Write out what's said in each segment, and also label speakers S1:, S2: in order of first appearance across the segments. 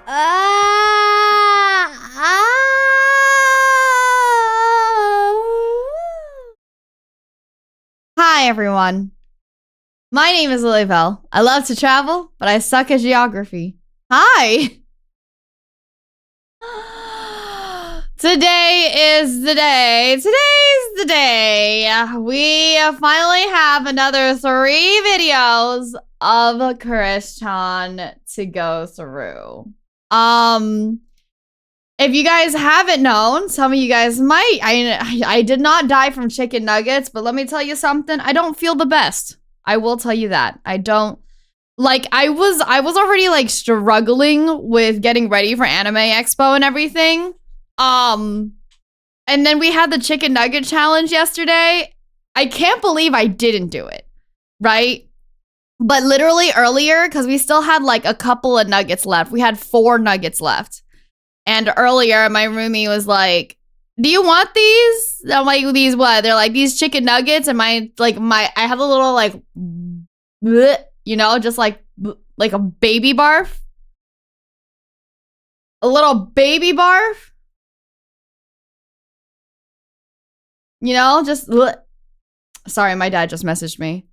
S1: Hi, everyone. My name is Lilybelle. I love to travel, but I suck at geography. Hi! Today is the day. Today's the day. We finally have another 3 videos of Christian to go through. If you guys haven't known, some of you guys might. I did not die from chicken nuggets, but let me tell you something. I don't feel the best. I will tell you that. I don't. Like, I was already, like, struggling with getting ready for Anime Expo and everything. And then we had the chicken nugget challenge yesterday. I can't believe I didn't do it, right? But literally earlier, because we still had, like, a couple of nuggets left. We had 4 nuggets left. And earlier, my roomie was like, do you want these? I'm like, these what? They're like, these chicken nuggets. And I have a little, like, bleh, you know, just like a baby barf. A little baby barf. You know, just, bleh. Sorry, my dad just messaged me.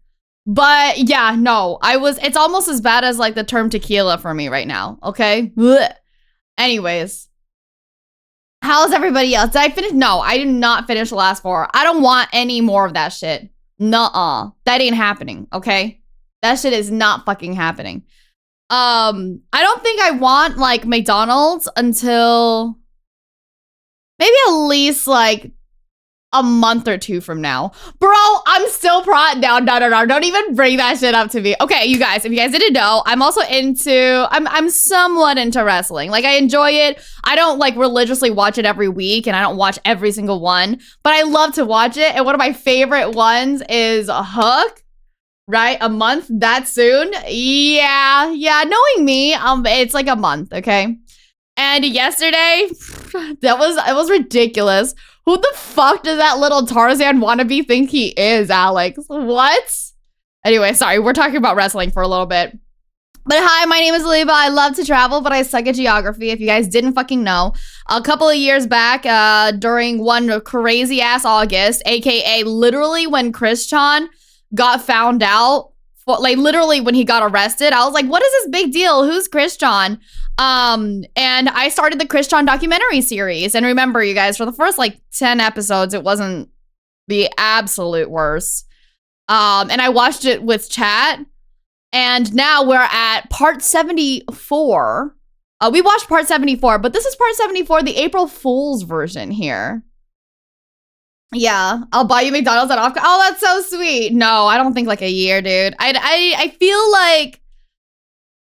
S1: But yeah, no, it's almost as bad as like the term tequila for me right now, okay? Bleh. Anyways, how's everybody else? Did I finish? No, I did not finish the last 4. I don't want any more of that shit. Nuh-uh. That ain't happening, okay? That shit is not fucking happening. I don't think I want, like, McDonald's until maybe at least, like, a month or 2 from now. Bro, I'm still no, don't even bring that shit up to me. Okay, you guys, if you guys didn't know, I'm also I'm somewhat into wrestling. Like, I enjoy it. I don't, like, religiously watch it every week, and I don't watch every single one, but I love to watch it, and one of my favorite ones is Hook, right? A month that soon? Yeah, knowing me, it's like a month, okay? And yesterday, it was ridiculous. Who the fuck does that little Tarzan wannabe think he is, Alex? What? Anyway, sorry, we're talking about wrestling for a little bit. But hi, my name is Lilybelle. I love to travel, but I suck at geography, if you guys didn't fucking know. A couple of years back, during one crazy-ass August, aka literally when Christian got found out, like literally when he got arrested, I was like, what is this big deal? Who's Christian? And I started the Christian documentary series. And remember, you guys, for the first like 10 episodes, it wasn't the absolute worst. And I watched it with chat. And now we're at part 74. We watched part 74, but this is part 74, the April Fool's version here. Yeah, I'll buy you McDonald's at off. Oh, that's so sweet. No, I don't think like a year, dude. I feel like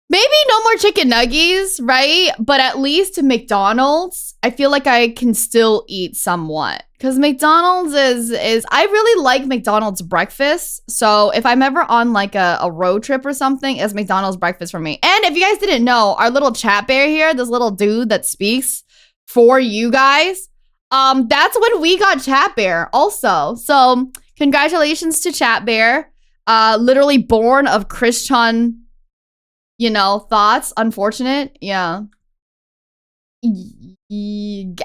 S1: maybe no more chicken nuggies, right? But at least to McDonald's, I feel like I can still eat somewhat. Because McDonald's is I really like McDonald's breakfast. So if I'm ever on like a road trip or something, it's McDonald's breakfast for me. And if you guys didn't know, our little chat bear here, this little dude that speaks for you guys, that's when we got Chat Bear also. So congratulations to Chat Bear. Literally born of Christian, you know, thoughts. Unfortunate. Yeah.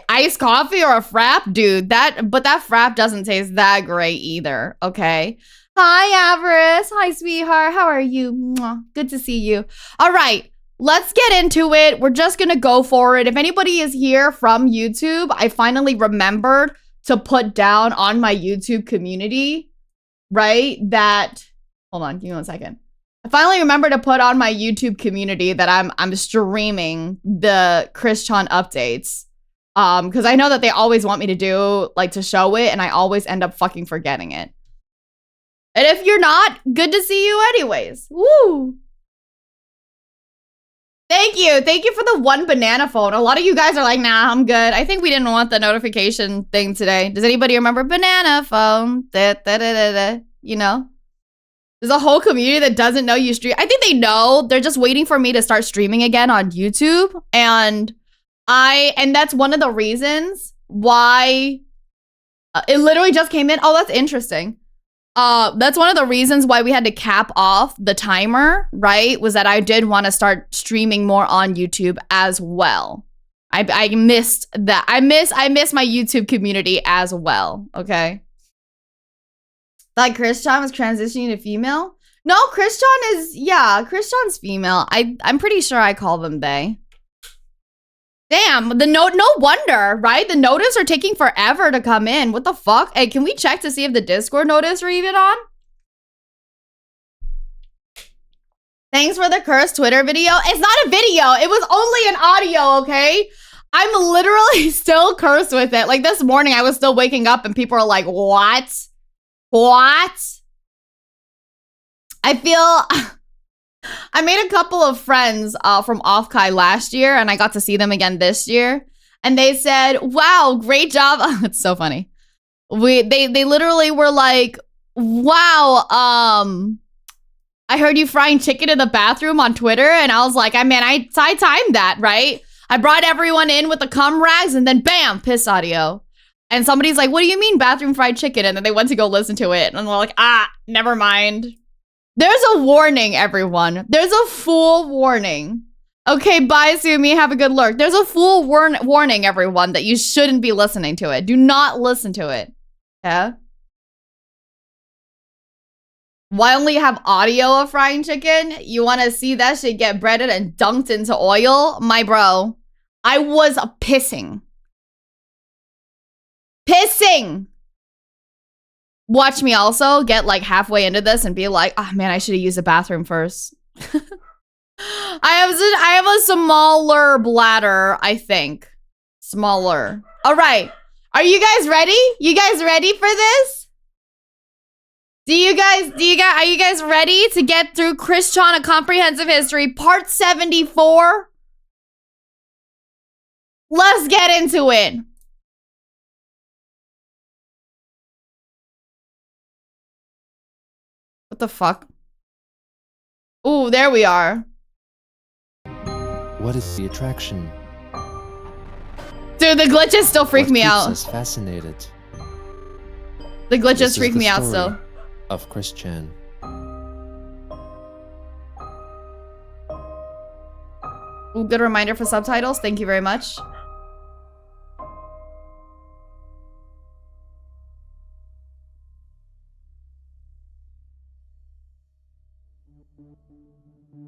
S1: Iced coffee or a frap? Dude, but that frap doesn't taste that great either. Okay. Hi, Avarice. Hi, sweetheart. How are you? Mwah. Good to see you. All right. Let's get into it. We're just gonna go for it. If anybody is here from YouTube, I finally remembered to put down on my YouTube community, right? That, hold on, give me 1 second. I finally remembered to put on my YouTube community that I'm streaming the Christian updates. Because I know that they always want me to do, like, to show it, and I always end up fucking forgetting it. And if you're not, good to see you anyways. Woo! Thank you. Thank you for the 1 banana phone. A lot of you guys are like, nah, I'm good. I think we didn't want the notification thing today. Does anybody remember banana phone? You know? There's a whole community that doesn't know you stream. I think they know. They're just waiting for me to start streaming again on YouTube. And that's one of the reasons why it literally just came in. Oh, that's interesting. that's one of the reasons why we had to cap off the timer, right? Was that I did want to start streaming more on YouTube as well. I missed that. I miss my YouTube community as well, okay? Like Christian was transitioning to female? No, Christian is, yeah, Christian's female. I'm pretty sure I call them they. Damn, no wonder, right? The notice are taking forever to come in. What the fuck? Hey, can we check to see if the Discord notice are even on? Thanks for the cursed Twitter video. It's not a video. It was only an audio, okay? I'm literally still cursed with it. Like this morning, I was still waking up and people are like, what? What? I feel... I made a couple of friends from Offkai last year, and I got to see them again this year. And they said, wow, great job. It's so funny. They literally were like, wow, I heard you frying chicken in the bathroom on Twitter. And I was like, I timed that, right? I brought everyone in with the cum rags and then bam, piss audio. And somebody's like, what do you mean bathroom fried chicken? And then they went to go listen to it. And they're like, never mind. There's a warning, everyone. There's a full warning. Okay, bye, Sumi. Have a good lurk. There's a full warning, everyone, that you shouldn't be listening to it. Do not listen to it. Yeah? Why only have audio of frying chicken? You want to see that shit get breaded and dunked into oil? My bro, I was pissing. Pissing! Watch me also get like halfway into this and be like, oh man, I should have used the bathroom first. I have a smaller bladder, I think. Smaller. All right. Are you guys ready? You guys ready for this? Are you guys ready to get through Christian A Comprehensive History Part 74? Let's get into it. What the fuck? Ooh, there we are.
S2: What is the attraction?
S1: Dude, the glitches still freak me out.
S2: What keeps us fascinated?
S1: The glitches freak me out still.
S2: Of Christian.
S1: Ooh, good reminder for subtitles. Thank you very much.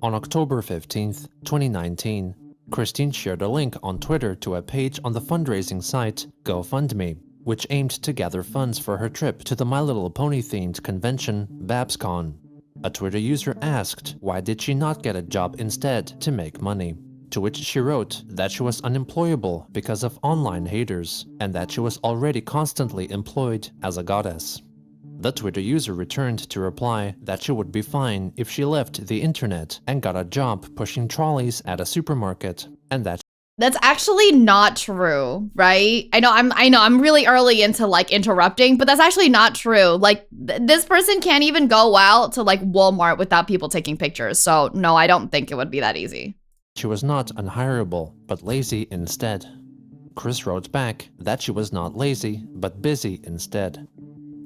S2: On October 15th, 2019, Christine shared a link on Twitter to a page on the fundraising site GoFundMe, which aimed to gather funds for her trip to the My Little Pony-themed convention, BabsCon. A Twitter user asked why did she not get a job instead to make money, to which she wrote that she was unemployable because of online haters, and that she was already constantly employed as a goddess. The Twitter user returned to reply that she would be fine if she left the internet and got a job pushing trolleys at a supermarket, and that
S1: that's actually not true, right? I know I'm really early into like interrupting, but that's actually not true. Like this person can't even go out to like Walmart without people taking pictures. So no, I don't think it would be that easy.
S2: She was not unhireable, but lazy instead. Chris wrote back that she was not lazy, but busy instead.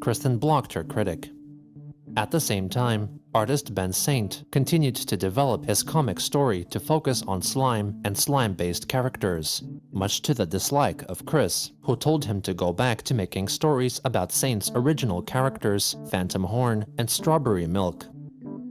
S2: Kristen blocked her critic. At the same time, artist Ben Saint continued to develop his comic story to focus on slime and slime-based characters, much to the dislike of Chris, who told him to go back to making stories about Saint's original characters, Phantom Horn and Strawberry Milk.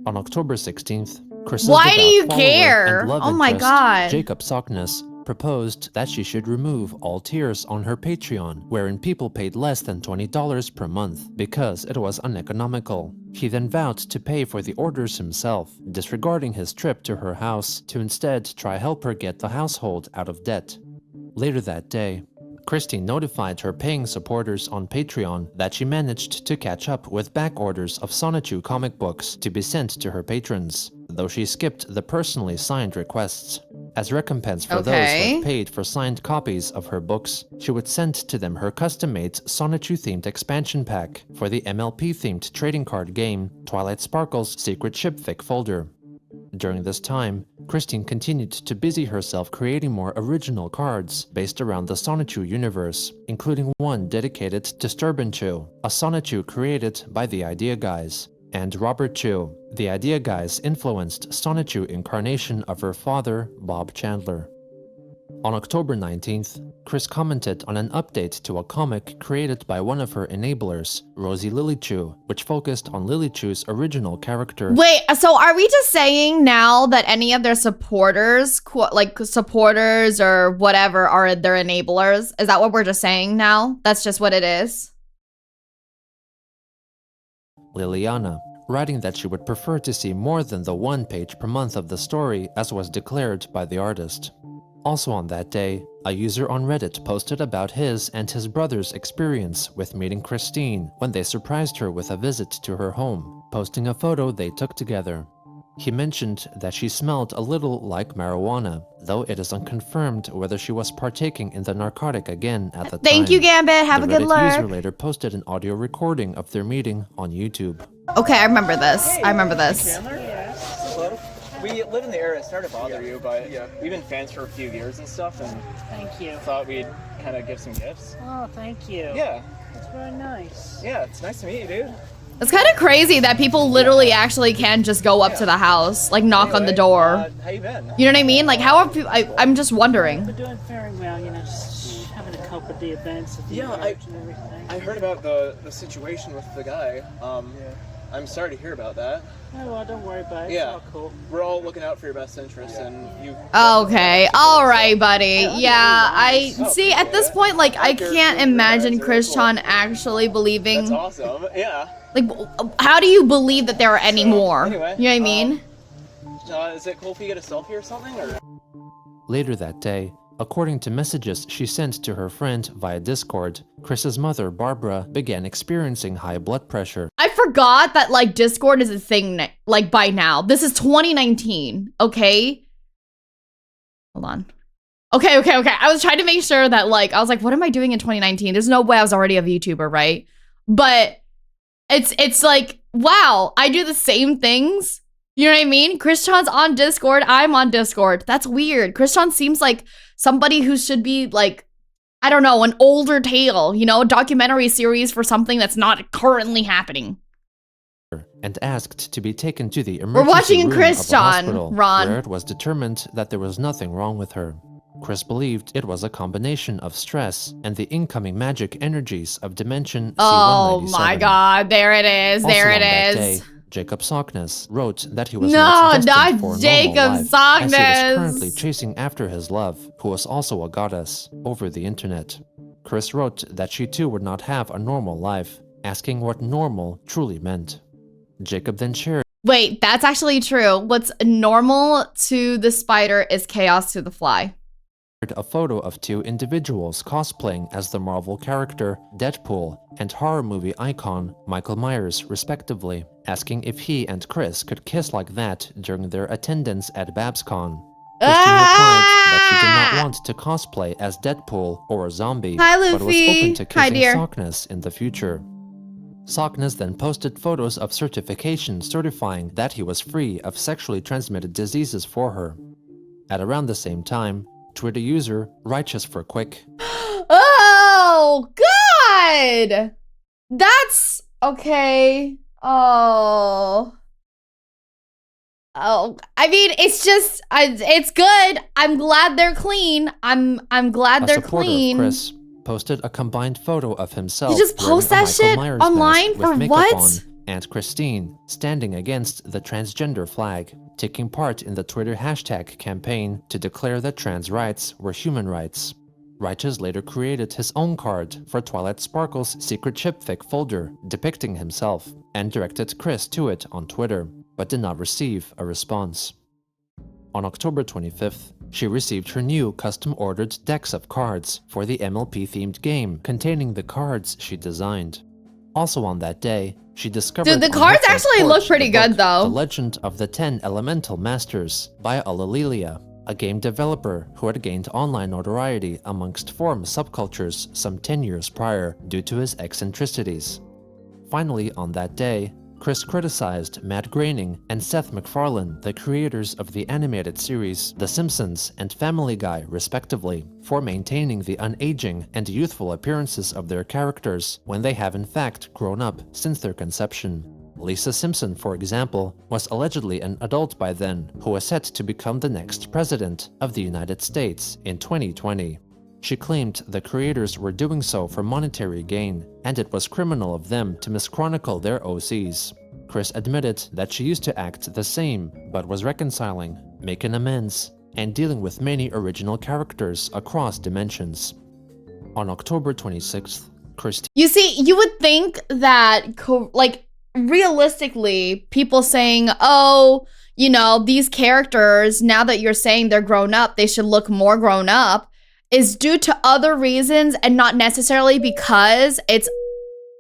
S2: On October 16th, Chris's
S1: Why do you
S2: devout
S1: care?
S2: follower and love
S1: Oh my
S2: interest,
S1: God.
S2: Jacob Sockness, proposed that she should remove all tiers on her Patreon, wherein people paid less than $20 per month because it was uneconomical. He then vowed to pay for the orders himself, disregarding his trip to her house to instead try help her get the household out of debt. Later that day, Christine notified her paying supporters on Patreon that she managed to catch up with back orders of Sonichu comic books to be sent to her patrons, though she skipped the personally signed requests. As recompense for those who had paid for signed copies of her books, she would send to them her custom-made Sonichu-themed expansion pack for the MLP-themed trading card game Twilight Sparkle's Secret Ship Fic folder. During this time, Christine continued to busy herself creating more original cards based around the Sonichu universe, including one dedicated to Sturbanchu, a Sonichu created by the Idea Guys, and Robert Chu. The Idea Guys influenced Sonichu incarnation of her father, Bob Chandler. On October 19th, Chris commented on an update to a comic created by one of her enablers, Rosie Lilychu, which focused on Lilychu's original character.
S1: Wait, so are we just saying now that any of their supporters, like supporters or whatever, are their enablers? Is that what we're just saying now? That's just what it is?
S2: Liliana, writing that she would prefer to see more than the 1 page per month of the story as was declared by the artist. Also on that day, a user on Reddit posted about his and his brother's experience with meeting Christine when they surprised her with a visit to her home, posting a photo they took together. He mentioned that she smelled a little like marijuana, though it is unconfirmed whether she was partaking in the narcotic again at the time.
S1: Thank you, Gambit. Have a good
S2: The Reddit
S1: lurk.
S2: user later posted an audio recording of their meeting on YouTube.
S1: Okay, I remember this. I remember this.
S3: Chandler? Hello? We live in the area. Sorry to bother you, but we've been fans for a few years and stuff, and
S4: Thank you.
S3: thought we'd kind of give some gifts.
S4: Oh, thank you.
S3: Yeah,
S4: That's very nice.
S3: yeah, it's nice to meet you, dude.
S1: It's kind of crazy that people literally actually can just go up to the house, like knock on the
S3: Anyway,
S1: door.
S3: how you been?
S1: You know what I mean? Like, how are people? I'm just wondering.
S4: We're doing very well, you know, just having to cope with the events of the
S3: Yeah,
S4: marriage and everything.
S3: I heard about the situation with the guy. I'm sorry to hear about that.
S4: Oh, well, don't worry about it.
S3: Yeah.
S4: It's all cool.
S3: We're all looking out for your best interests, and you.
S1: Okay, all right, buddy. Yeah, I see. At this point, like, I can't imagine Christian actually
S3: That's
S1: believing.
S3: awesome. Yeah.
S1: Like, how do you believe that there are any more?
S3: Anyway,
S1: You know what I mean?
S3: Is it cool if you get a selfie or something? Or?
S2: Later that day, according to messages she sent to her friend via Discord, Chris's mother, Barbara, began experiencing high blood pressure.
S1: I forgot that, like, Discord is a thing, like, by now. This is 2019, okay? Hold on. Okay. I was trying to make sure that, like, I was like, what am I doing in 2019? There's no way I was already a VTuber, right? But it's like, wow, I do the same things. You know what I mean? Christian's on Discord, I'm on Discord. That's weird. Christian seems like somebody who should be, like, I don't know, an older tale, you know, a documentary series for something that's not currently happening.
S2: And asked to be taken to the emergency
S1: watching
S2: room
S1: Christian,
S2: of a hospital,
S1: Ron.
S2: where it was determined that there was nothing wrong with her. Chris believed it was a combination of stress and the incoming magic energies of Dimension
S1: Oh
S2: C197.
S1: my god, there it is,
S2: Also
S1: there
S2: on
S1: it
S2: that
S1: is.
S2: day, Jacob Sockness wrote that he was
S1: No,
S2: not
S1: not
S2: destined for a
S1: Jacob
S2: normal life, as he was
S1: Sockness.
S2: currently chasing after his love, who was also a goddess, over the internet. Chris wrote that she too would not have a normal life, asking what normal truly meant. Jacob then shared
S1: Wait, that's actually true. What's normal to the spider is chaos to the fly.
S2: a photo of two individuals cosplaying as the Marvel character Deadpool and horror movie icon Michael Myers, respectively, asking if he and Chris could kiss like that during their attendance at BabsCon. Christine replied that she did not want to cosplay as Deadpool or a zombie,
S1: Hi,
S2: but was
S1: Luffy.
S2: open to
S1: Hi,
S2: kissing
S1: dear.
S2: Sockness in the future. Sockness then posted photos of certification certifying that he was free of sexually transmitted diseases for her. At around the same time, Twitter user Righteous for Quick
S1: Oh, God. That's okay. Oh, I mean, it's just, it's good. I'm glad they're clean. I'm glad
S2: a
S1: they're
S2: supporter
S1: clean.
S2: of Chris, posted a combined photo of himself
S1: You just post
S2: wearing a
S1: that
S2: Michael
S1: shit
S2: Myers
S1: online
S2: mask
S1: for
S2: with makeup
S1: what?
S2: on, and Christine standing against the transgender flag, taking part in the Twitter hashtag campaign to declare that trans rights were human rights. Righteous later created his own card for Twilight Sparkle's secret chipfic folder depicting himself, and directed Chris to it on Twitter, but did not receive a response. On October 25th, she received her new custom-ordered decks of cards for the MLP-themed game containing the cards she designed. Also on that day, she discovered
S1: Dude, the
S2: on her
S1: cards
S2: front
S1: actually look
S2: porch
S1: pretty
S2: the book,
S1: good, though.
S2: The Legend of the 10 Elemental Masters by Alalilia, a game developer who had gained online notoriety amongst forum subcultures some 10 years prior due to his eccentricities. Finally, on that day, Chris criticized Matt Groening and Seth MacFarlane, the creators of the animated series The Simpsons and Family Guy, respectively, for maintaining the unaging and youthful appearances of their characters when they have in fact grown up since their conception. Lisa Simpson, for example, was allegedly an adult by then, who was set to become the next president of the United States in 2020. She claimed the creators were doing so for monetary gain, and it was criminal of them to mischronicle their OCs. Chris admitted that she used to act the same, but was reconciling, making amends, and dealing with many original characters across dimensions. On October 26th, Christine—
S1: You see, you would think that, like, realistically, people saying, oh, you know, these characters, now that you're saying they're grown up, they should look more grown up, is due to other reasons and not necessarily because it's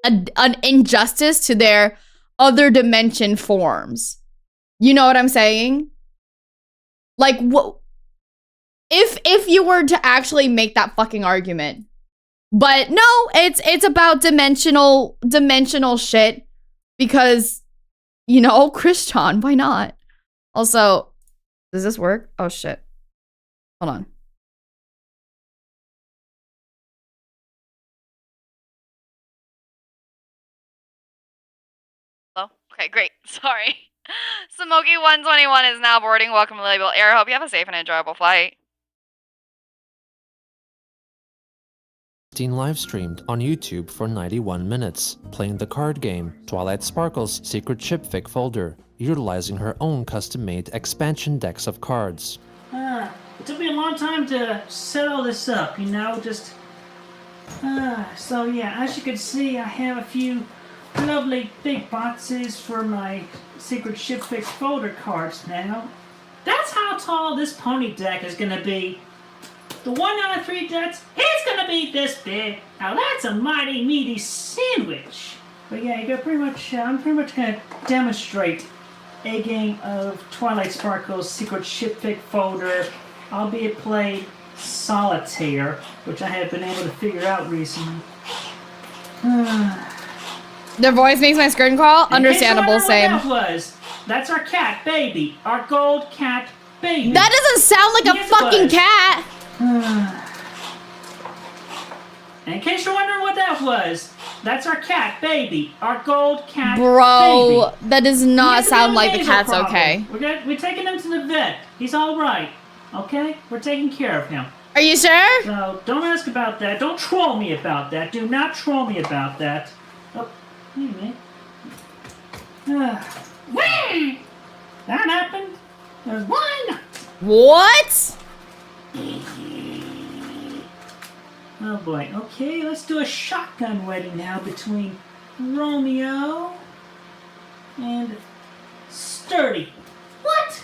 S1: an injustice to their other dimension forms. You know what I'm saying? Like, what if you were to actually make that fucking argument? But no, it's about dimensional shit because, you know, Christian, why not? Also, does this work? Oh shit. Hold on. Hello? Okay, great. Sorry. Smoky121 is now boarding. Welcome to Lilybelle Air. Hope you have a safe and enjoyable flight.
S2: live streamed on YouTube for 91 minutes, playing the card game Twilight Sparkle's Secret Ship Fic folder, utilizing her own custom-made expansion decks of cards.
S4: It took me a long time to set all this up, you know, just... so yeah, as you can see, I have a few lovely big boxes for my Secret Ship Fix folder cards now. That's how tall this pony deck is gonna be. The 1 out of 3 decks, it's gonna be this big. Now that's a mighty meaty sandwich. But yeah, I'm pretty much gonna demonstrate a game of Twilight Sparkle's Secret Ship Fix folder, albeit played solitaire, which I have been able to figure out recently.
S1: Their voice makes my skin crawl. Understandable, same.
S4: That's our cat baby, our gold cat baby.
S1: That doesn't sound like a fucking cat.
S4: And in case you're wondering what that was, that's our cat baby, our gold cat
S1: Bro,
S4: baby.
S1: that does not sound like the cat's okay.
S4: We're taking him to the vet. He's all right. Okay, we're taking care of him.
S1: Are you sure?
S4: So don't ask about that. Don't troll me about that. Do not troll me about that. Oh, wait a minute. That happened. There's one.
S1: What?
S4: Oh boy. Okay, let's do a shotgun wedding now between Romeo and Sturdy. What?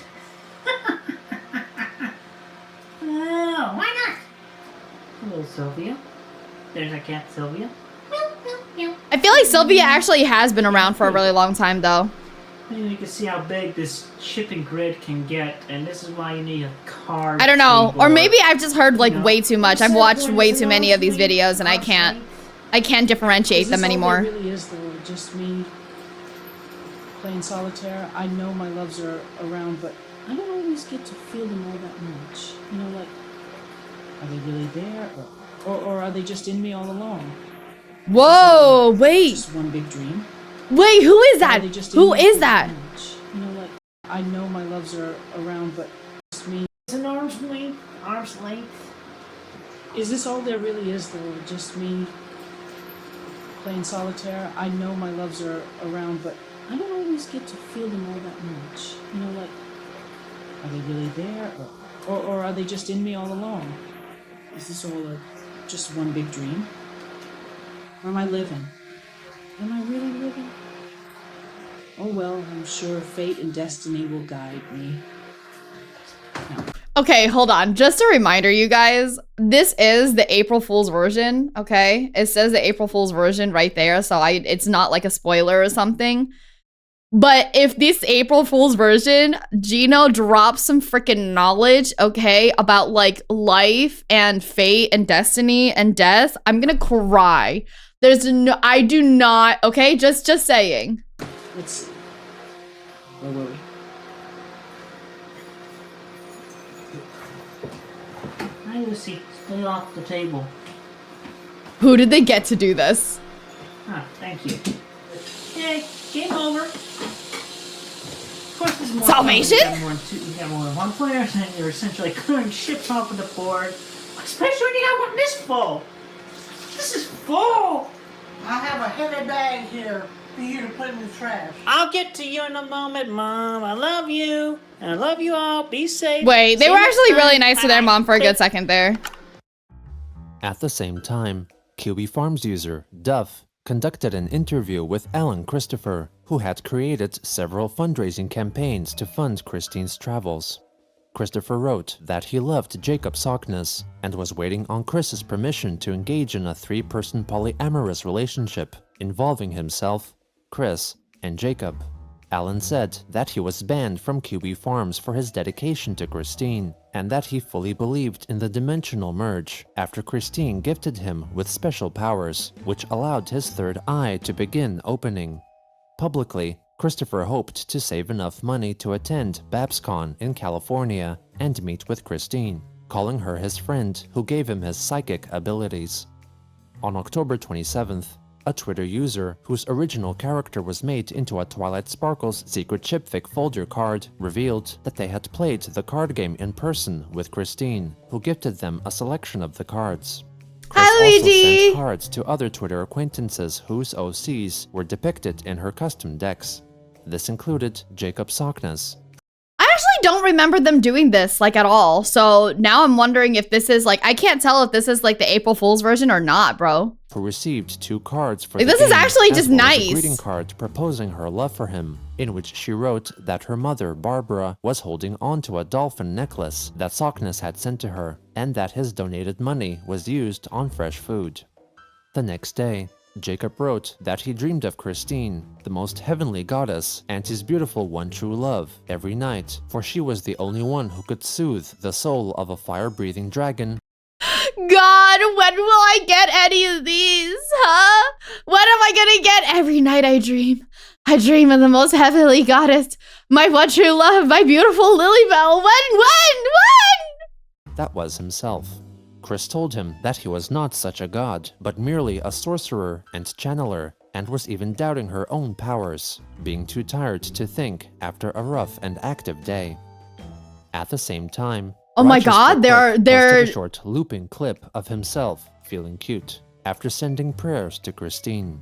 S4: Oh, why not? Hello, Sylvia. There's our cat, Sylvia.
S1: I feel like Sylvia actually has been around for a really long time, though.
S4: You can see how big this shipping grid can get, and this is why you need a card.
S1: I don't know,
S4: table.
S1: or maybe I've just heard like
S4: You know,
S1: way too much. I've watched way too many of these videos, and I can't differentiate them anymore.
S5: Is this all there really is, though? Just me playing solitaire. I know my loves are around, but I don't always get to feel them all that much. You know, like, are they really there, or are they just in me all along?
S1: Whoa, wait.
S5: Just one big dream.
S1: Wait, who is that? Who is that?
S5: You know, like, I know my loves are around, but just me.
S4: It's an arm's length. Arm's length.
S5: Is this all there really is, though? Just me playing solitaire? I know my loves are around, but I don't always get to feel them all that much. You know, like, are they really there, or are they just in me all along? Is this all just one big dream? Or am I living? Am I really living? Oh well, I'm sure fate and destiny will guide me. No.
S1: Okay, hold on. Just a reminder, you guys. This is the April Fool's version, okay? It says the April Fool's version right there, so it's not like a spoiler or something. But if this April Fool's version, Gino drops some freaking knowledge, okay, about like life and fate and destiny and death, I'm gonna cry. There's no, I do not, okay, just saying.
S5: Let's see. Where were we?
S4: Hi, Lucy. Stay off the table.
S1: Who did they get to do this?
S4: Ah, thank you. Yay, game over. Of course, there's more.
S1: Salvation?
S4: You have more than one player, and you're essentially clearing ships off of the board. Especially when you have one this full. This is full.
S6: I have a heavy bag here for you to put in the trash.
S4: I'll get to you in a moment, Mom. I love you. And I love you all. Be safe.
S1: Wait, they
S4: See
S1: were
S4: you
S1: actually
S4: next
S1: really
S4: time.
S1: nice to their
S4: Bye.
S1: mom for a good second there.
S2: At the same time, QB Farms user Duff conducted an interview with Alan Christopher, who had created several fundraising campaigns to fund Christine's travels. Christopher wrote that he loved Jacob Sockness and was waiting on Chris's permission to engage in a three-person polyamorous relationship involving himself, Chris, and Jacob. Alan said that he was banned from QB Farms for his dedication to Christine, and that he fully believed in the dimensional merge after Christine gifted him with special powers, which allowed his third eye to begin opening. Publicly, Christopher hoped to save enough money to attend BabsCon in California and meet with Christine, calling her his friend who gave him his psychic abilities. On October 27th, a Twitter user whose original character was made into a Twilight Sparkle's secret chipfic folder card revealed that they had played the card game in person with Christine, who gifted them a selection of the cards. Chris
S1: Hi,
S2: also
S1: Luigi!
S2: sent cards to other Twitter acquaintances whose OCs were depicted in her custom decks. This included Jacob Sockness.
S1: I actually don't remember them doing this, like, at all. So now I'm wondering if this is, like, I can't tell if this is, like, the April Fool's version or not, bro.
S2: Who received 2 cards for
S1: Like,
S2: the
S1: this is
S2: game,
S1: actually
S2: as
S1: just
S2: well as
S1: nice.
S2: a greeting card proposing her love for him, in which she wrote that her mother, Barbara, was holding on to a dolphin necklace that Sockness had sent to her, and that his donated money was used on fresh food. The next day, Jacob wrote that he dreamed of Christine, the most heavenly goddess, and his beautiful one true love, every night, for she was the only one who could soothe the soul of a fire-breathing dragon.
S1: God, when will I get any of these, huh? When am I gonna get? Every night I dream. I dream of the most heavenly goddess, my one true love, my beautiful Lilybelle. When?
S2: That was himself. Chris told him that he was not such a god, but merely a sorcerer and channeler, and was even doubting her own powers, being too tired to think after a rough and active day. At the same time,
S1: Oh my
S2: Rochester
S1: God,
S2: Cook
S1: they're-
S2: posted a short looping clip of himself feeling cute after sending prayers to Christine.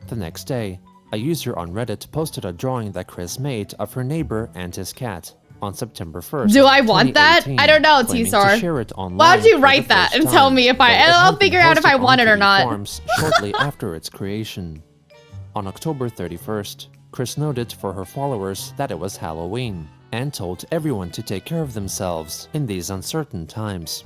S2: The next day, a user on Reddit posted a drawing that Chris made of her neighbor and his cat on September 1st.
S1: Do I want that?
S2: 2018,
S1: I don't know,
S2: claiming to
S1: T-Sar.
S2: share it online
S1: Why don't you
S2: for
S1: write
S2: the
S1: that
S2: first
S1: and tell
S2: time,
S1: me if I-
S2: though it
S1: and
S2: had
S1: I'll
S2: been
S1: figure out if I
S2: posted
S1: want
S2: on
S1: it or
S2: QB
S1: not.
S2: Farms shortly after its creation. On October 31st, Chris noted for her followers that it was Halloween, and told everyone to take care of themselves in these uncertain times.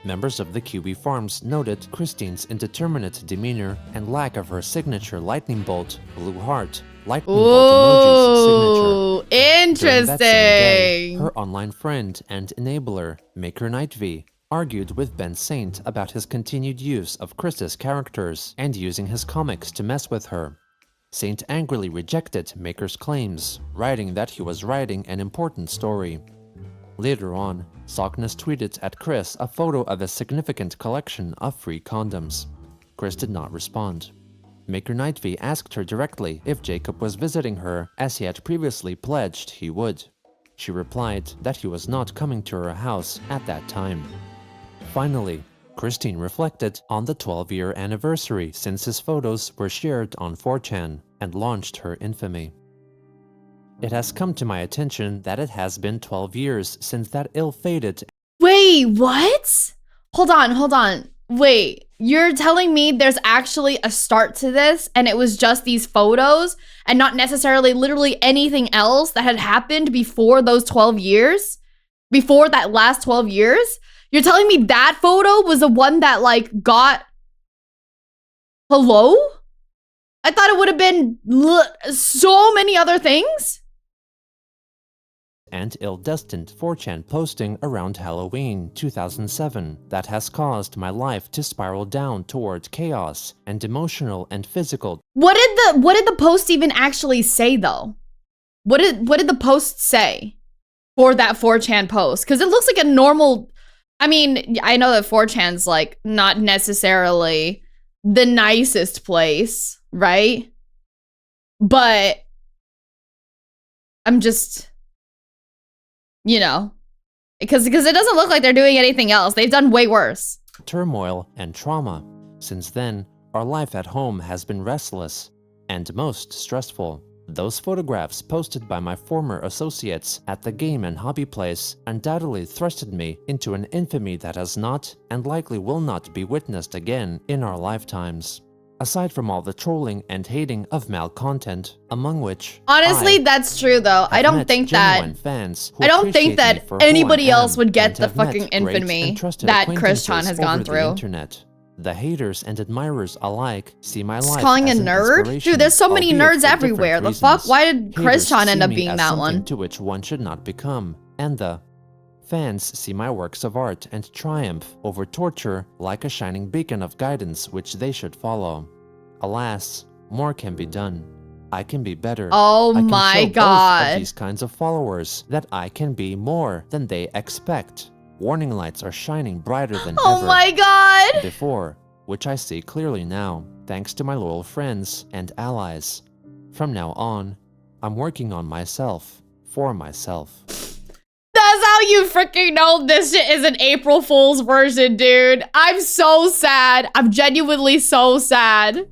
S2: Members of the QB Farms noted Christine's indeterminate demeanor and lack of her signature lightning bolt, blue heart, lightning bolt emoji's signature.
S1: Ooh,
S2: During that same day,
S1: interesting.
S2: her online friend and enabler, Maker Nightvy, argued with Ben Saint about his continued use of Chris's characters and using his comics to mess with her. Saint angrily rejected Maker's claims, writing that he was writing an important story. Later on, Sockness tweeted at Chris a photo of a significant collection of free condoms. Chris did not respond. Maker Nightvy asked her directly if Jacob was visiting her, as he had previously pledged he would. She replied that he was not coming to her house at that time. Finally, Christine reflected on the 12-year anniversary since his photos were shared on 4chan and launched her infamy. It has come to my attention that it has been 12 years since that ill-fated.
S1: Wait, what? Hold on. Wait, you're telling me there's actually a start to this and it was just these photos and not necessarily literally anything else that had happened before those 12 years? Before that last 12 years? You're telling me that photo was the one that, like, got... Hello? I thought it would have been so many other things.
S2: and ill-destined 4chan posting around Halloween 2007 that has caused my life to spiral down toward chaos and emotional and physical.
S1: What did the post even actually say though? What did the post say for that 4chan post? Because it looks like a normal. I mean, I know that 4chan's like not necessarily the nicest place, right? But I'm just, you know, because it doesn't look like they're doing anything else. They've done way worse.
S2: Turmoil and trauma. Since then, our life at home has been restless and most stressful. Those photographs posted by my former associates at the game and hobby place undoubtedly thrusted me into an infamy that has not and likely will not be witnessed again in our lifetimes. Aside from all the trolling and hating of mal content, among which
S1: Honestly, that's true though. I don't think that anybody else would get the fucking infamy that Christian has gone through.
S2: Internet. The haters and admirers alike see my life
S1: calling
S2: as
S1: a
S2: an
S1: nerd?
S2: inspiration,
S1: Dude, there's so many
S2: albeit
S1: nerds
S2: for different
S1: everywhere. The
S2: reasons.
S1: fuck? Why did
S2: Haters
S1: Christian end
S2: see
S1: up
S2: me
S1: being
S2: as
S1: that
S2: something
S1: one?
S2: to which one should not become, and the fans see my works of art and triumph over torture like a shining beacon of guidance which they should follow. Alas, more can be done. I can be better.
S1: Oh
S2: I can
S1: my
S2: show both
S1: god.
S2: of these kinds of followers that I can be more than they expect. Warning lights are shining brighter than
S1: Oh
S2: ever.
S1: my god.
S2: Before, which I see clearly now, thanks to my loyal friends and allies. From now on, I'm working on myself, for myself.
S1: That's how you freaking know this shit is an April Fool's version, dude. I'm so sad. I'm genuinely so sad.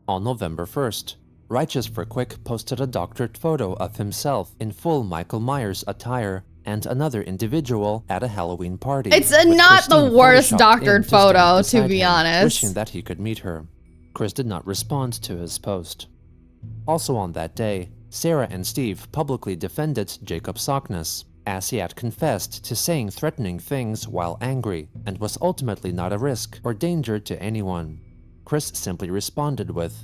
S2: On November 1st, Righteous for Quick posted a doctored photo of himself in full Michael Myers attire and another individual at a Halloween party.
S1: It's
S2: with
S1: not the
S2: Christine
S1: worst
S2: photoshopped
S1: doctored
S2: in to stand
S1: photo, to
S2: beside
S1: be
S2: him,
S1: honest.
S2: wishing that he could meet her. Chris did not respond to his post. Also on that day, Sarah and Steve publicly defended Jacob Sockness, as he had confessed to saying threatening things while angry, and was ultimately not a risk or danger to anyone. Chris simply responded with,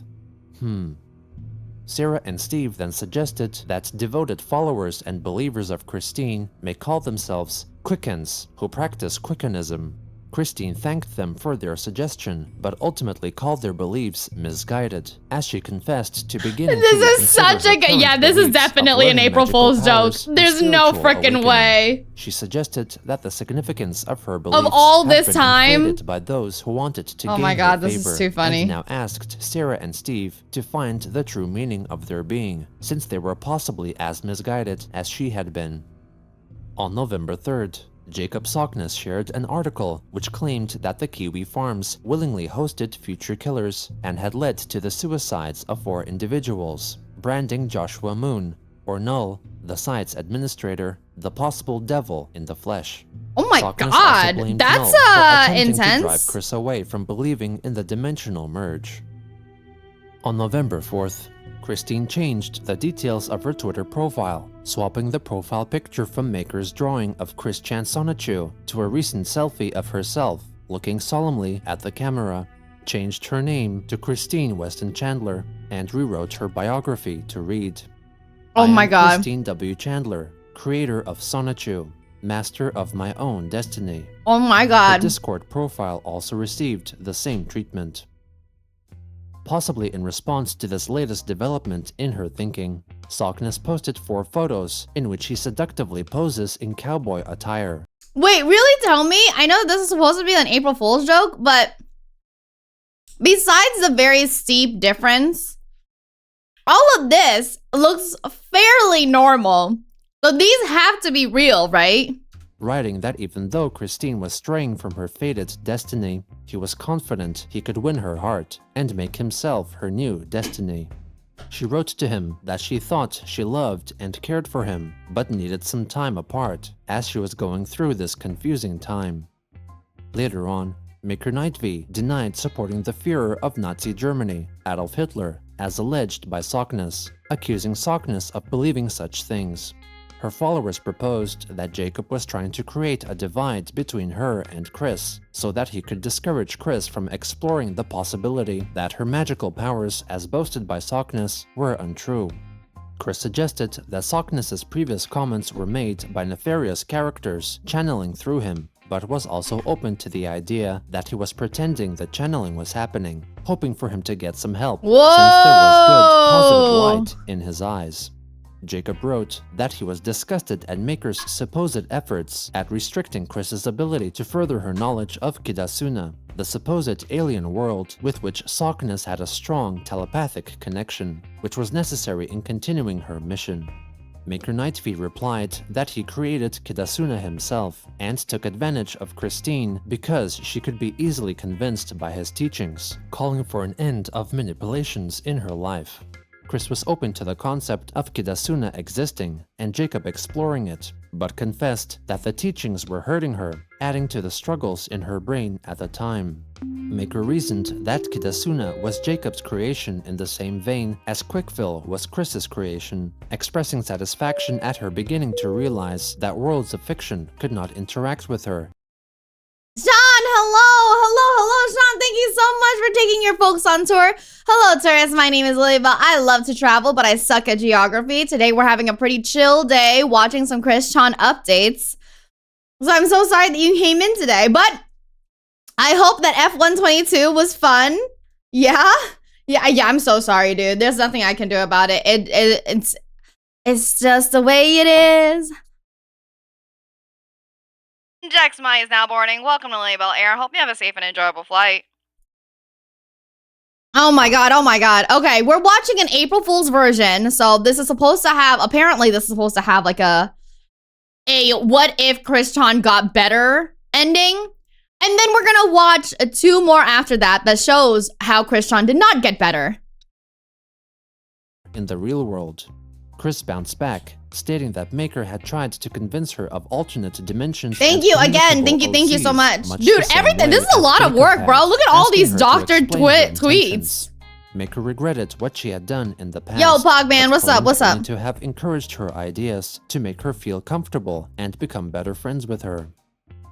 S2: Sarah and Steve then suggested that devoted followers and believers of Christine may call themselves Quickens, who practice Quickenism. Christine thanked them for their suggestion, but ultimately called their beliefs misguided, as she confessed to beginning
S1: This is such a this is definitely an April Fool's joke. There's no freaking way.
S2: She suggested that the significance of her beliefs
S1: Of all
S2: had
S1: this
S2: been
S1: time?
S2: inflated by those who wanted to
S1: Oh
S2: gain
S1: my god,
S2: her
S1: this is
S2: favor,
S1: too funny.
S2: and now asked Sarah and Steve to find the true meaning of their being, since they were possibly as misguided as she had been. On November 3rd, Jacob Sockness shared an article which claimed that the Kiwi Farms willingly hosted future killers and had led to the suicides of 4 individuals, branding Joshua Moon, or Null, the site's administrator, the possible devil in the flesh.
S1: Oh my
S2: Sockness also
S1: god,
S2: blamed
S1: that's
S2: Null for attempting to drive
S1: intense.
S2: Chris away from believing in the dimensional merge. On November 4th, Christine changed the details of her Twitter profile, swapping the profile picture from Maker's drawing of Christian Sonichu to a recent selfie of herself, looking solemnly at the camera, changed her name to Christine Weston Chandler, and rewrote her biography to read,
S1: Oh my god.
S2: Christine W. Chandler, creator of Sonichu, master of my own destiny.
S1: Oh my
S2: Her
S1: god.
S2: Discord profile also received the same treatment. Possibly in response to this latest development in her thinking, Sockness posted 4 photos in which he seductively poses in cowboy attire.
S1: Wait, really? Tell me? I know this is supposed to be an April Fool's joke, but besides the very steep difference, all of this looks fairly normal. So these have to be real, right?
S2: Writing that even though Christine was straying from her fated destiny, he was confident he could win her heart and make himself her new destiny. She wrote to him that she thought she loved and cared for him, but needed some time apart, as she was going through this confusing time. Later on, Maker Nightv denied supporting the Führer of Nazi Germany, Adolf Hitler, as alleged by Sockness, accusing Sockness of believing such things. Her followers proposed that Jacob was trying to create a divide between her and Chris, so that he could discourage Chris from exploring the possibility that her magical powers, as boasted by Sockness, were untrue. Chris suggested that Sockness's previous comments were made by nefarious characters channeling through him, but was also open to the idea that he was pretending that channeling was happening, hoping for him to get some help, since there was good, positive light in his eyes. Jacob wrote that he was disgusted at Maker's supposed efforts at restricting Chris's ability to further her knowledge of Kidasuna, the supposed alien world with which Sockness had a strong telepathic connection, which was necessary in continuing her mission. Maker Nightfeed replied that he created Kidasuna himself and took advantage of Christine because she could be easily convinced by his teachings, calling for an end of manipulations in her life. Chris was open to the concept of Kidasuna existing and Jacob exploring it, but confessed that the teachings were hurting her, adding to the struggles in her brain at the time. Maker reasoned that Kidasuna was Jacob's creation in the same vein as Quickfill was Chris's creation, expressing satisfaction at her beginning to realize that worlds of fiction could not interact with her.
S1: Sean, hello, Sean. Thank you so much for taking your folks on tour. Hello, tourists. My name is Lilybelle. I love to travel, but I suck at geography. Today, we're having a pretty chill day, watching some Chris Sean updates. So I'm so sorry that you came in today, but I hope that F122 was fun. Yeah, I'm so sorry, dude. There's nothing I can do about it. It's just the way it is. Jax Mai is now boarding. Welcome to Lilybelle Air. Hope you have a safe and enjoyable flight. Oh my god. Okay, we're watching an April Fool's version. So this is supposed to have, apparently this is supposed to have like a what if Chris Chan got better ending. And then we're gonna watch 2 more after that shows how Chris Chan did not get better.
S2: In the real world, Chris bounced back, stating that Maker had tried to convince her of alternate dimensions.
S1: Thank you again. Thank you so much. Dude, everything, this is a lot of work, bro. Look at all these doctored tweets.
S2: Maker regretted what she had done in the past.
S1: Yo, Pogman, what's up?
S2: To have encouraged her ideas to make her feel comfortable and become better friends with her.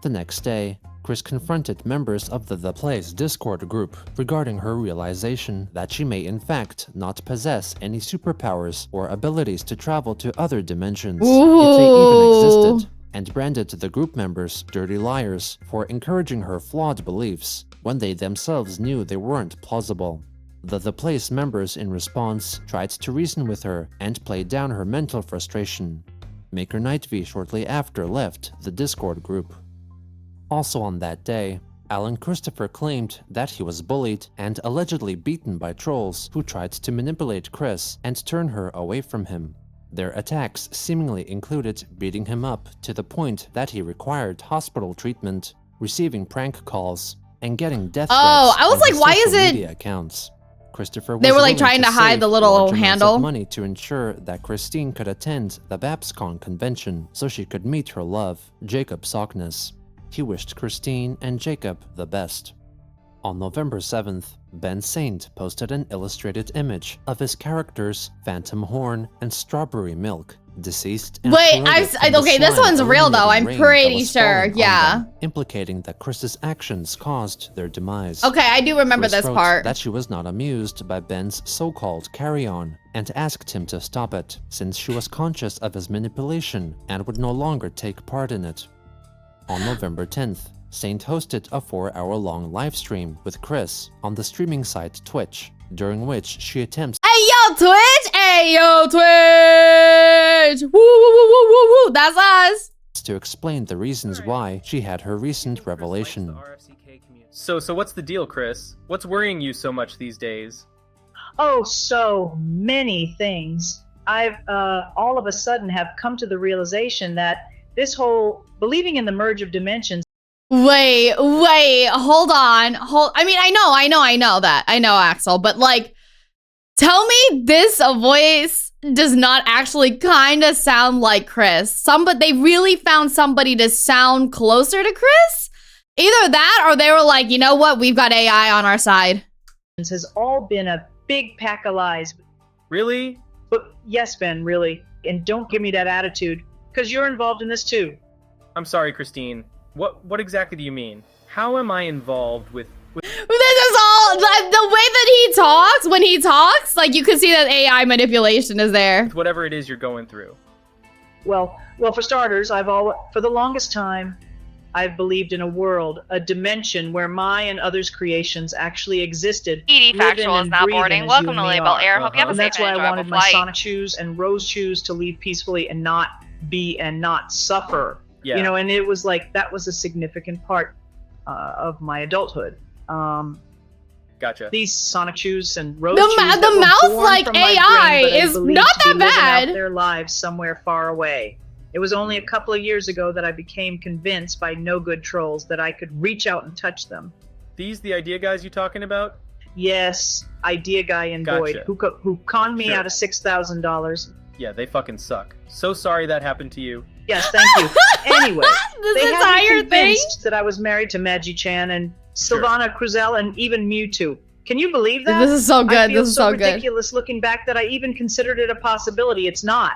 S2: The next day, Chris confronted members of the Play's Discord group regarding her realization that she may in fact not possess any superpowers or abilities to travel to other dimensions, if they even existed, and branded the group members dirty liars for encouraging her flawed beliefs when they themselves knew they weren't plausible. The Play's members in response tried to reason with her and play down her mental frustration. Maker Nightv shortly after left the Discord group. Also on that day, Alan Christopher claimed that he was bullied and allegedly beaten by trolls who tried to manipulate Chris and turn her away from him. Their attacks seemingly included beating him up to the point that he required hospital treatment, receiving prank calls, and getting death threats.
S1: Oh, I was like, why is it?
S2: Media accounts. Christopher was
S1: they were like trying to hide the little handle.
S2: Money to ensure that Christine could attend the BabsCon convention so she could meet her love, Jacob Sockness. He wished Christine and Jacob the best. On November 7th, Ben Saint posted an illustrated image of his characters Phantom Horn and Strawberry Milk, deceased and
S1: okay, this one's real though, I'm pretty sure, yeah.
S2: Them, implicating that Chris's actions caused their demise.
S1: Okay, I do remember
S2: Chris
S1: this
S2: wrote
S1: part.
S2: That she was not amused by Ben's so-called carry-on and asked him to stop it, since she was conscious of his manipulation and would no longer take part in it. On November 10th, Saint hosted a 4-hour-long livestream with Chris on the streaming site Twitch, during which she attempts
S1: Twitch! Woo! That's us!
S2: To explain the reasons why she had her recent revelation.
S3: So what's the deal, Chris? What's worrying you so much these days?
S7: Oh, so many things. I've all of a sudden have come to the realization that this whole believing in the merge of dimensions.
S1: Wait, hold on. I mean, I know that. I know, Axel, but like, tell me this voice does not actually kind of sound like Chris. They really found somebody to sound closer to Chris? Either that or they were like, you know what? We've got AI on our side.
S7: Has all been a big pack of lies.
S3: Really?
S7: But yes, Ben, really. And don't give me that attitude, because you're involved in this too.
S3: I'm sorry, Christine. What exactly do you mean? How am I involved with...
S1: This is all... the way that he talks, when he talks, like you can see that AI manipulation is there.
S3: With whatever it is you're going through.
S7: Well, for starters, for the longest time, I've believed in a world, a dimension where my and others' creations actually existed.
S8: ED Factual is now boarding. Welcome to Lilybelle Air. Hope you have a
S7: And
S8: safe
S7: that's
S8: and
S7: why I
S8: enjoyable
S7: wanted my
S8: flight.
S7: Sonic shoes and Rose shoes to leave peacefully and not suffer.
S3: Yeah.
S7: You know, and it was like that was a significant part of my adulthood.
S3: Gotcha.
S7: These Sonic shoes and Rose
S1: The
S7: shoes that
S1: the
S7: were
S1: mouse
S7: born
S1: like
S7: from my
S1: AI
S7: brain, but I
S1: is
S7: believed
S1: not
S7: to be
S1: that
S7: living
S1: bad.
S7: out their lives somewhere far away. It was only a couple of years ago that I became convinced by no good trolls that I could reach out and touch them.
S3: These the idea guys you talking about?
S7: Yes, idea guy and
S3: Gotcha.
S7: Boyd, who conned me
S3: Sure.
S7: out of $6,000.
S3: Yeah, they fucking suck. So sorry that happened to you.
S7: Yes, thank you. Anyway,
S1: This
S7: they had me
S1: entire thing.
S7: convinced that I was married to Magi-chan and Sylvana Cruzel and even Mewtwo. Can you believe that?
S1: This is so
S7: I
S1: good.
S7: feel
S1: This is so good.
S7: ridiculous looking back that I even considered it a possibility. It's not.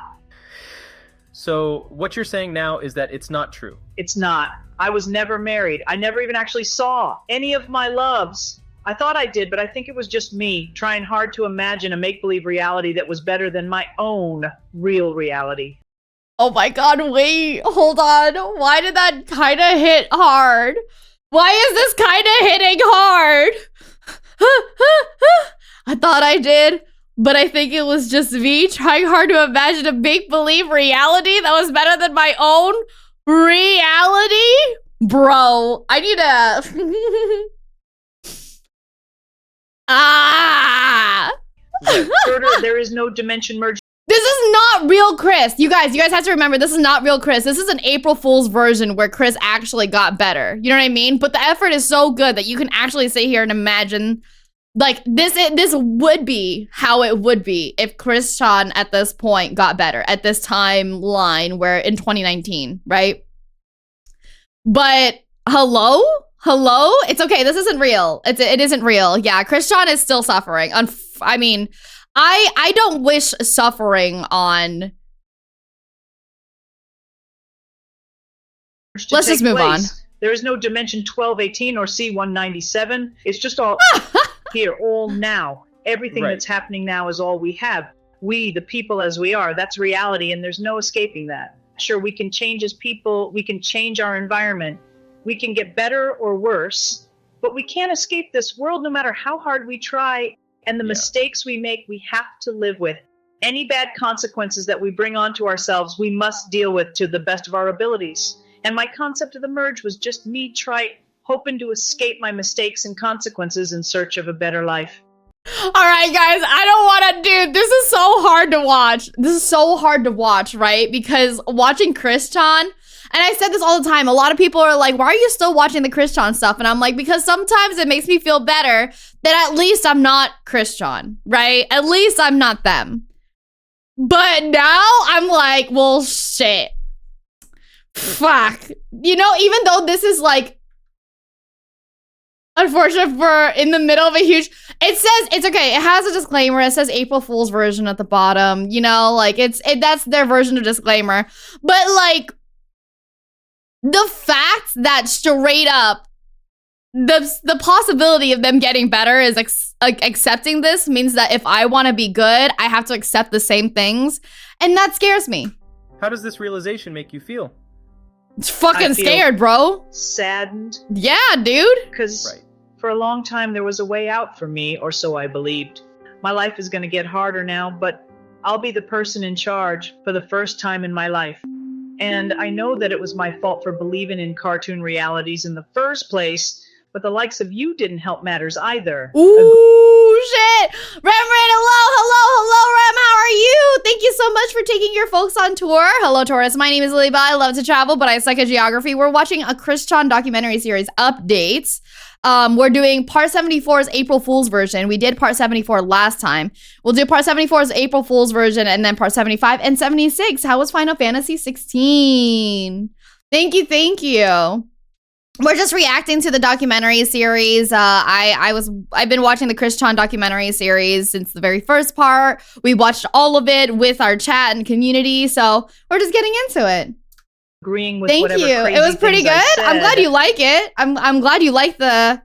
S3: So what you're saying now is that it's not true.
S7: It's not. I was never married. I never even actually saw any of my loves. I thought I did, but I think it was just me trying hard to imagine a make-believe reality that was better than my own real reality.
S1: Oh my god, wait, hold on. Why did that kind of hit hard? Why is this kind of hitting hard? I thought I did, but I think it was just me trying hard to imagine a make-believe reality that was better than my own reality? Bro, I need to...
S7: Further, there is no dimension merge.
S1: This is not real Chris. You guys have to remember, this is not real Chris. This is an April Fool's version where Chris actually got better. You know what I mean? But the effort is so good that you can actually sit here and imagine, like, this would be how it would be if Chris Chan at this point got better, at this timeline where in 2019, right? But hello? It's okay. This isn't real. It isn't real. Yeah, Chris Chan is still suffering. I mean, I don't wish suffering on. Let's just move on.
S7: There is no dimension 1218 or C197. It's just all here, all now. Everything
S3: Right.
S7: that's happening now is all we have. We, the people as we are, that's reality, and there's no escaping that. Sure, we can change as people, we can change our environment, we can get better or worse, but we can't escape this world no matter how hard we try, and the mistakes we make, we have to live with. Any bad consequences that we bring onto ourselves, we must deal with to the best of our abilities. And my concept of the merge was just me hoping to escape my mistakes and consequences in search of a better life.
S1: All right, guys, I don't want to do. This is so hard to watch. This is so hard to watch, right? Because watching Chris Chan, and I said this all the time, a lot of people are like, why are you still watching the Chris Chan stuff? And I'm like, because sometimes it makes me feel better that at least I'm not Chris Chan, right? At least I'm not them. But now I'm like, well, shit. Fuck. You know, even though this is like unfortunate for in the middle of a huge, it says, it's okay. It has a disclaimer. It says April Fool's version at the bottom, you know, like that's their version of disclaimer. But like the fact that straight up the possibility of them getting better is accepting this means that if I want to be good, I have to accept the same things. And that scares me.
S3: How does this realization make you feel?
S1: It's fucking
S7: I feel
S1: scared, bro.
S7: Saddened.
S1: Yeah, dude.
S7: Because for a long time there was a way out for me, or so I believed. My life is going to get harder now, but I'll be the person in charge for the first time in my life. And I know that it was my fault for believing in cartoon realities in the first place, but the likes of you didn't help matters either.
S1: Ooh, shit. Rem, hello, Rem, how are you? Thank you so much for taking your folks on tour. Hello, Taurus. My name is Lilybelle. I love to travel, but I suck at geography. We're watching a Chris Chan documentary series updates. We're doing part 74's April Fool's version. We did part 74 last time. We'll do part 74's April Fool's version and then part 75 and 76. How was Final Fantasy 16? Thank you. We're just reacting to the documentary series. I've been watching the Chris Chan documentary series since the very first part. We watched all of it with our chat and community, so we're just getting into it.
S7: Agreeing with
S1: Thank
S7: whatever
S1: you.
S7: crazy
S1: It was pretty
S7: things I
S1: good. I'm
S7: said.
S1: glad you like it. I'm glad you like the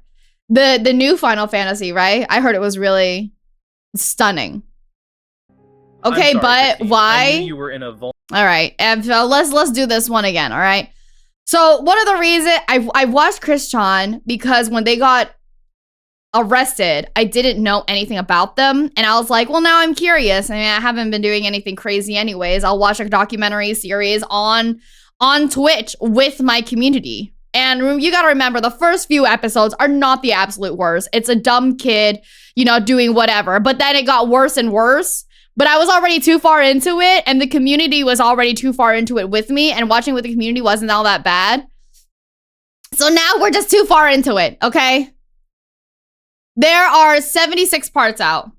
S1: The new Final Fantasy, right? I heard it was really stunning. Okay,
S9: I'm sorry,
S1: but
S9: Christine.
S1: why?
S9: I knew you were in a
S1: All right, and so let's do this one again. All right. So one of the reasons I watched Christian because when they got arrested, I didn't know anything about them, and I was like, well, now I'm curious. I mean, I haven't been doing anything crazy anyways. I'll watch a documentary series on Twitch with my community. And you gotta remember, the first few episodes are not the absolute worst. It's a dumb kid, you know, doing whatever. But then it got worse and worse. But I was already too far into it, and the community was already too far into it with me, and watching with the community wasn't all that bad. So now we're just too far into it, okay? There are 76 parts out.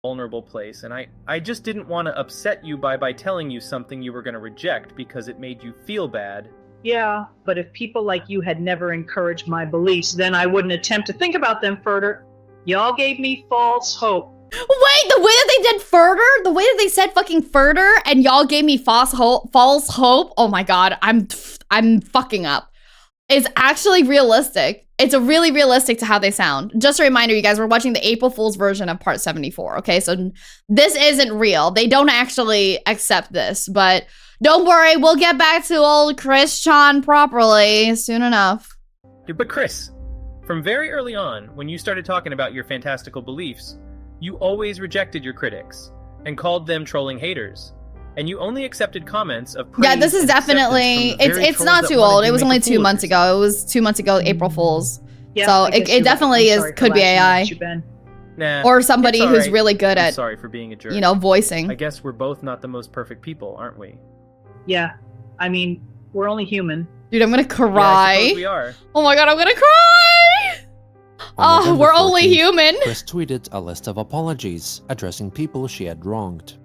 S9: vulnerable place, and I just didn't want to upset you by telling you something you were going to reject because it made you feel bad.
S7: Yeah, but if people like you had never encouraged my beliefs, then I wouldn't attempt to think about them further. Y'all gave me false hope.
S1: Wait, the way that they did further, the way that they said fucking further, and y'all gave me false hope. Oh my god, I'm fucking up. It's actually realistic. It's a really realistic to how they sound. Just a reminder, you guys, we're watching the April Fool's version of part 74. Okay, so this isn't real. They don't actually accept this, but don't worry, we'll get back to old Christian properly soon enough.
S9: But Chris, from very early on, when you started talking about your fantastical beliefs, you always rejected your critics and called them trolling haters. And you only accepted comments of praise.
S1: Yeah, this is definitely, it's not too old. It was only 2 months ago. It was 2 months ago, April Fool's.
S7: Yeah,
S1: so it definitely could be AI.
S9: Nah,
S1: or somebody
S9: it's
S1: who's
S9: alright.
S1: really good
S9: I'm
S1: at,
S9: sorry for being a jerk.
S1: you know, voicing.
S9: I guess we're both not the most perfect people, aren't we?
S7: Yeah, I mean, we're only human.
S1: Dude, I'm gonna
S9: Yeah, I
S1: cry.
S9: suppose we are.
S1: Oh my god, I'm gonna cry!
S2: On
S1: Oh,
S2: November
S1: we're only
S2: 14th,
S1: human.
S2: Chris tweeted a list of apologies addressing people she had wronged.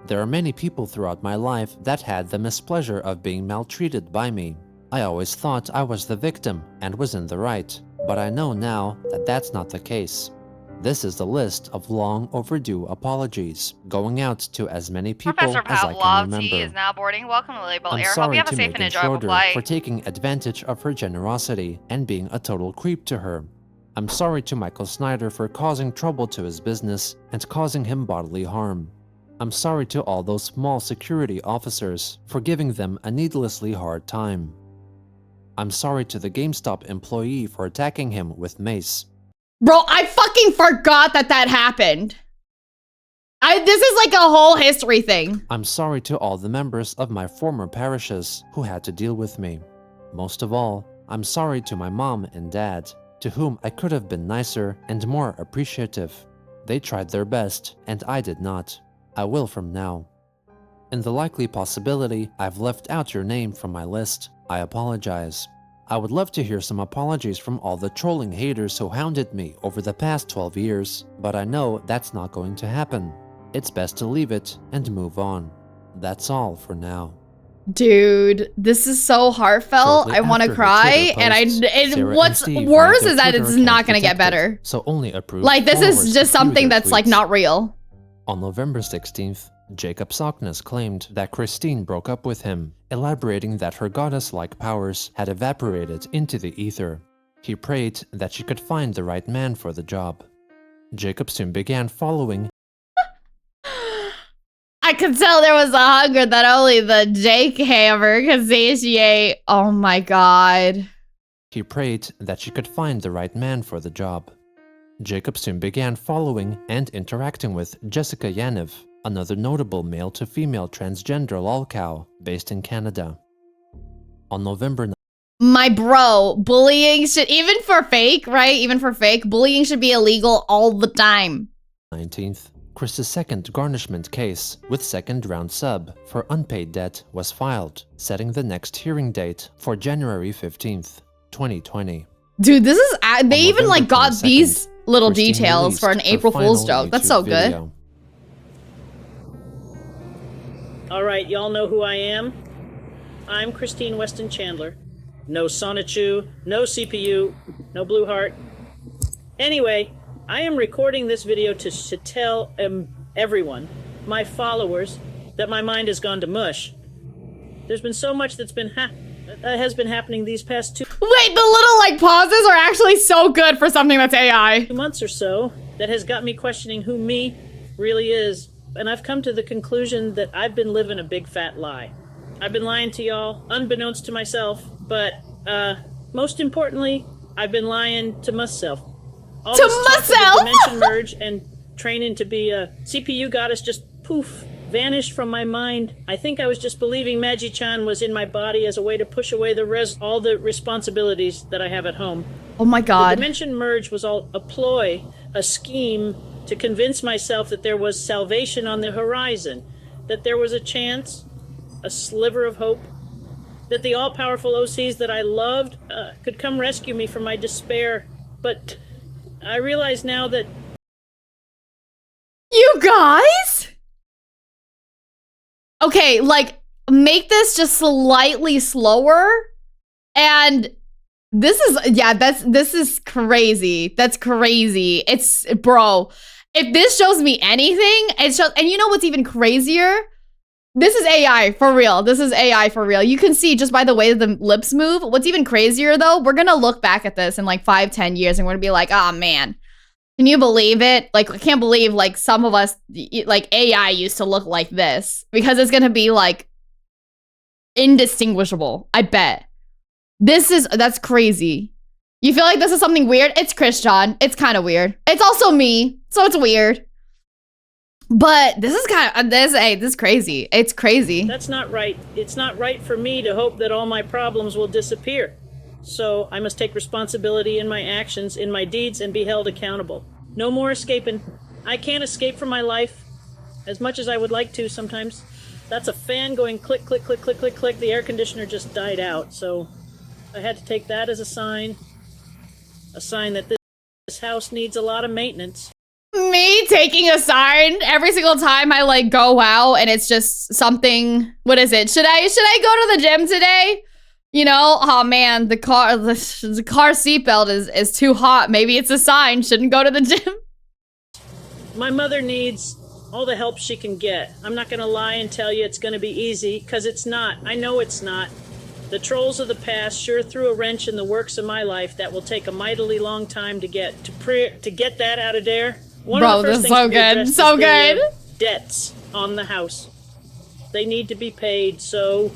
S2: There are many people throughout my life that had the mispleasure of being maltreated by me. I always thought I was the victim and was in the right, but I know now that that's not the case. This is the list of long overdue apologies, going out to as many people
S8: Professor
S2: as I can
S8: Pavlovsky
S2: remember.
S8: is now boarding. Welcome to Lilybelle
S2: I'm
S8: Air. Hope
S2: sorry
S8: you have a
S2: to
S8: safe and
S2: Megan
S8: enjoyable
S2: Schroeder
S8: flight.
S2: for taking advantage of her generosity and being a total creep to her. I'm sorry to Michael Snyder for causing trouble to his business and causing him bodily harm. I'm sorry to all those small security officers for giving them a needlessly hard time. I'm sorry to the GameStop employee for attacking him with mace.
S1: Bro, I fucking forgot that happened. This is like a whole history thing.
S2: I'm sorry to all the members of my former parishes who had to deal with me. Most of all, I'm sorry to my mom and dad, to whom I could have been nicer and more appreciative. They tried their best, and I did not. I will from now. In the likely possibility I've left out your name from my list, I apologize. I would love to hear some apologies from all the trolling haters who hounded me over the past 12 years, but I know that's not going to happen. It's best to leave it and move on. That's all for now.
S1: Dude, this is so heartfelt.
S2: Shortly
S1: I want to
S2: after her
S1: cry,
S2: Twitter
S1: and
S2: post, Sarah
S1: what's
S2: and Steve
S1: worse
S2: had
S1: is
S2: their
S1: that
S2: Twitter
S1: it's not
S2: accounts
S1: gonna get
S2: protected,
S1: better.
S2: So only approved
S1: Like, this
S2: followers
S1: is
S2: could
S1: just
S2: view
S1: something
S2: their
S1: that's like
S2: tweets.
S1: not real.
S2: On November 16th, Jacob Sockness claimed that Christine broke up with him, elaborating that her goddess-like powers had evaporated into the ether. He prayed that she could find the right man for the job. Jacob soon began following
S1: I could tell there was a hunger that only the Jake hammer could satiate. Oh my god.
S2: He prayed that she could find the right man for the job. Jacob soon began following and interacting with Jessica Yaniv, another notable male-to-female transgender lolcow based in Canada. On November
S1: My bro, bullying should, even for fake, right? Even for fake, bullying should be illegal all the time.
S2: 19th, Chris's second garnishment case with second-round sub for unpaid debt was filed, setting the next hearing date for January 15th, 2020.
S1: Dude, this is, they even
S2: November
S1: like got
S2: 22nd,
S1: these little
S2: Christine
S1: details for an
S2: released her
S1: April Fool's
S2: final
S1: joke. That's
S2: YouTube
S1: so good.
S2: video.
S5: All right, y'all know who I am? I'm Christine Weston Chandler. No Sonichu, no CPU, no Blue Heart. Anyway, I am recording this video to tell everyone, my followers, that my mind has gone to mush. There's been so much that's been happening these past 2.
S1: Wait, Wait, the little like pauses are actually so good for something that's AI.
S5: 2 months or so that has got me questioning who me really is. And I've come to the conclusion that I've been living a big fat lie. I've been lying to y'all, unbeknownst to myself, but most importantly, I've been lying to myself. All
S1: to
S5: this talk of
S1: myself?
S5: the dimension merge and training to be a CPU goddess just poof, vanished from my mind. I think I was just believing Magi-chan was in my body as a way to push away all the responsibilities that I have at home.
S1: Oh my god.
S5: The dimension merge was all a ploy, a scheme to convince myself that there was salvation on the horizon, that there was a chance, a sliver of hope, that the all-powerful OCs that I loved could come rescue me from my despair. But I realize now that...
S1: You guys? Okay, like, make this just slightly slower. And this is crazy. That's crazy. Bro, if this shows me anything, and you know what's even crazier? This is AI for real. This is AI for real. You can see just by the way the lips move. What's even crazier though, we're gonna look back at this in like 5-10 years and we're gonna be like, oh man, can you believe it? Like, I can't believe like some of us, like AI used to look like this, because it's gonna be like indistinguishable. I bet. That's crazy. You feel like this is something weird? It's Christian. It's kind of weird. It's also me, so it's weird. But this is kind of, this is crazy. It's crazy.
S5: That's not right. It's not right for me to hope that all my problems will disappear. So I must take responsibility in my actions, in my deeds, and be held accountable. No more escaping. I can't escape from my life, as much as I would like to sometimes. That's a fan going click, click, click, click, click, click. The air conditioner just died out, so I had to take that as a sign that this house needs a lot of maintenance.
S1: Me taking a sign every single time I like go out and it's just something. What is it? Should I go to the gym today? You know, oh man, the car seatbelt is too hot. Maybe it's a sign. Shouldn't go to the gym.
S5: My mother needs all the help she can get. I'm not gonna lie and tell you it's gonna be easy, because it's not. I know it's not. The trolls of the past sure threw a wrench in the works of my life that will take a mightily long time to get that out of there. One
S1: Bro,
S5: of the first
S1: this is
S5: things
S1: so
S5: to be
S1: good.
S5: addressed
S1: So
S5: is
S1: good.
S5: the debts on the house. They need to be paid, so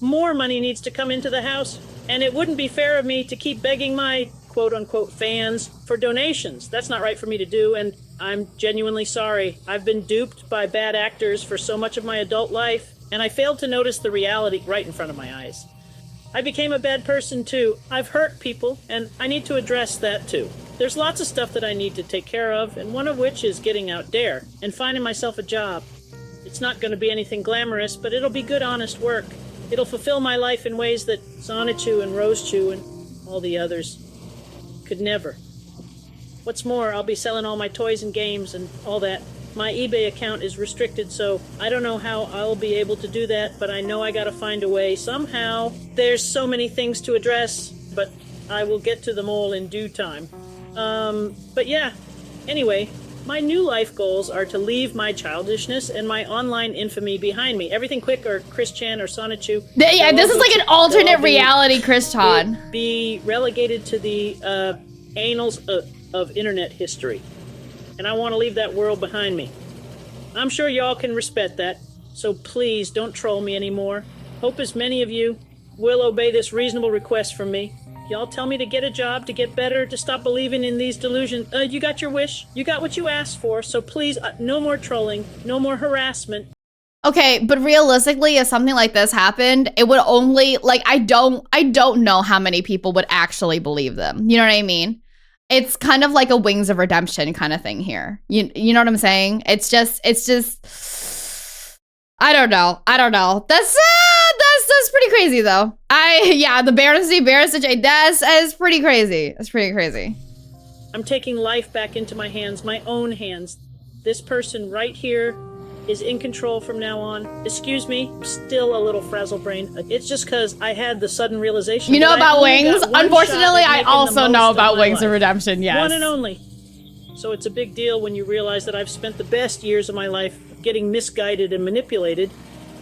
S5: more money needs to come into the house. And it wouldn't be fair of me to keep begging my quote-unquote fans for donations. That's not right for me to do, and I'm genuinely sorry. I've been duped by bad actors for so much of my adult life, and I failed to notice the reality right in front of my eyes. I became a bad person too. I've hurt people, and I need to address that too. There's lots of stuff that I need to take care of, and one of which is getting out there and finding myself a job. It's not going to be anything glamorous, but it'll be good, honest work. It'll fulfill my life in ways that Sonichu and Rosechu and all the others could never. What's more, I'll be selling all my toys and games and all that. My eBay account is restricted, so I don't know how I'll be able to do that, but I know I gotta find a way somehow. There's so many things to address, but I will get to them all in due time. But yeah, anyway, my new life goals are to leave my childishness and my online infamy behind me. Everything quick or Chris-chan or Sonichu.
S1: Yeah, this is like an alternate reality Chris-chan.
S5: Be relegated to the annals of internet history. And I want to leave that world behind me. I'm sure y'all can respect that, so please don't troll me anymore. Hope as many of you will obey this reasonable request from me. Y'all tell me to get a job, to get better, to stop believing in these delusions. You got your wish. You got what you asked for, so please, no more trolling, no more harassment.
S1: Okay, but realistically, if something like this happened, it would only, like, I don't know how many people would actually believe them. You know what I mean? It's kind of like a Wings of Redemption kind of thing here. You know what I'm saying? It's just I don't know. That's pretty crazy though. The Baron that's pretty crazy. That's pretty crazy.
S5: I'm taking life back into my hands, my own hands. This person right here is in control from now on. Excuse me, I'm still a little frazzle-brained. It's just because I had the sudden realization.
S1: You know about Wings? Unfortunately, I also know about Wings of Redemption, yes.
S5: One and only. So it's a big deal when you realize that I've spent the best years of my life getting misguided and manipulated.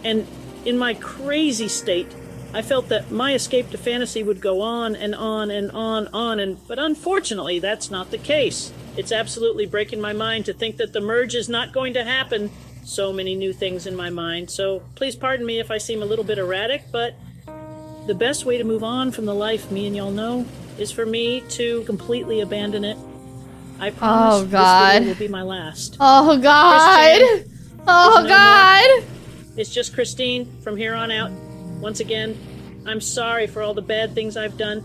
S5: And in my crazy state, I felt that my escape to fantasy would go on and on and on, but unfortunately, that's not the case. It's absolutely breaking my mind to think that the merge is not going to happen. So many new things in my mind, so please pardon me if I seem a little bit erratic, but the best way to move on from the life me and y'all know is for me to completely abandon it. I promise this video will be my last.
S1: Oh God! Oh God!
S5: It's just Christine from here on out. Once again, I'm sorry for all the bad things I've done.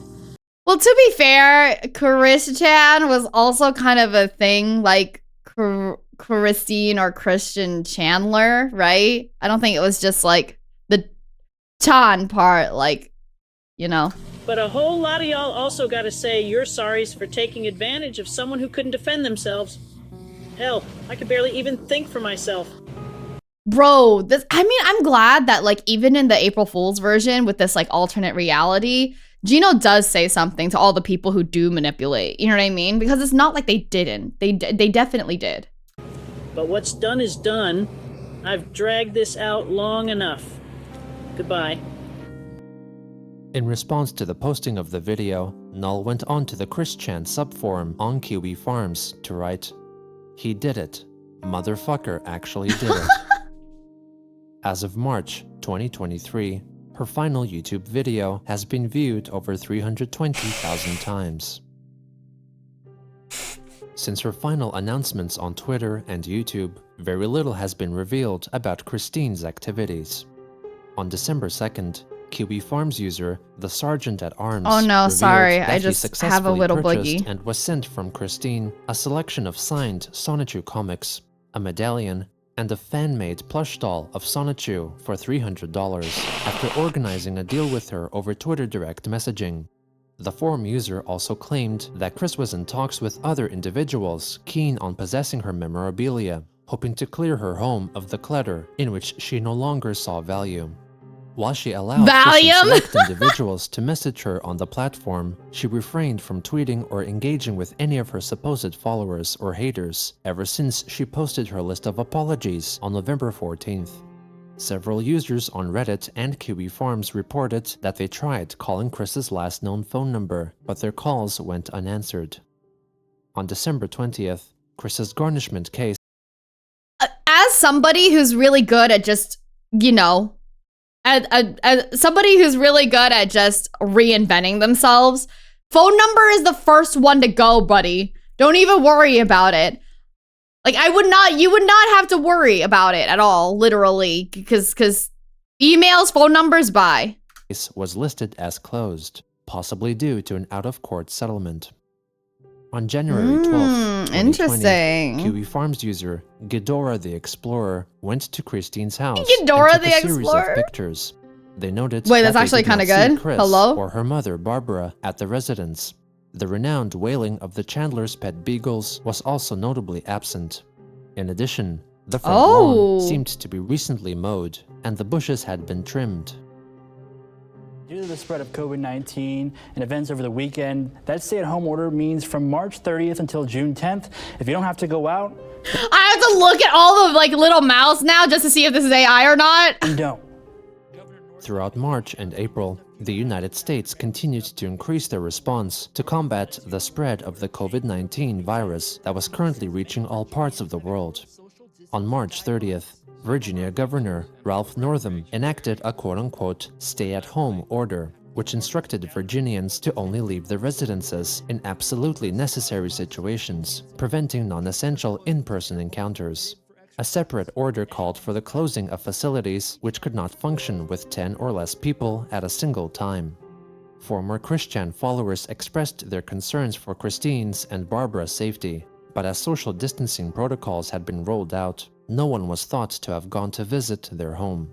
S1: Well, to be fair, Christian was also kind of a thing, like Christine or Christian Chandler, right? I don't think it was just like the Chan part, like, you know.
S5: But a whole lot of y'all also gotta say you're sorries for taking advantage of someone who couldn't defend themselves. Hell, I could barely even think for myself.
S1: Bro, this, I mean, I'm glad that, like, even in the April Fool's version with this, like, alternate reality, Gino does say something to all the people who do manipulate. You know what I mean? Because it's not like they didn't. They definitely did.
S5: But what's done is done. I've dragged this out long enough. Goodbye.
S2: In response to the posting of the video, Null went on to the Christian subforum on Kiwi Farms to write, "He did it. Motherfucker actually did it." As of March 2023, her final YouTube video has been viewed over 320,000 times. Since her final announcements on Twitter and YouTube, very little has been revealed about Christine's activities. On December 2nd, Kiwi Farms user, the Sergeant at Arms,
S1: oh no, sorry, I just have a little
S2: boogie,
S1: boogie.
S2: And was sent from Christine a selection of signed Sonichu comics, a medallion, and a fan-made plush doll of Sonichu for $300 after organizing a deal with her over Twitter direct messaging. The forum user also claimed that Chris was in talks with other individuals keen on possessing her memorabilia, hoping to clear her home of the clutter in which she no longer saw value. While she allowed select individuals to message her on the platform, she refrained from tweeting or engaging with any of her supposed followers or haters ever since she posted her list of apologies on November 14th. Several users on Reddit and Kiwi Farms reported that they tried calling Chris's last known phone number, but their calls went unanswered. On December 20th, Chris's garnishment case.
S1: As somebody who's really good at just, you know, as somebody who's really good at just reinventing themselves, phone number is the first one to go, buddy. Don't even worry about it. Like, you would not have to worry about it at all, literally, because emails, phone numbers, bye.
S2: Was listed as closed, possibly due to an out-of-court settlement. On January 12th, 2020, Kiwi Farms user Ghidorah the Explorer went to Christine's house
S1: Ghidorah
S2: and took
S1: the
S2: a series
S1: Explorer?
S2: of pictures. They noted
S1: Wait, that's
S2: that
S1: actually
S2: kind of
S1: good.
S2: Chris
S1: Hello?
S2: or her mother Barbara at the residence. The renowned wailing of the Chandler's pet beagles was also notably absent. In addition, the front lawn seemed to be recently mowed, and the bushes had been trimmed.
S10: Due to the spread of COVID-19 and events over the weekend, that stay-at-home order means from March 30th until June 10th, if you don't have to go out...
S1: I have to look at all the, like, little mouths now just to see if this is AI or not.
S10: Don't.
S2: Throughout March and April, the United States continued to increase their response to combat the spread of the COVID-19 virus that was currently reaching all parts of the world. On March 30th, Virginia Governor Ralph Northam enacted a quote-unquote stay-at-home order, which instructed Virginians to only leave their residences in absolutely necessary situations, preventing non-essential in-person encounters. A separate order called for the closing of facilities which could not function with 10 or less people at a single time. Former Christian followers expressed their concerns for Christine's and Barbara's safety, but as social distancing protocols had been rolled out, no one was thought to have gone to visit their home.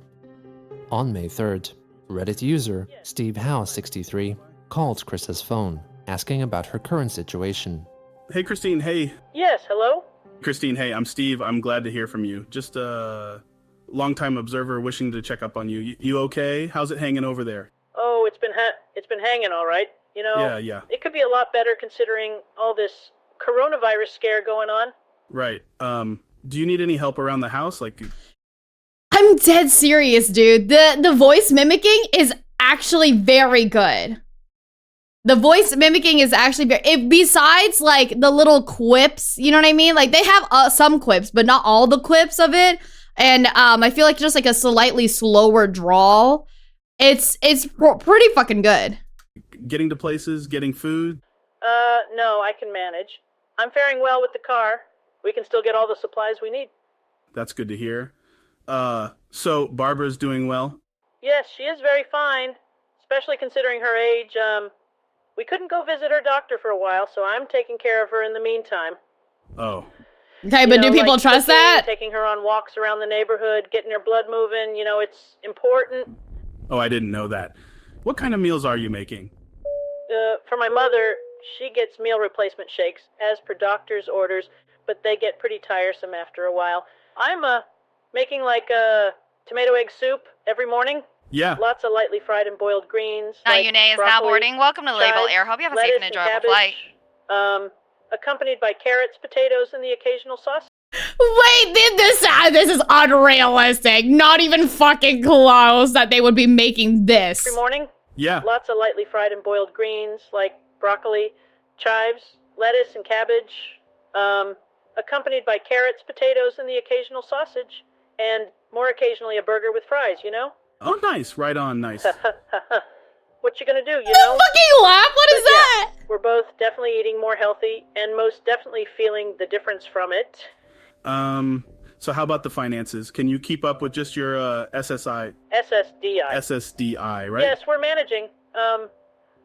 S2: On May 3rd, Reddit user Steve Howe63 called Chris's phone, asking about her current situation.
S11: Hey Christine, hey.
S5: Yes, hello?
S11: Christine, hey, I'm Steve. I'm glad to hear from you. Just a long-time observer wishing to check up on you. You okay? How's it hanging over there?
S5: Oh, it's been hanging all right. You know,
S11: Yeah.
S5: It could be a lot better considering all this coronavirus scare going on.
S11: Right. Do you need any help around the house? Like,
S1: I'm dead serious, dude. The voice mimicking is actually very good. The voice mimicking is actually very, besides like the little quips, you know what I mean? Like they have some quips, but not all the quips of it. And I feel like just like a slightly slower drawl. It's pretty fucking good.
S11: Getting to places, getting food.
S12: No, I can manage. I'm faring well with the car. We can still get all the supplies we need.
S11: That's good to hear. So Barbara's doing well?
S12: Yes, she is very fine, especially considering her age. We couldn't go visit her doctor for a while, so I'm taking care of her in the meantime.
S11: Oh.
S1: Okay, but do people
S12: like
S1: trust
S12: cooking,
S1: that?
S12: Taking her on walks around the neighborhood, getting her blood moving, you know, it's important.
S11: Oh, I didn't know that. What kind of meals are you making?
S12: For my mother, she gets meal replacement shakes, as per doctor's orders, but they get pretty tiresome after a while. I'm, making like tomato egg soup every morning.
S11: Yeah.
S12: Lots of lightly fried and boiled greens.
S8: Like
S12: like
S8: is now
S12: broccoli,
S8: boarding. Welcome to Lilybelle
S12: chives,
S8: Air. Hope you have a safe
S12: lettuce,
S8: and enjoyable
S12: cabbage,
S8: flight.
S12: Accompanied by carrots, potatoes, and the occasional sauce.
S1: Wait, this is unrealistic. Not even fucking close that they would be making this.
S12: Every morning.
S11: Yeah.
S12: Lots of lightly fried and boiled greens like broccoli, chives, lettuce, and cabbage. Accompanied by carrots, potatoes, and the occasional sausage. And more occasionally a burger with fries, you know?
S11: Oh, nice. Right on. Nice.
S12: What you gonna do, you know?
S1: Fucking laugh? What is that?
S12: Yeah, we're both definitely eating more healthy and most definitely feeling the difference from it.
S11: So how about the finances? Can you keep up with just your SSDI, right?
S12: Yes, we're managing.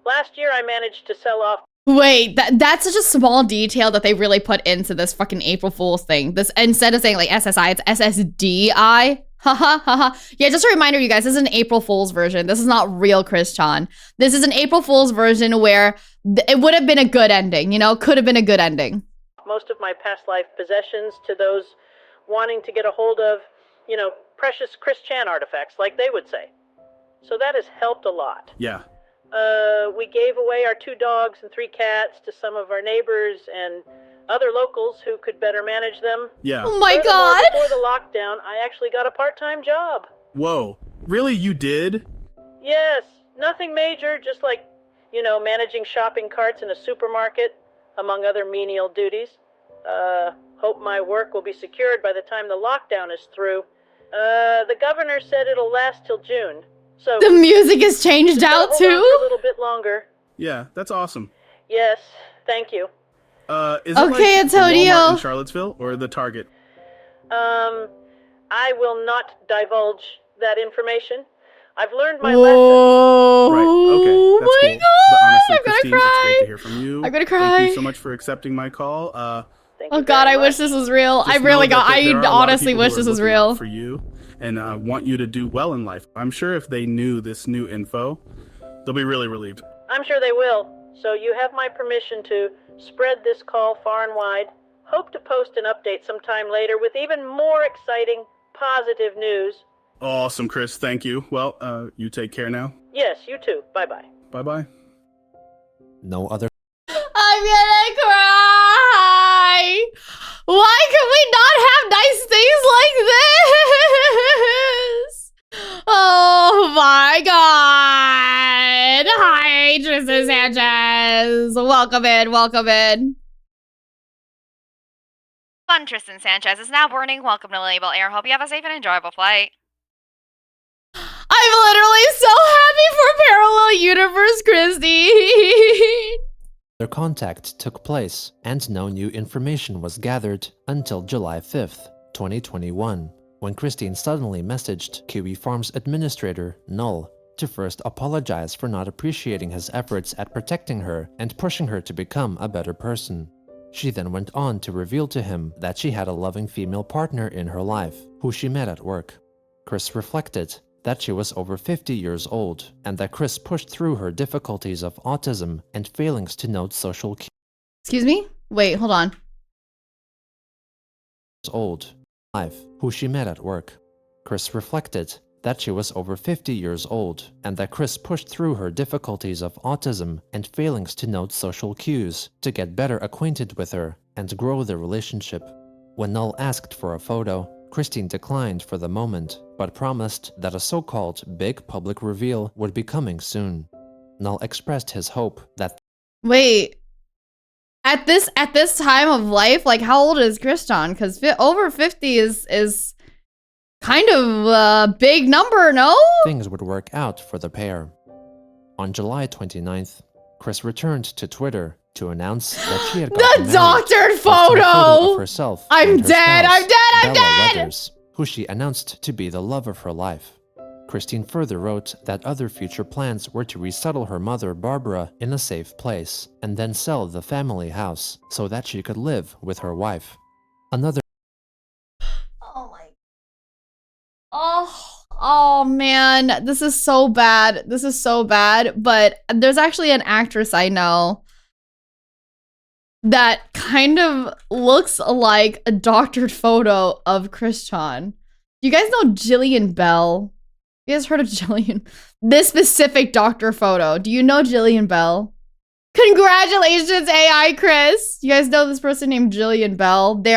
S12: Last year I managed to sell off.
S1: Wait, that's such a small detail that they really put into this fucking April Fool's thing. This, instead of saying like SSI, it's SSDI. Haha, haha. Yeah, just a reminder, you guys, this is an April Fool's version. This is not real Chris Chan. This is an April Fool's version where it would have been a good ending, you know? Could have been a good ending.
S12: Most of my past life possessions to those wanting to get a hold of, you know, precious Chris Chan artifacts, like they would say. So that has helped a lot.
S11: Yeah.
S12: We gave away our 2 dogs and 3 cats to some of our neighbors and other locals who could better manage them.
S11: Yeah.
S1: Oh my god!
S12: Before the lockdown, I actually got a part-time job.
S11: Whoa. Really? You did?
S12: Yes, nothing major, just like, you know, managing shopping carts in a supermarket, among other menial duties. Hope my work will be secured by the time the lockdown is through. The governor said it'll last till June. So
S1: the music has changed out too?
S12: A little bit longer.
S11: Yeah, that's awesome.
S12: Yes, thank you.
S11: Is it
S1: okay,
S11: like the
S1: Antonio.
S11: Walmart in Charlottesville or the Target?
S12: I will not divulge that information. I've learned my
S1: Whoa.
S11: Right, okay, that's
S1: my
S11: cool.
S1: god,
S11: But honestly,
S1: I'm gonna
S11: Christine,
S1: cry.
S11: it's great to hear from you.
S1: I'm gonna cry.
S11: Thank you so much for accepting my call.
S1: Oh god, I wish this was real. I
S11: Just
S1: really
S11: know that
S1: got,
S11: there are
S1: I
S11: a lot of
S1: honestly
S11: people who
S1: wish
S11: are
S1: this was
S11: looking out
S1: real.
S11: for you and want you to do well in life. I'm sure if they knew this new info, they'll be really relieved.
S12: I'm sure they will. So you have my permission to spread this call far and wide. Hope to post an update sometime later with even more exciting, positive news.
S11: Awesome, Chris. Thank you. Well, you take care now.
S12: Yes, you too. Bye-bye.
S11: Bye-bye.
S2: No other
S1: I'm gonna cry! Why can we not have nice things like this? Oh my god! Hi, Tristan Sanchez! Welcome in, welcome in.
S8: Fun Tristan Sanchez is now boarding. Welcome to Lilybelle Air. Hope you have a safe and enjoyable flight.
S1: I'm literally so happy for Parallel Universe, Christy!
S2: Their contact took place, and no new information was gathered until July 5th, 2021, when Christine suddenly messaged Kiwi Farms administrator, Null, to first apologize for not appreciating his efforts at protecting her and pushing her to become a better person. She then went on to reveal to him that she had a loving female partner in her life, who she met at work. Chris reflected that she was over 50 years old, and that Chris pushed through her difficulties of autism and failings to note social cues.
S1: Excuse me? Wait, hold on.
S2: Old, life, who she met at work. Chris reflected that she was over 50 years old, and that Chris pushed through her difficulties of autism and failings to note social cues to get better acquainted with her and grow their relationship. When Null asked for a photo, Christine declined for the moment, but promised that a so-called big public reveal would be coming soon. Null expressed his hope that
S1: Wait. At this time of life, like how old is Kriston? Because over 50 is kind of a big number, no?
S2: things would work out for the pair. On July 29th, Chris returned to Twitter to announce that she had gotten
S1: The
S2: married,
S1: doctored
S2: posting a photo
S1: photo!
S2: of herself
S1: I'm
S2: and her
S1: dead,
S2: spouse,
S1: I'm dead, I'm
S2: Bella
S1: dead!
S2: Weathers, who she announced to be the love of her life. Christine further wrote that other future plans were to resettle her mother, Barbara, in a safe place, and then sell the family house so that she could live with her wife. Another
S1: Oh my. Oh man, this is so bad. This is so bad. But there's actually an actress I know that kind of looks like a doctored photo of Kriston. You guys know Jillian Bell? You guys heard of Jillian? This specific doctor photo. Do you know Jillian Bell? Congratulations, AI Chris. You guys know this person named Jillian Bell. They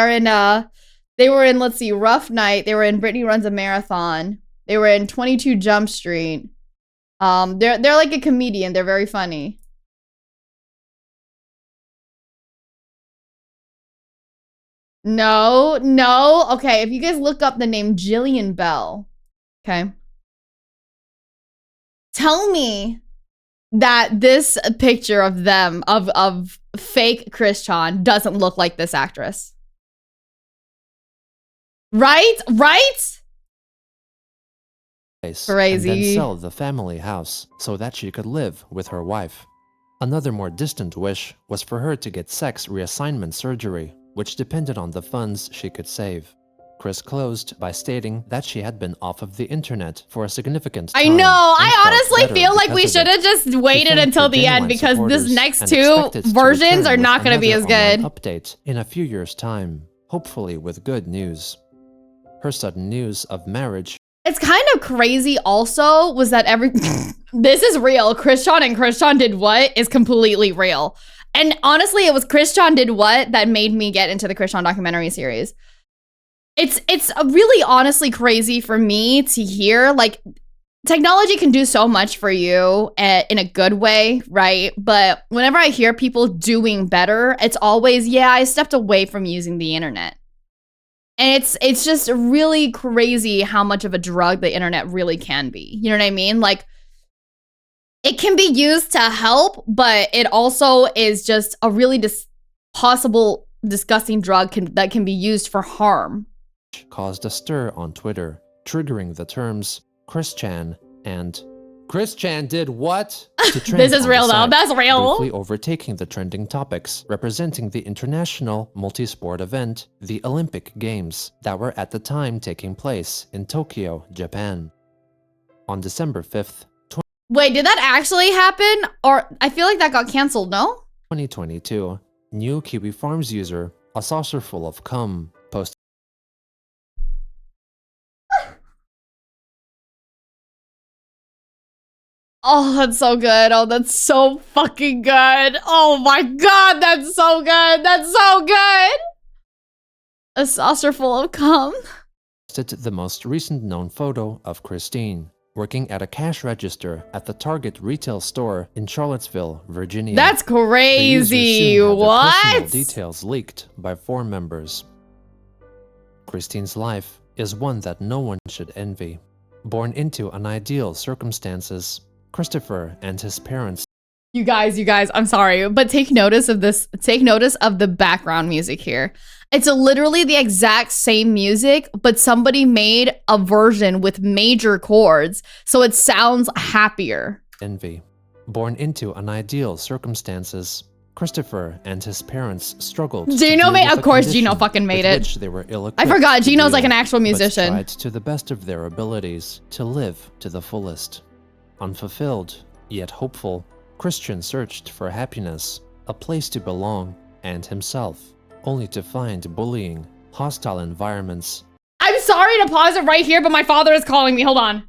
S1: were in, let's see, Rough Night. They were in Brittany Runs a Marathon. They were in 22 Jump Street. They're like a comedian. They're very funny. No. Okay, if you guys look up the name Jillian Bell, okay? Tell me that this picture of them, of fake Kriston, doesn't look like this actress. Right? Crazy.
S2: And then sell the family house so that she could live with her wife. Another more distant wish was for her to get sex reassignment surgery, which depended on the funds she could save. Chris closed by stating that she had been off of the internet for a significant time.
S1: I know. I
S2: felt
S1: honestly
S2: better
S1: feel like we
S2: because of
S1: should have
S2: it.
S1: just
S2: She
S1: waited
S2: thanked
S1: until
S2: her
S1: the end
S2: genuine
S1: because this
S2: supporters
S1: next
S2: and
S1: two
S2: expected to
S1: versions
S2: return
S1: are
S2: with
S1: not going to be as
S2: another online
S1: good.
S2: update in a few years' time, hopefully with good news. Her sudden news of marriage
S1: It's kind of crazy also was that this is real. Kriston and Kriston Did What is completely real. And honestly, it was Kriston Did What that made me get into the Kriston documentary series. It's really honestly crazy for me to hear, like, technology can do so much for you in a good way, right? But whenever I hear people doing better, it's always, yeah, I stepped away from using the internet. And it's just really crazy how much of a drug the internet really can be. You know what I mean? Like, it can be used to help, but it also is just a really possible disgusting drug that can be used for harm.
S2: Caused a stir on Twitter, triggering the terms Chris-chan and Chris-chan did what? To trend
S1: This is
S2: on
S1: real
S2: the
S1: though.
S2: site,
S1: That's real.
S2: briefly overtaking the trending topics, representing the international multi-sport event, the Olympic Games, that were at the time taking place in Tokyo, Japan. On December 5th,
S1: Wait, did that actually happen? Or I feel like that got canceled, no?
S2: 2022, new Kiwi Farms user, a saucerful of cum, posted
S1: Oh, that's so good. Oh, that's so fucking good. Oh my god, that's so good. That's so good. A saucer full of cum.
S2: the most recent known photo of Christine, working at a cash register at the Target retail store in Charlottesville, Virginia.
S1: That's crazy.
S2: The personal
S1: What?
S2: details leaked by 4 members. Christine's life is one that no one should envy. Born into unideal circumstances, Christopher and his parents.
S1: You guys, I'm sorry, but take notice of this. Take notice of the background music here. It's literally the exact same music, but somebody made a version with major chords, so it sounds happier.
S2: Envy. Born into unideal circumstances, Christopher and his parents struggled.
S1: Gino made, of course, Gino fucking made it.
S2: They were
S1: I forgot, Gino's like an actual musician.
S2: But tried to the best of their abilities to live to the fullest. Unfulfilled, yet hopeful, Christian searched for happiness, a place to belong, and himself, only to find bullying, hostile environments.
S1: I'm sorry to pause it right here, but my father is calling me. Hold on.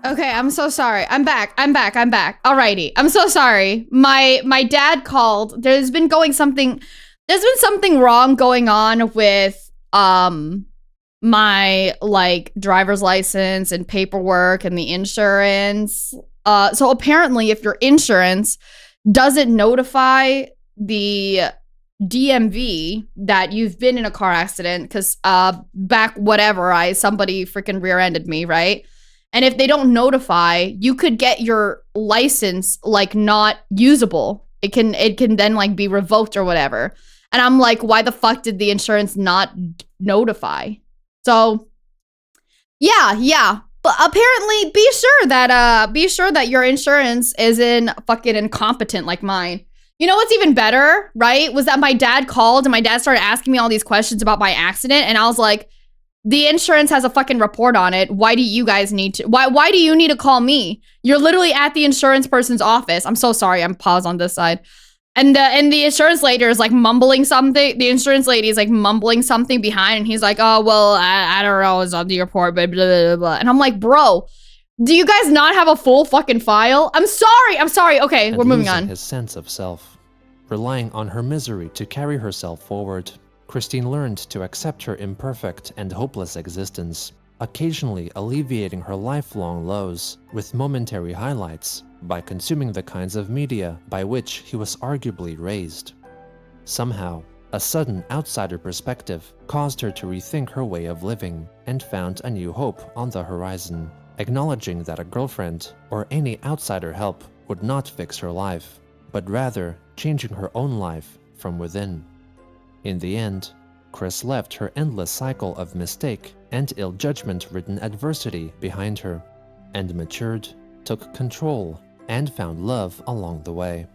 S1: Okay, I'm so sorry. I'm back. Alrighty. I'm so sorry. My dad called. There's been something wrong going on with my like driver's license and paperwork and the insurance. So apparently if your insurance doesn't notify the DMV that you've been in a car accident, because back whatever, somebody freaking rear-ended me, right? And if they don't notify, you could get your license like not usable. It can then like be revoked or whatever. And I'm like, why the fuck did the insurance not notify? So yeah. But apparently be sure that your insurance isn't fucking incompetent like mine. You know what's even better, right? Was that my dad called and my dad started asking me all these questions about my accident, and I was like, the insurance has a fucking report on it. Why do you guys need to? Why do you need to call me? You're literally at the insurance person's office. I'm so sorry. I'm paused on this side. And the insurance lady is like mumbling something. The insurance lady is like mumbling something behind, and he's like, oh, well, I don't know. It's on the report, but blah, blah, blah. And I'm like, bro, do you guys not have a full fucking file? I'm sorry. Okay, we're moving on.
S2: His sense of self, relying on her misery to carry herself forward. Christine learned to accept her imperfect and hopeless existence, occasionally alleviating her lifelong lows with momentary highlights by consuming the kinds of media by which he was arguably raised. Somehow, a sudden outsider perspective caused her to rethink her way of living and found a new hope on the horizon, acknowledging that a girlfriend or any outsider help would not fix her life, but rather changing her own life from within. In the end, Chris left her endless cycle of mistake and ill judgment-ridden adversity behind her, and matured, took control, and found love along the way.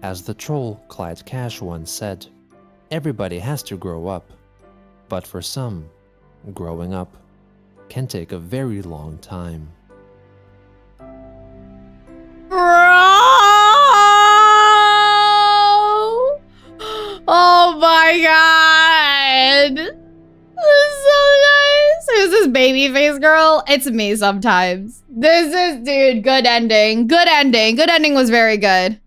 S2: As the troll Clyde Cash once said, everybody has to grow up, but for some, growing up can take a very long time.
S1: Oh my god! This is so nice. Who's this baby face girl? It's me sometimes. This is, dude, good ending. Good ending was very good.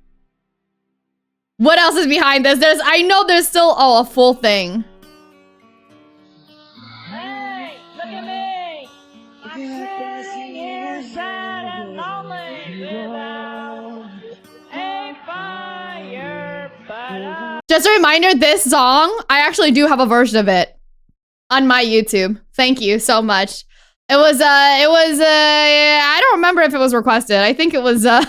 S1: What else is behind this? I know there's still, a full thing.
S12: Hey, look at me! I'm sitting here sad and lonely without a fire, but
S1: Just a reminder, this song, I actually do have a version of it on my YouTube. Thank you so much. It was, I don't remember if it was requested. I think it was, for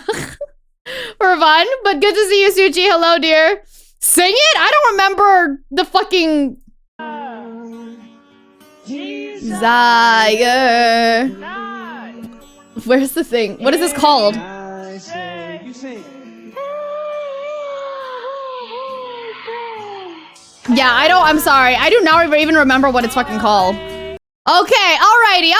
S1: fun, but good to see you, Suchi. Hello, dear. Sing it? I don't remember the fucking... Desire. Where's the thing? What is this called? Yeah, I'm sorry. I do not even remember what it's fucking called. Okay, alrighty.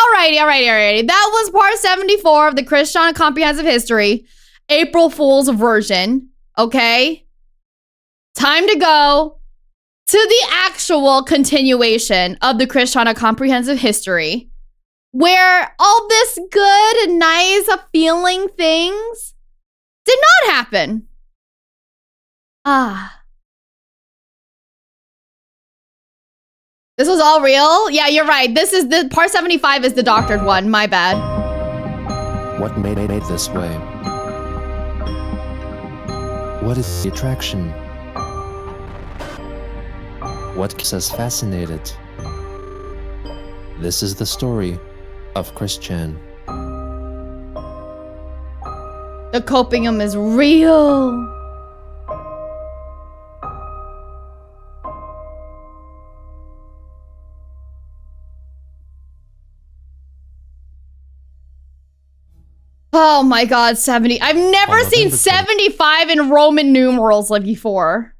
S1: That was part 74 of the Christiana Comprehensive History, April Fool's version, okay? Time to go to the actual continuation of the Christiana Comprehensive History, where all this good and nice feeling things did not happen. This was all real? Yeah, you're right. This is the part 75 is the doctored one. My bad.
S2: What made it this way? What is the attraction? What keeps us fascinated? This is the story of Chris Chan.
S1: The copium is real. Oh my god, 70. I've never seen 75 in Roman numerals like before.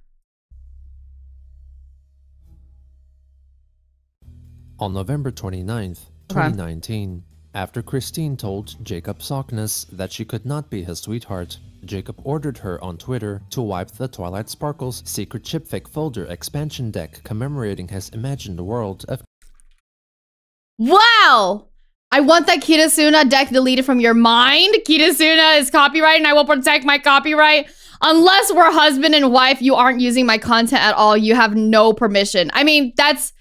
S2: On November 29th, 2019, after Christine told Jacob Sockness that she could not be his sweetheart, Jacob ordered her on Twitter to wipe the Twilight Sparkle's secret chipfic folder expansion deck commemorating his imagined world of...
S1: Wow! I want that Kitasuna deck deleted from your mind. Kitasuna is copyright and I will protect my copyright. Unless we're husband and wife, you aren't using my content at all. You have no permission. I mean, it's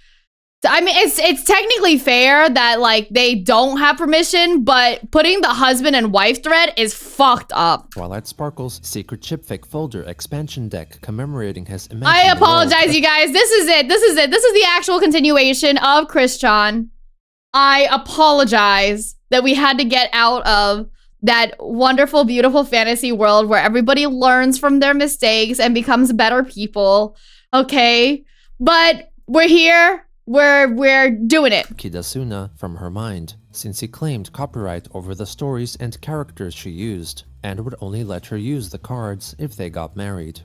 S1: technically fair that like they don't have permission, but putting the husband and wife thread is fucked up.
S2: Twilight Sparkle's secret chipfic folder expansion deck commemorating his
S1: I apologize, you guys. This is it. This is the actual continuation of Christian. I apologize that we had to get out of that wonderful, beautiful fantasy world where everybody learns from their mistakes and becomes better people. Okay? But we're here. We're doing it.
S2: Kitasuna from her mind, since he claimed copyright over the stories and characters she used, and would only let her use the cards if they got married.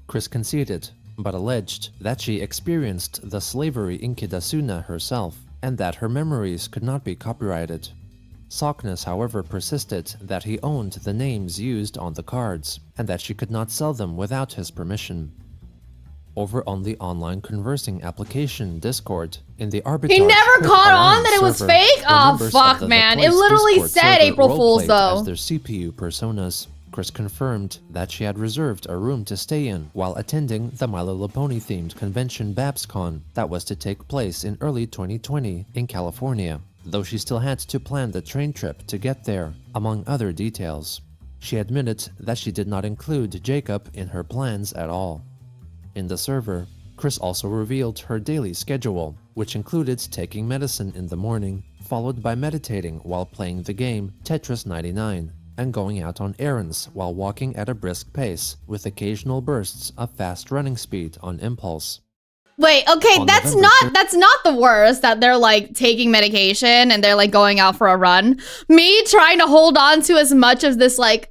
S2: Chris conceded, but alleged that she experienced the slavery in Kitasuna herself, and that her memories could not be copyrighted. Sockness, however, persisted that he owned the names used on the cards, and that she could not sell them without his permission. Over on the online conversing application Discord, in the arbitrage...
S1: He never caught on that it was fake? Oh, fuck, man. It literally said April Fool's, though.
S2: As their CPU personas. Chris confirmed that she had reserved a room to stay in while attending the My Little Pony-themed convention BabsCon that was to take place in early 2020 in California, though she still had to plan the train trip to get there, among other details. She admitted that she did not include Jacob in her plans at all. In the server, Chris also revealed her daily schedule, which included taking medicine in the morning, followed by meditating while playing the game Tetris 99, and going out on errands while walking at a brisk pace, with occasional bursts of fast running speed on impulse.
S1: Wait, okay, that's not the worst, that they're like taking medication and they're like going out for a run. Me trying to hold on to as much of this like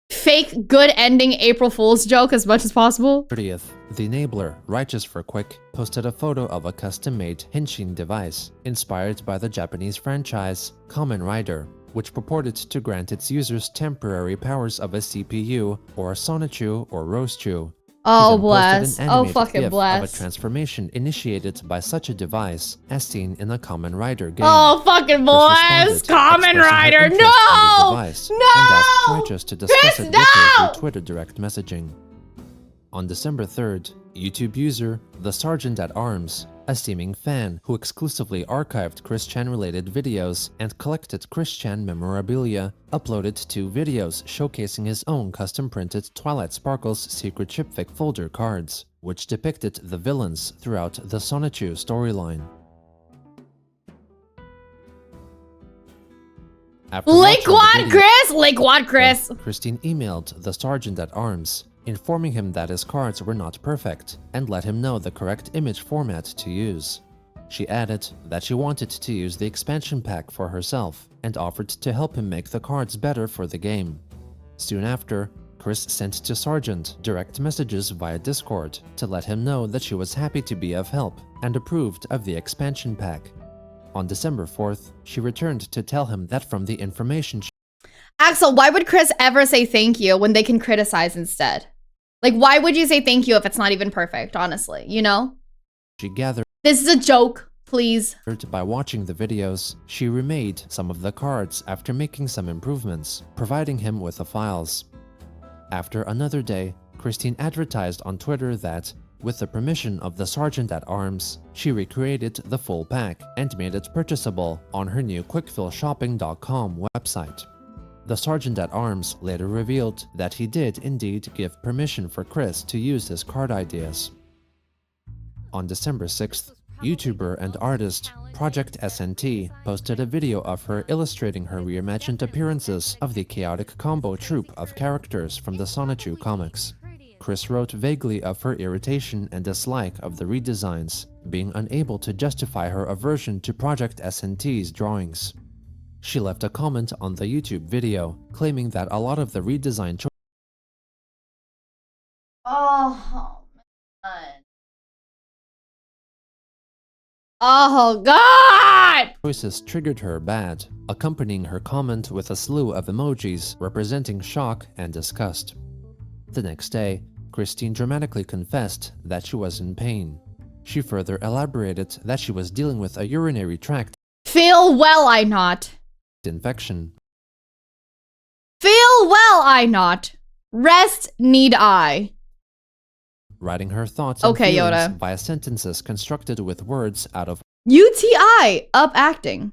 S1: fake good ending April Fool's joke as much as possible.
S2: 30th, the enabler, Righteous for Quick, posted a photo of a custom-made Henshin device inspired by the Japanese franchise Kamen Rider, which purported to grant its users temporary powers of a CPU or a Sonichu or Rosechu.
S1: Oh, bless. Oh, fucking bless.
S2: Of a transformation initiated by such a device, as seen in a Kamen Rider game.
S1: Oh, fucking bless. Kamen Rider, no! No!
S2: And asked Righteous to discuss it with her through Twitter direct messaging. On December 3rd, YouTube user The Sergeant at Arms, a steaming fan who exclusively archived Chris Chan-related videos and collected Chris Chan memorabilia, uploaded 2 videos showcasing his own custom-printed Twilight Sparkle's secret chipfic folder cards, which depicted the villains throughout the Sonichu storyline.
S1: Liquid Chris!
S2: Christine emailed the Sergeant at Arms, informing him that his cards were not perfect and let him know the correct image format to use. She added that she wanted to use the expansion pack for herself and offered to help him make the cards better for the game. Soon after, Chris sent to Sergeant direct messages via Discord to let him know that she was happy to be of help and approved of the expansion pack. On December 4th, she returned to tell him that from the information
S1: Axel, why would Chris ever say thank you when they can criticize instead? Like, why would you say thank you if it's not even perfect, honestly, you know?
S2: She gathered.
S1: This is a joke, please.
S2: By watching the videos, she remade some of the cards after making some improvements, providing him with the files. After another day, Christine advertised on Twitter that, with the permission of the Sergeant at Arms, she recreated the full pack and made it purchasable on her new quickfillshopping.com website. The Sergeant at Arms later revealed that he did indeed give permission for Chris to use his card ideas. On December 6th, YouTuber and artist Project SNT posted a video of her illustrating her reimagined appearances of the chaotic combo troupe of characters from the Sonichu comics. Chris wrote vaguely of her irritation and dislike of the redesigns, being unable to justify her aversion to Project SNT's drawings. She left a comment on the YouTube video, claiming that a lot of the redesign choices triggered her bad, accompanying her comment with a slew of emojis representing shock and disgust. The next day, Christine dramatically confessed that she was in pain. She further elaborated that she was dealing with a urinary tract.
S1: Feel well, I not.
S2: infection.
S1: Feel well I not. Rest need I.
S2: Writing her thoughts and
S1: Okay,
S2: feelings
S1: Yoda.
S2: via sentences constructed with words out of
S1: UTI, up acting.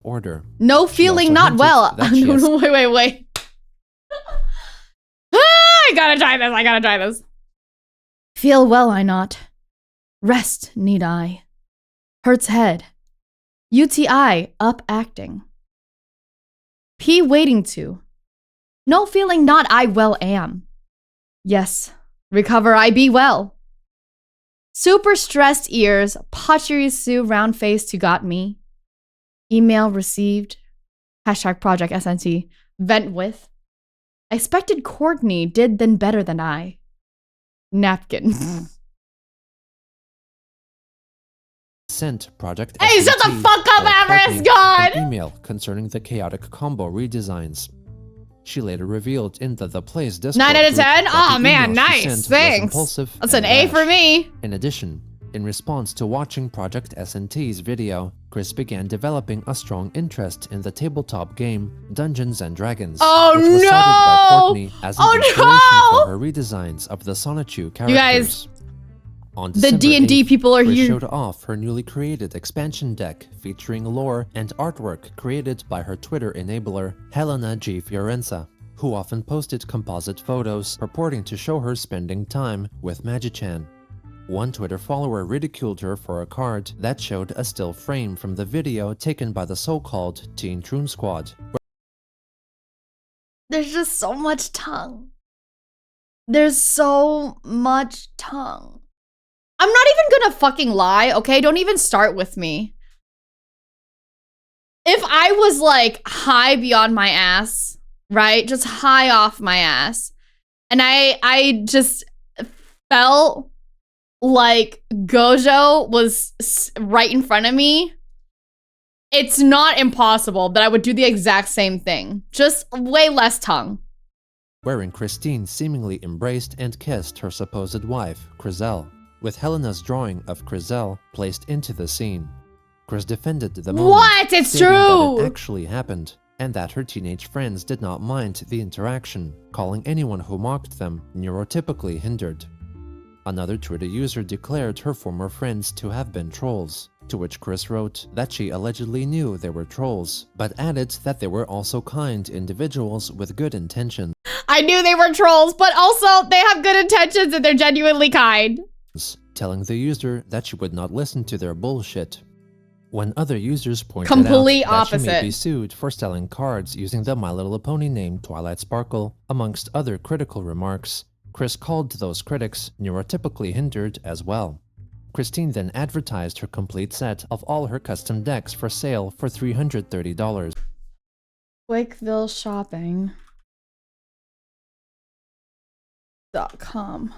S2: order.
S1: No
S2: She
S1: feeling
S2: also
S1: not
S2: hinted
S1: well.
S2: that she has
S1: Wait. I gotta try this. Feel well I not. Rest need I. Hurts head. UTI, up acting. P waiting to. No feeling not I well am. Yes, recover I be well. Super stressed ears, pottery Sue round face to got me. Email received. Hashtag project SNT. Vent with. Expected Courtney did then better than I. Napkin.
S2: sent Project
S1: Hey, shut the
S2: SNT
S1: fuck up,
S2: or
S1: Avarice,
S2: Courtney
S1: God!
S2: an email concerning the chaotic combo redesigns. She later revealed in the Play's Discord
S1: 9 out of
S2: group
S1: 10?
S2: that
S1: Aw,
S2: the
S1: man,
S2: email she
S1: nice.
S2: sent was
S1: Thanks.
S2: impulsive
S1: That's
S2: and
S1: an A for
S2: rash.
S1: me.
S2: In addition, in response to watching Project SNT's video, Chris began developing a strong interest in the tabletop game Dungeons & Dragons,
S1: Oh,
S2: which was cited by
S1: no!
S2: Courtney as an
S1: Oh,
S2: inspiration
S1: no!
S2: for her redesigns of the Sonichu characters.
S1: You guys,
S2: On
S1: the
S2: December
S1: D&D
S2: 8th,
S1: people are
S2: Chris
S1: here.
S2: showed off her newly created expansion deck featuring lore and artwork created by her Twitter enabler, Helena G. Fiorenza, who often posted composite photos purporting to show her spending time with Magi-chan. One Twitter follower ridiculed her for a card that showed a still frame from the video taken by the so-called Teen Troon Squad.
S1: There's just so much tongue. There's so much tongue. I'm not even gonna fucking lie, okay? Don't even start with me. If I was like high beyond my ass, right? Just high off my ass. And I just felt like Gojo was right in front of me. It's not impossible that I would do the exact same thing. Just way less tongue.
S2: Wherein Christine seemingly embraced and kissed her supposed wife, Crizelle, with Helena's drawing of Crizelle placed into the scene. Chris defended the moment,
S1: What? It's
S2: stating
S1: true!
S2: that it actually happened, and that her teenage friends did not mind the interaction, calling anyone who mocked them neurotypically hindered. Another Twitter user declared her former friends to have been trolls, to which Chris wrote that she allegedly knew they were trolls, but added that they were also kind individuals with good intentions.
S1: I knew they were trolls, but also they have good intentions and they're genuinely kind.
S2: Telling the user that she would not listen to their bullshit. When other users pointed
S1: Complete
S2: out that she may
S1: opposite.
S2: be sued for selling cards using the My Little Pony name Twilight Sparkle, amongst other critical remarks, Chris called those critics neurotypically hindered as well. Christine then advertised her complete set of all her custom decks for sale for $330.
S1: Wakeville Shopping. .com.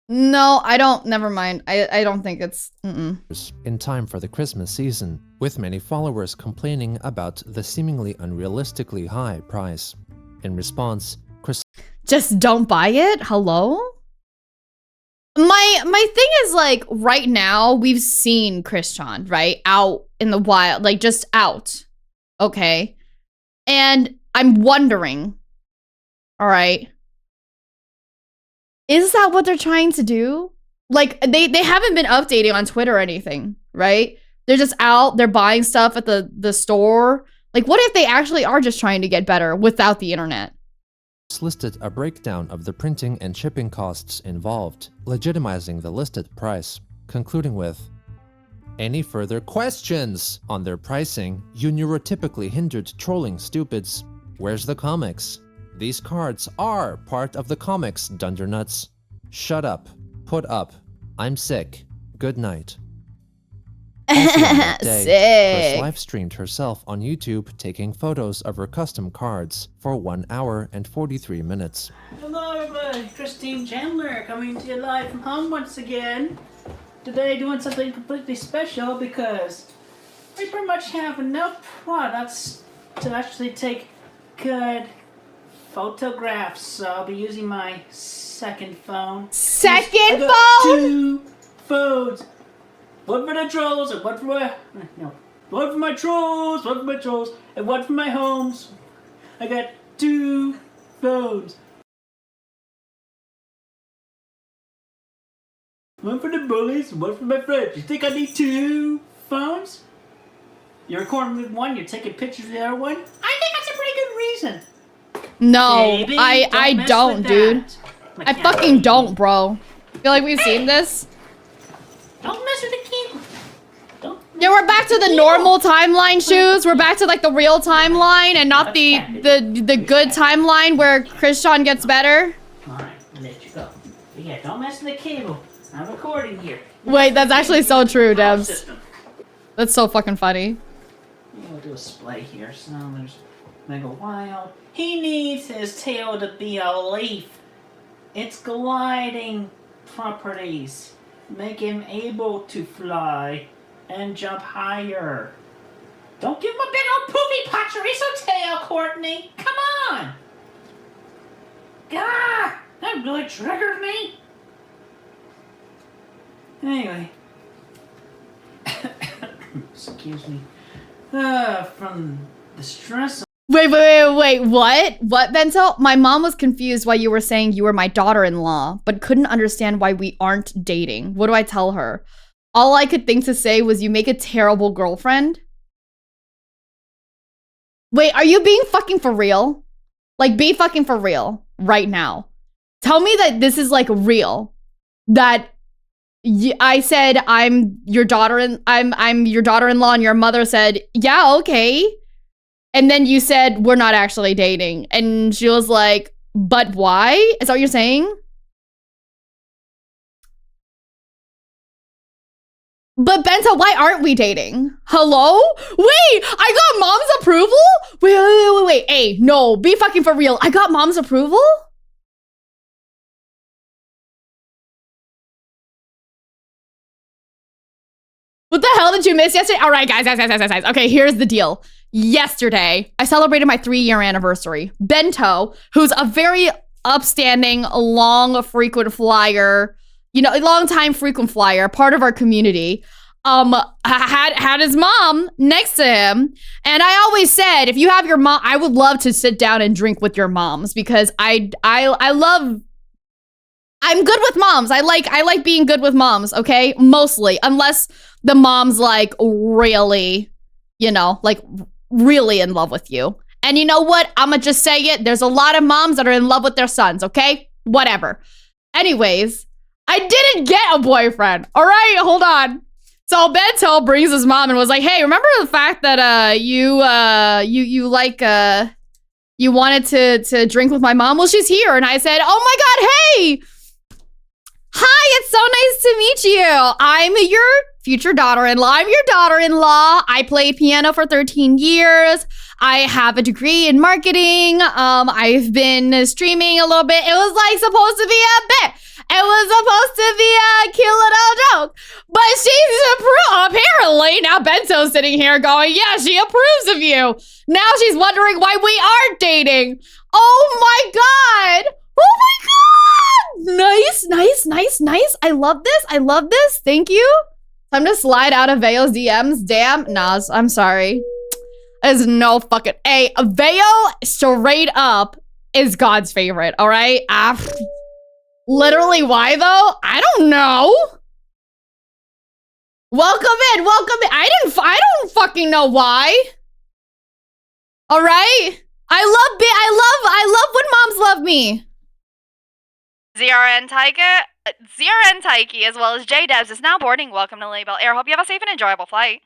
S1: No, I don't. Never mind. I don't think it's.
S2: In time for the Christmas season, with many followers complaining about the seemingly unrealistically high price. In response, Chris
S1: Just don't buy it? Hello? My thing is like right now we've seen Christian, right? Out in the wild, like just out. Okay? And I'm wondering, all right, is that what they're trying to do? Like they haven't been updating on Twitter or anything, right? They're just out, they're buying stuff at the store. Like what if they actually are just trying to get better without the internet?
S2: listed a breakdown of the printing and shipping costs involved, legitimizing the listed price, concluding with, "Any further questions on their pricing? You neurotypically hindered trolling stupids. Where's the comics? These cards are part of the comics, dundernuts. Shut up. Put up. I'm sick. Good night." Also on that day, Chris
S1: Sick.
S2: live streamed herself on YouTube taking photos of her custom cards for 1 hour and 43 minutes.
S4: Hello everybody, Christine Chandler coming to you live from home once again. Today doing something completely special because we pretty much have enough products to actually take good photographs, so I'll be using my second phone.
S1: Second
S4: I got
S1: phone?
S4: 2 phones. One for the trolls and one for my... No. One for my trolls, one for my trolls, and one for my homes. I got 2 phones. One for the bullies and one for my friends. You think I need 2 phones? You're recording with one, you're taking pictures of the other one? I think that's a pretty good reason.
S1: No,
S4: Baby,
S1: I
S4: mess
S1: don't,
S4: with
S1: dude.
S4: that.
S1: I fucking don't, bro. Feel like we've seen this.
S4: Don't mess with the keyboard.
S1: Yeah, we're back to the normal timeline, Shoes. We're back to like the real timeline and not the good timeline where Christian gets better.
S4: Alright, I'll let you go. But yeah, don't mess with the cable. I'm recording here.
S1: Wait, that's actually so true, Debs. That's so fucking funny.
S4: We'll do a splay here. So there's Mega Wild. He needs his tail to be a leaf. It's gliding properties. Make him able to fly and jump higher. Don't give him a big old poopy Pachorizo tail, Courtney. Come on. Gah! That really triggered me. Anyway. Excuse me. From the stress.
S1: Wait, what? What, Bento? My mom was confused why you were saying you were my daughter-in-law, but couldn't understand why we aren't dating. What do I tell her? All I could think to say was you make a terrible girlfriend. Wait, are you being fucking for real? Like, be fucking for real right now. Tell me that this is like real. That I said I'm your daughter-in-law and your mother said, yeah, okay. And then you said, we're not actually dating. And she was like, but why? Is that what you're saying? But Benta, why aren't we dating? Hello? Wait, I got mom's approval? Wait. Hey, no, be fucking for real. I got mom's approval? What the hell did you miss yesterday? All right, guys. Okay, here's the deal. Yesterday, I celebrated my 3-year anniversary. Bento, who's a very upstanding, long, frequent flyer, long time frequent flyer, part of our community, had his mom next to him. And I always said, if you have your mom, I would love to sit down and drink with your moms because I'm good with moms. I like being good with moms, okay? Mostly, unless the mom's like really, really in love with you. And you know what? I'ma just say it. There's a lot of moms that are in love with their sons, okay? Whatever. Anyways, I didn't get a boyfriend. All right, hold on. So Bento brings his mom and was like, hey, remember the fact that you wanted to drink with my mom? Well, she's here. And I said, oh my God, hey. Hi, it's so nice to meet you. I'm your future daughter-in-law. I'm your daughter-in-law. I play piano for 13 years. I have a degree in marketing. I've been streaming a little bit. It was like supposed to be a bit. It was supposed to be a cute little joke. But she's apparently, now Bento's sitting here going, yeah, she approves of you. Now she's wondering why we aren't dating. Oh my God. Oh my God. Nice. I love this. Thank you. Time to slide out of Veo's DMs. Damn, Nas, I'm sorry. There's no fucking... Hey, Veo straight up is God's favorite, all right? Literally, why though? I don't know. Welcome in. I don't fucking know why. All right? I love when moms love me.
S8: ZRN Taiki, as well as J-Debs, is now boarding. Welcome to Lilybelle Air. Hope you have a safe and enjoyable flight.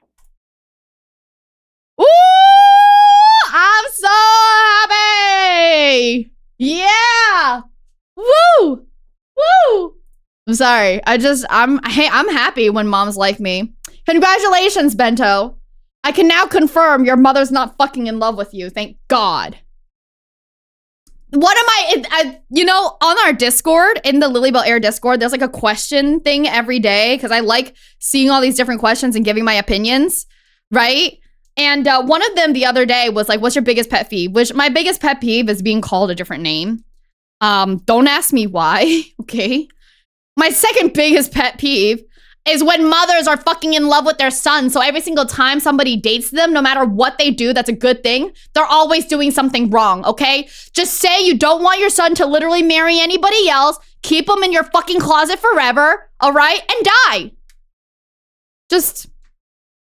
S1: Ooh! I'm so happy! Yeah! Woo! I'm sorry. I'm happy when moms like me. Congratulations, Bento. I can now confirm your mother's not fucking in love with you. Thank God. What am I on our Discord, in the Lilybelle Air Discord, there's like a question thing every day because I like seeing all these different questions and giving my opinions, right? And one of them the other day was like, what's your biggest pet peeve? Which my biggest pet peeve is being called a different name. Don't ask me why, okay? My second biggest pet peeve is when mothers are fucking in love with their son. So every single time somebody dates them, no matter what they do, that's a good thing. They're always doing something wrong, okay? Just say you don't want your son to literally marry anybody else. Keep him in your fucking closet forever, all right? And die. Just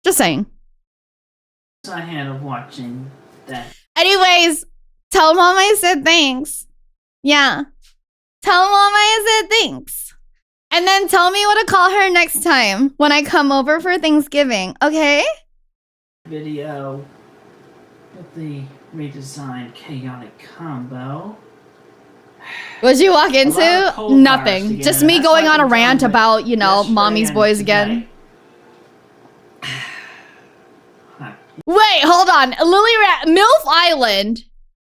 S1: saying.
S4: I had of watching that.
S1: Anyways, tell mom I said thanks. Yeah. Tell mom I said thanks. And then tell me what to call her next time when I come over for Thanksgiving, okay?
S4: Video with the redesigned chaotic combo.
S1: What'd you walk into? Nothing. Just me going on a rant about, you know, mommy's boys again. Wait, hold on. MILF Island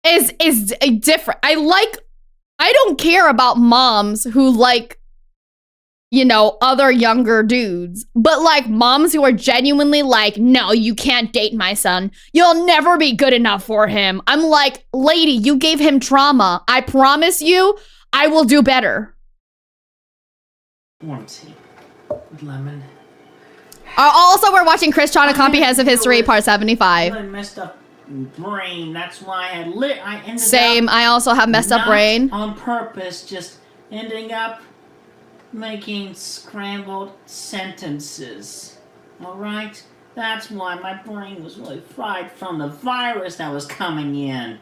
S1: is different. I don't care about moms who like, you know, other younger dudes, but like moms who are genuinely like, no, you can't date my son. You'll never be good enough for him. I'm like, lady, you gave him trauma. I promise you, I will do better.
S4: One tea with lemon.
S1: Also, we're watching Chris Chana Comprehensive History, Part 75.
S4: I messed up brain. That's why I ended
S1: Same.
S4: up
S1: I also have messed up brain.
S4: On purpose, just ending up making scrambled sentences. All right? That's why my brain was really fried from the virus that was coming in.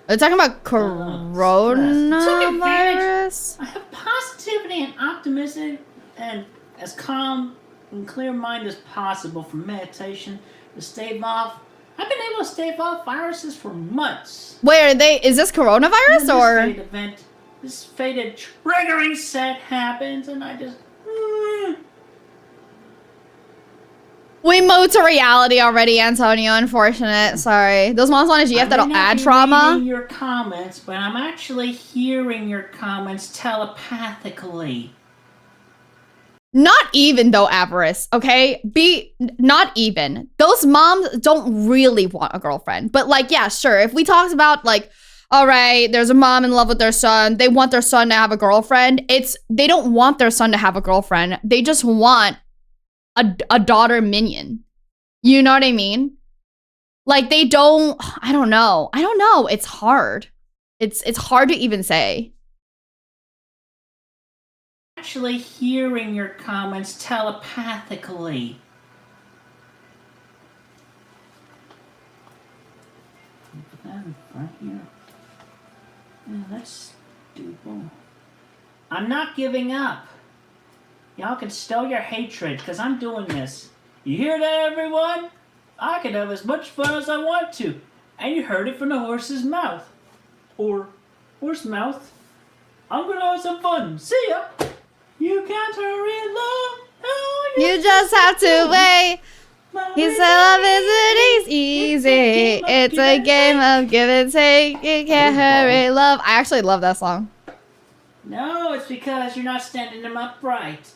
S1: Are you talking about coronavirus?
S4: I have positivity and optimism and as calm and clear mind as possible for meditation to stave off. I've been able to stave off viruses for months.
S1: Wait, are they? Is this coronavirus or?
S4: This fated triggering set happens, and I just.
S1: We moved to reality already, Antonio. Unfortunate. Sorry. Those moms on a GF that'll add trauma.
S4: Reading your comments, but I'm actually hearing your comments telepathically.
S1: Not even though, Avarice, okay? Not even. Those moms don't really want a girlfriend. But like, yeah, sure. If we talked about like, all right, there's a mom in love with their son. They want their son to have a girlfriend. They don't want their son to have a girlfriend. They just want a daughter minion. You know what I mean? Like they don't, I don't know. It's hard. It's hard to even say.
S4: Actually hearing your comments telepathically. Put that in front here. Yeah, that's doable. I'm not giving up. Y'all can stow your hatred, because I'm doing this. You hear that, everyone? I can have as much fun as I want to. And you heard it from the horse's mouth. Or horse mouth. I'm gonna have some fun. See ya! You can't hurry along. Oh,
S1: you just have to wait. He said love isn't easy. It's a game of give and take. You can't hurry love. I actually love that song.
S4: No, it's because you're not standing them upright.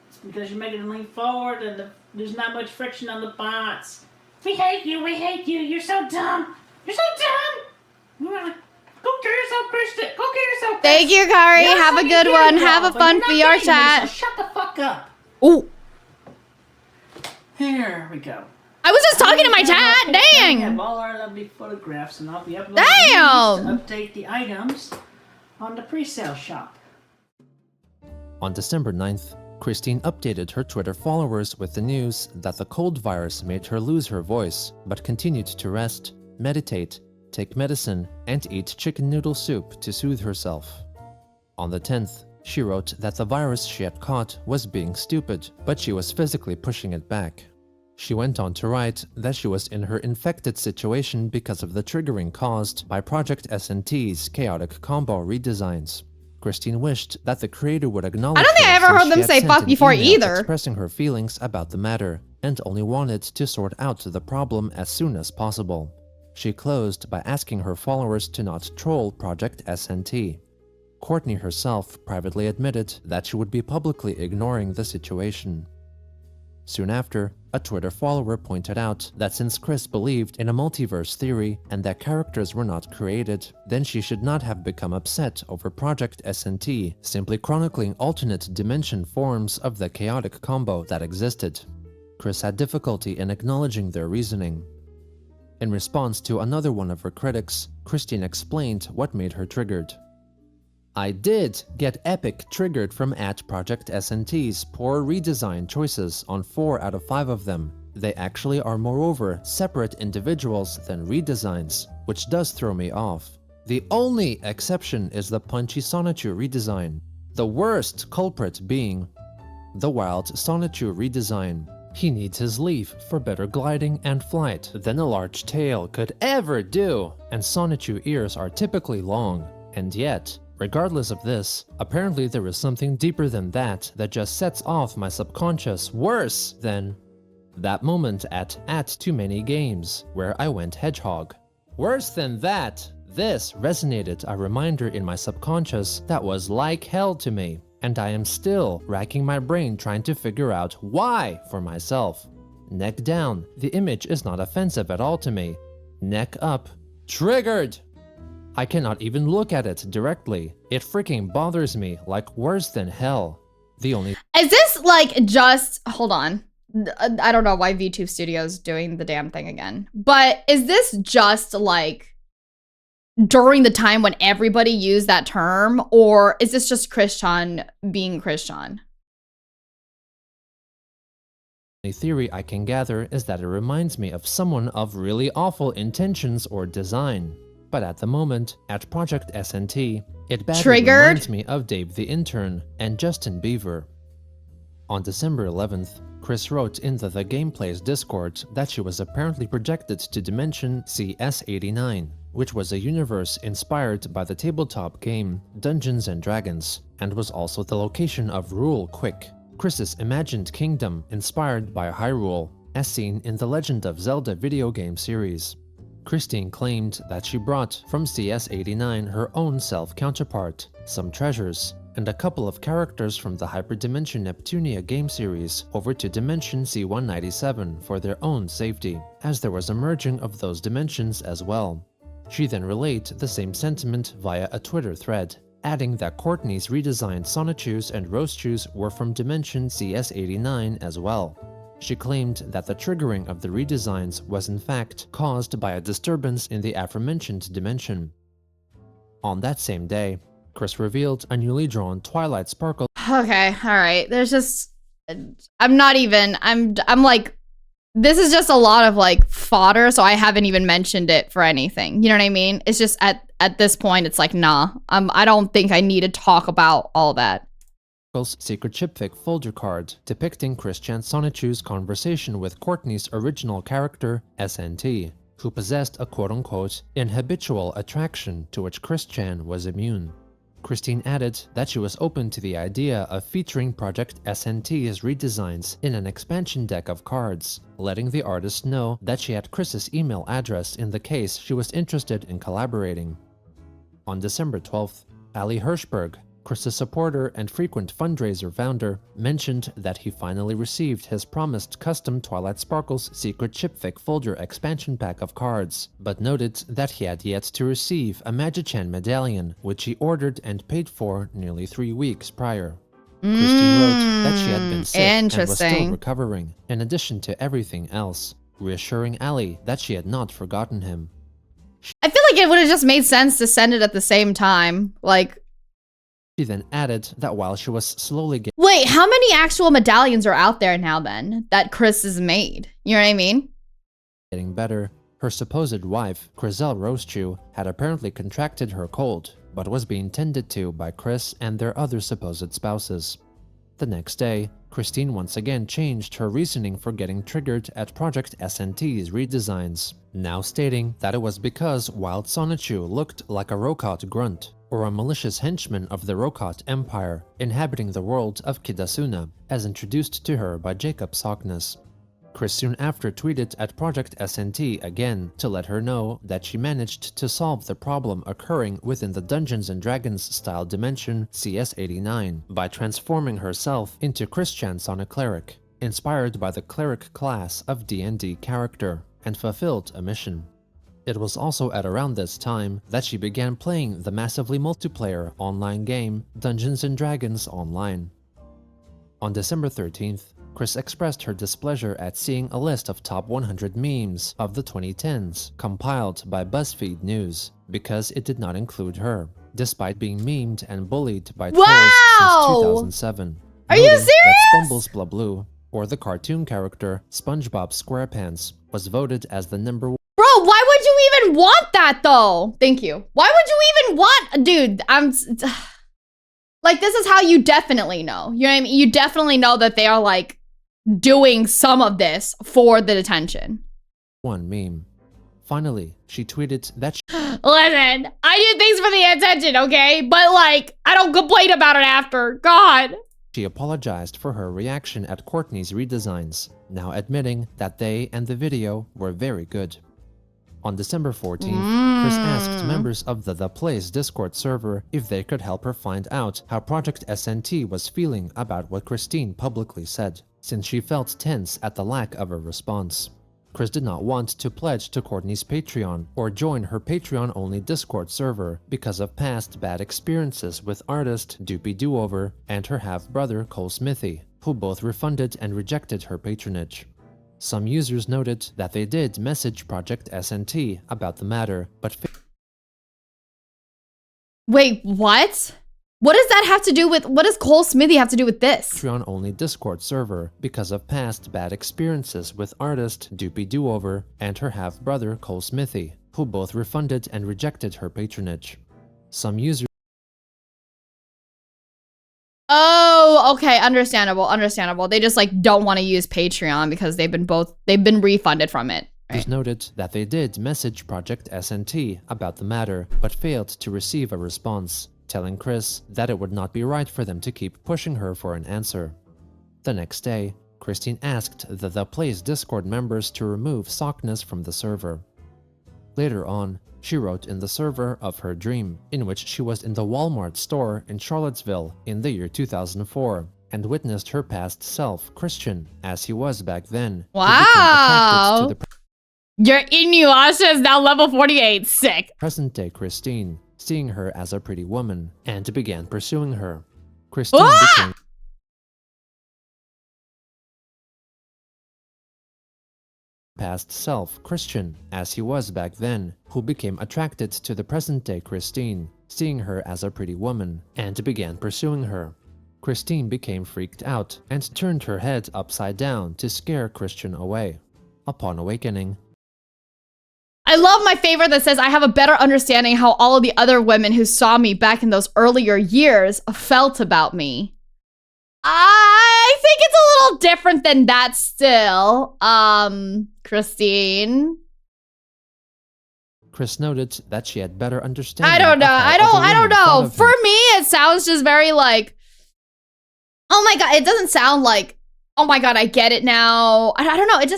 S4: It's because you're making them lean forward and there's not much friction on the bots. We hate you, you're so dumb. You're so dumb. Go kill yourself, Kristen. Go kill yourself, Chris.
S1: Thank you, Kari.
S4: Yes,
S1: have a good one. Have a fun VR chat.
S4: So shut the fuck up.
S1: Ooh.
S4: Here we go.
S1: I was just talking to my chat. Dang.
S4: We have all our lovely photographs, and I'll be uploading these to update the items on the pre-sale shop.
S2: On December 9th, Christine updated her Twitter followers with the news that the cold virus made her lose her voice, but continued to rest, meditate, take medicine, and eat chicken noodle soup to soothe herself. On the 10th, she wrote that the virus she had caught was being stupid, but she was physically pushing it back. She went on to write that she was in her infected situation because of the triggering caused by Project SNT's chaotic combo redesigns. Christine wished that the creator would acknowledge
S1: I don't think I ever heard them say fuck before either.
S2: Expressing her feelings about the matter, and only wanted to sort out the problem as soon as possible. She closed by asking her followers to not troll Project SNT. Courtney herself privately admitted that she would be publicly ignoring the situation. Soon after, a Twitter follower pointed out that since Chris believed in a multiverse theory and that characters were not created, then she should not have become upset over Project SNT simply chronicling alternate dimension forms of the chaotic combo that existed. Chris had difficulty in acknowledging their reasoning. In response to another one of her critics, Christine explained what made her triggered. I did get epic triggered from @Project SNT's poor redesign choices on 4 out of 5 of them. They actually are moreover separate individuals than redesigns, which does throw me off. The only exception is the punchy Sonichu redesign, the worst culprit being the wild Sonichu redesign. He needs his leaf for better gliding and flight than a large tail could ever do, and Sonichu ears are typically long, and yet, regardless of this, apparently there is something deeper than that that just sets off my subconscious worse than that moment at Too Many Games, where I went hedgehog. Worse than that, this resonated a reminder in my subconscious that was like hell to me, and I am still racking my brain trying to figure out why for myself. Neck down, the image is not offensive at all to me. Neck up, triggered! I cannot even look at it directly. It freaking bothers me like worse than hell. The only—
S1: Is this like just, hold on. I don't know why VTube Studio's doing the damn thing again. But is this just like during the time when everybody used that term? Or is this just Christian being Christian?
S2: The theory I can gather is that it reminds me of someone of really awful intentions or design. But at the moment, at Project SNT, it badly reminds me of Dave the Intern and Justin Bieber. On December 11th, Chris wrote in the Gameplay's Discord that she was apparently projected to Dimension CS89, which was a universe inspired by the tabletop game Dungeons & Dragons, and was also the location of Rule Quick, Chris's imagined kingdom inspired by Hyrule, as seen in the Legend of Zelda video game series. Christine claimed that she brought from CS89 her own self-counterpart, some treasures, and a couple of characters from the Hyperdimension Neptunia game series over to Dimension C197 for their own safety, as there was a merging of those dimensions as well. She then relayed the same sentiment via a Twitter thread, adding that Courtney's redesigned Sonichus and Roastchus were from Dimension CS89 as well. She claimed that the triggering of the redesigns was in fact caused by a disturbance in the aforementioned dimension. On that same day, Chris revealed a newly drawn Twilight Sparkle.
S1: Okay, alright. There's just... I'm like... This is just a lot of like fodder, so I haven't even mentioned it for anything. You know what I mean? It's just at this point, it's like, nah. I don't think I need to talk about all that.
S2: Secret chipfic folder card depicting Christian Sonichu's conversation with Courtney's original character, SNT, who possessed a quote-unquote inhabitual attraction to which Christian was immune. Christine added that she was open to the idea of featuring Project SNT's redesigns in an expansion deck of cards, letting the artist know that she had Chris's email address in the case she was interested in collaborating. On December 12th, Ali Hirschberg, Chris's supporter and frequent fundraiser founder, mentioned that he finally received his promised custom Twilight Sparkles secret chipfic folder expansion pack of cards, but noted that he had yet to receive a Magichan medallion, which he ordered and paid for nearly 3 weeks prior. Christine wrote that she had been sick and was still recovering, in addition to everything else, reassuring Ali that she had not forgotten him.
S1: I feel like it would have just made sense to send it at the same time, like...
S2: She then added that while she was slowly
S1: Wait, how many actual medallions are out there now then that Chris has made? You know what I mean?
S2: Getting better, her supposed wife, Chriselle Roastchu, had apparently contracted her cold, but was being tended to by Chris and their other supposed spouses. The next day, Christine once again changed her reasoning for getting triggered at Project SNT's redesigns, now stating that it was because Wild Sonichu looked like a Rokot grunt, or a malicious henchman of the Rokot Empire, inhabiting the world of Kidasuna, as introduced to her by Jacob Sockness. Chris soon after tweeted at Project SNT again to let her know that she managed to solve the problem occurring within the Dungeons & Dragons style dimension CS89 by transforming herself into Christian Sonic Cleric, inspired by the cleric class of D&D character, and fulfilled a mission. It was also at around this time that she began playing the massively multiplayer online game Dungeons & Dragons Online. On December 13th, Chris expressed her displeasure at seeing a list of top 100 memes of the 2010s compiled by BuzzFeed News because it did not include her, despite being memed and bullied by trolls since 2007.
S1: Are you serious?
S2: That Spumbles Blablu, or the cartoon character SpongeBob SquarePants, was voted as the number one.
S1: Bro, why would you even want that though? Thank you. Why would you even want, dude, like, this is how you definitely know. You know what I mean? You definitely know that they are like doing some of this for the attention.
S2: One meme. Finally, she tweeted that
S1: Listen, I do things for the attention, okay? But like, I don't complain about it after. God.
S2: she apologized for her reaction at Courtney's redesigns, now admitting that they and the video were very good. On December 14th, Chris asked members of the Plays Discord server if they could help her find out how Project SNT was feeling about what Christine publicly said, since she felt tense at the lack of a response. Chris did not want to pledge to Courtney's Patreon or join her Patreon-only Discord server because of past bad experiences with artist Doopy Doover and her half-brother Cole Smithy, who both refunded and rejected her patronage. Some users noted that they did message Project SNT about the matter, but
S1: wait, what? What does that have to do with, what does Cole Smithy have to do with this?
S2: Patreon-only Discord server because of past bad experiences with artist Doopy Doover and her half-brother Cole Smithy, who both refunded and rejected her patronage. Some users
S1: Oh, okay, understandable, understandable. They just like don't want to use Patreon because they've been refunded from it. Right?
S2: Noted that they did message Project SNT about the matter, but failed to receive a response, telling Chris that it would not be right for them to keep pushing her for an answer. The next day, Christine asked the Plays Discord members to remove Sockness from the server. Later on, she wrote in the server of her dream, in which she was in the Walmart store in Charlottesville in the year 2004, and witnessed her past self, Christian, as he was back then.
S1: Wow! Your Inuyasha is now level 48, sick!
S2: Present-day Christine, seeing her as a pretty woman, and began pursuing her. Christine became past self, Christian, as he was back then, who became attracted to the present-day Christine, seeing her as a pretty woman, and began pursuing her. Christine became freaked out and turned her head upside down to scare Christian away. Upon awakening,
S1: I love my favorite that says, I have a better understanding how all of the other women who saw me back in those earlier years felt about me. I think it's a little different than that still, Christine.
S2: Chris noted that she had better understanding.
S1: I don't know. I don't know. For me, it sounds just very like, oh my god, it doesn't sound like, oh my god, I get it now. I don't know. It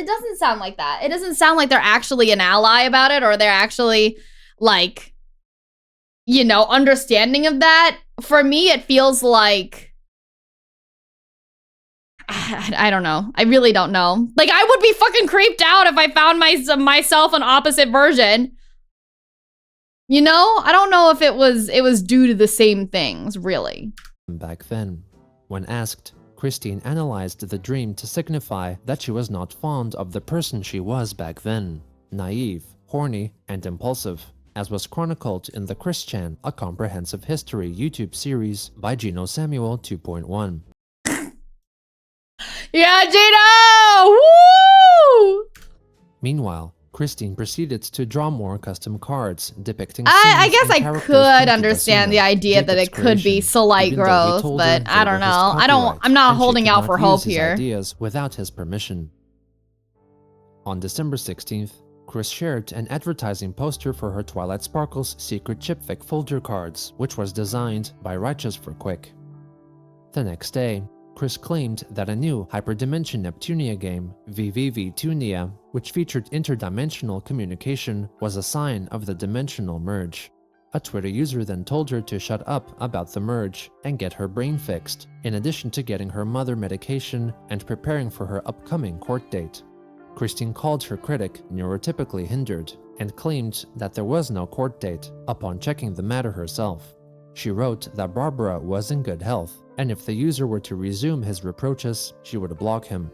S1: doesn't sound like that. It doesn't sound like they're actually an ally about it, or they're actually like, you know, understanding of that. For me, it feels like, I don't know. I really don't know. Like, I would be fucking creeped out if I found myself an opposite version. You know? I don't know if it was due to the same things, really.
S2: Back then, when asked, Christine analyzed the dream to signify that she was not fond of the person she was back then. Naive, horny, and impulsive, as was chronicled in the Christian, a comprehensive history YouTube series by Genosamuel 2.1.
S1: Yeah, Gino! Woo!
S2: Meanwhile, Christine proceeded to draw more custom cards depicting
S1: I guess I could understand the idea that it could be slight growth, but I don't know. I'm not holding out for hope here.
S2: Ideas without his permission. On December 16th, Chris shared an advertising poster for her Twilight Sparkles Secret Chipfic folder cards, which was designed by Righteous for Quick. The next day, Chris claimed that a new Hyperdimension Neptunia game, Vtunia, which featured interdimensional communication, was a sign of the dimensional merge. A Twitter user then told her to shut up about the merge and get her brain fixed, in addition to getting her mother medication and preparing for her upcoming court date. Christine called her critic neurotypically hindered and claimed that there was no court date upon checking the matter herself. She wrote that Barbara was in good health, and if the user were to resume his reproaches, she would block him.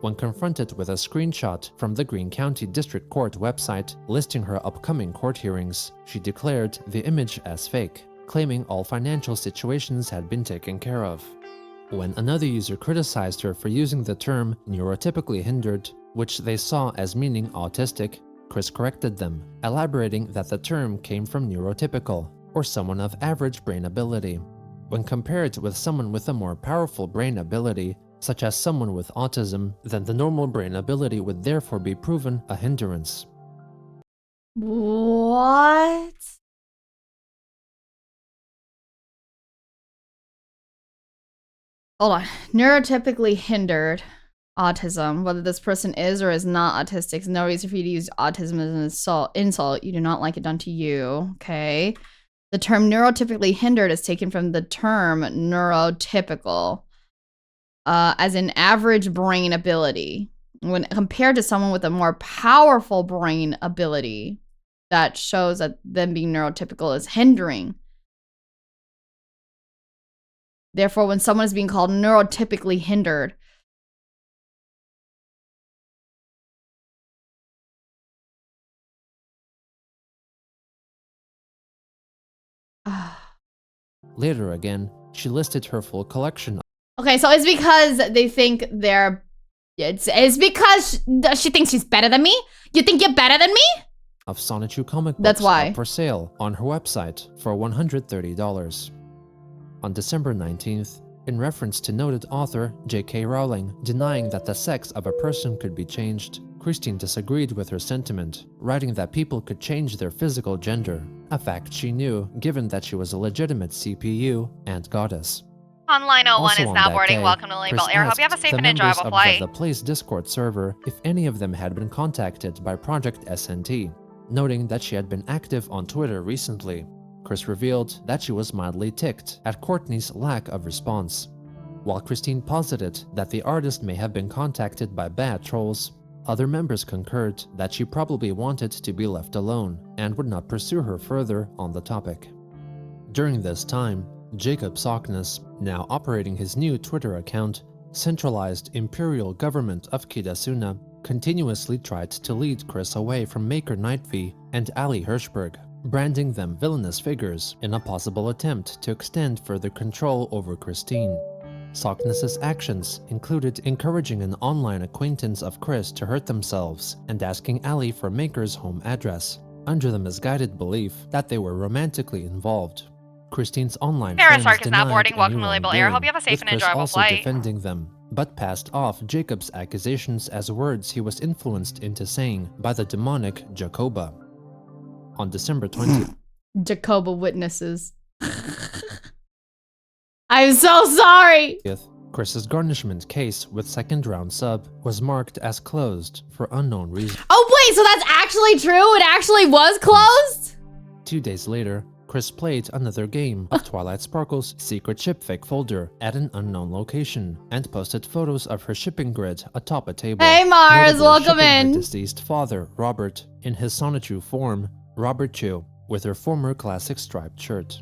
S2: When confronted with a screenshot from the Greene County District Court website listing her upcoming court hearings, she declared the image as fake, claiming all financial situations had been taken care of. When another user criticized her for using the term neurotypically hindered, which they saw as meaning autistic, Chris corrected them, elaborating that the term came from neurotypical, or someone of average brain ability. When compared with someone with a more powerful brain ability, such as someone with autism, then the normal brain ability would therefore be proven a hindrance.
S1: What? Hold on. Neurotypically hindered autism. Whether this person is or is not autistic, there's no reason for you to use autism as an insult. You do not like it done to you. Okay. The term neurotypically hindered is taken from the term neurotypical, as in average brain ability. When compared to someone with a more powerful brain ability, that shows that them being neurotypical is hindering. Therefore, when someone is being called neurotypically hindered,
S2: Later again, she listed her full collection.
S1: Okay, so it's because they think they're... It's because she thinks she's better than me? You think you're better than me?
S2: Of Sonichu comic books
S1: That's why.
S2: up for sale on her website for $130. On December 19th, in reference to noted author J.K. Rowling denying that the sex of a person could be changed, Christine disagreed with her sentiment, writing that people could change their physical gender, a fact she knew given that she was a legitimate CPU and goddess.
S8: Online 01
S2: Also
S8: is
S2: on
S8: now
S2: that
S8: boarding.
S2: day,
S8: Welcome to
S2: Chris
S8: Lilybelle Air. Hope you have a
S2: asked
S8: safe
S2: the
S8: and
S2: members
S8: enjoyable
S2: of
S8: flight.
S2: the Place Discord server if any of them had been contacted by Project SNT, noting that she had been active on Twitter recently. Chris revealed that she was mildly ticked at Courtney's lack of response. While Christine posited that the artist may have been contacted by bad trolls, other members concurred that she probably wanted to be left alone and would not pursue her further on the topic. During this time, Jacob Sockness, now operating his new Twitter account, centralized imperial government of Kidasuna, continuously tried to lead Chris away from Maker Nightv and Ali Hirschberg, branding them villainous figures in a possible attempt to extend further control over Christine. Sockness's actions included encouraging an online acquaintance of Chris to hurt themselves and asking Ali for Maker's home address, under the misguided belief that they were romantically involved. Christine's online friends
S8: Parasark is now
S2: denied
S8: boarding.
S2: any
S8: Welcome to Lilybelle Air. Hope you have a safe
S2: with
S8: and
S2: Chris
S8: enjoyable
S2: also
S8: flight.
S2: defending them, but passed off Jacob's accusations as words he was influenced into saying by the demonic Jacoba. On December 20th,
S1: Jacoba witnesses. I'm so sorry.
S2: Chris's garnishment case with second round sub was marked as closed for unknown reasons.
S1: Oh wait, so that's actually true? It actually was closed?
S2: 2 days later, Chris played another game of Twilight Sparkle's secret shipfake folder at an unknown location and posted photos of her shipping grid atop a table.
S1: Hey Mars,
S2: notably
S1: welcome
S2: shipping
S1: in.
S2: her deceased father, Robert, in his Sonichu form, Robert Chu, with her former classic striped shirt.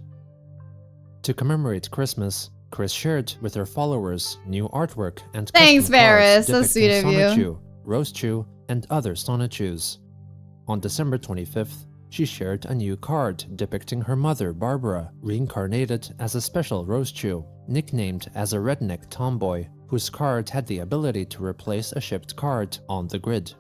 S2: To commemorate Christmas, Chris shared with her followers new artwork and
S1: Thanks,
S2: custom cards
S1: Varys. So
S2: depicting
S1: sweet of you.
S2: Sonichu, Rosechu, and other Sonichus. On December 25th, she shared a new card depicting her mother, Barbara, reincarnated as a special Rosechu, nicknamed as a redneck tomboy, whose card had the ability to replace a shipped card on the grid.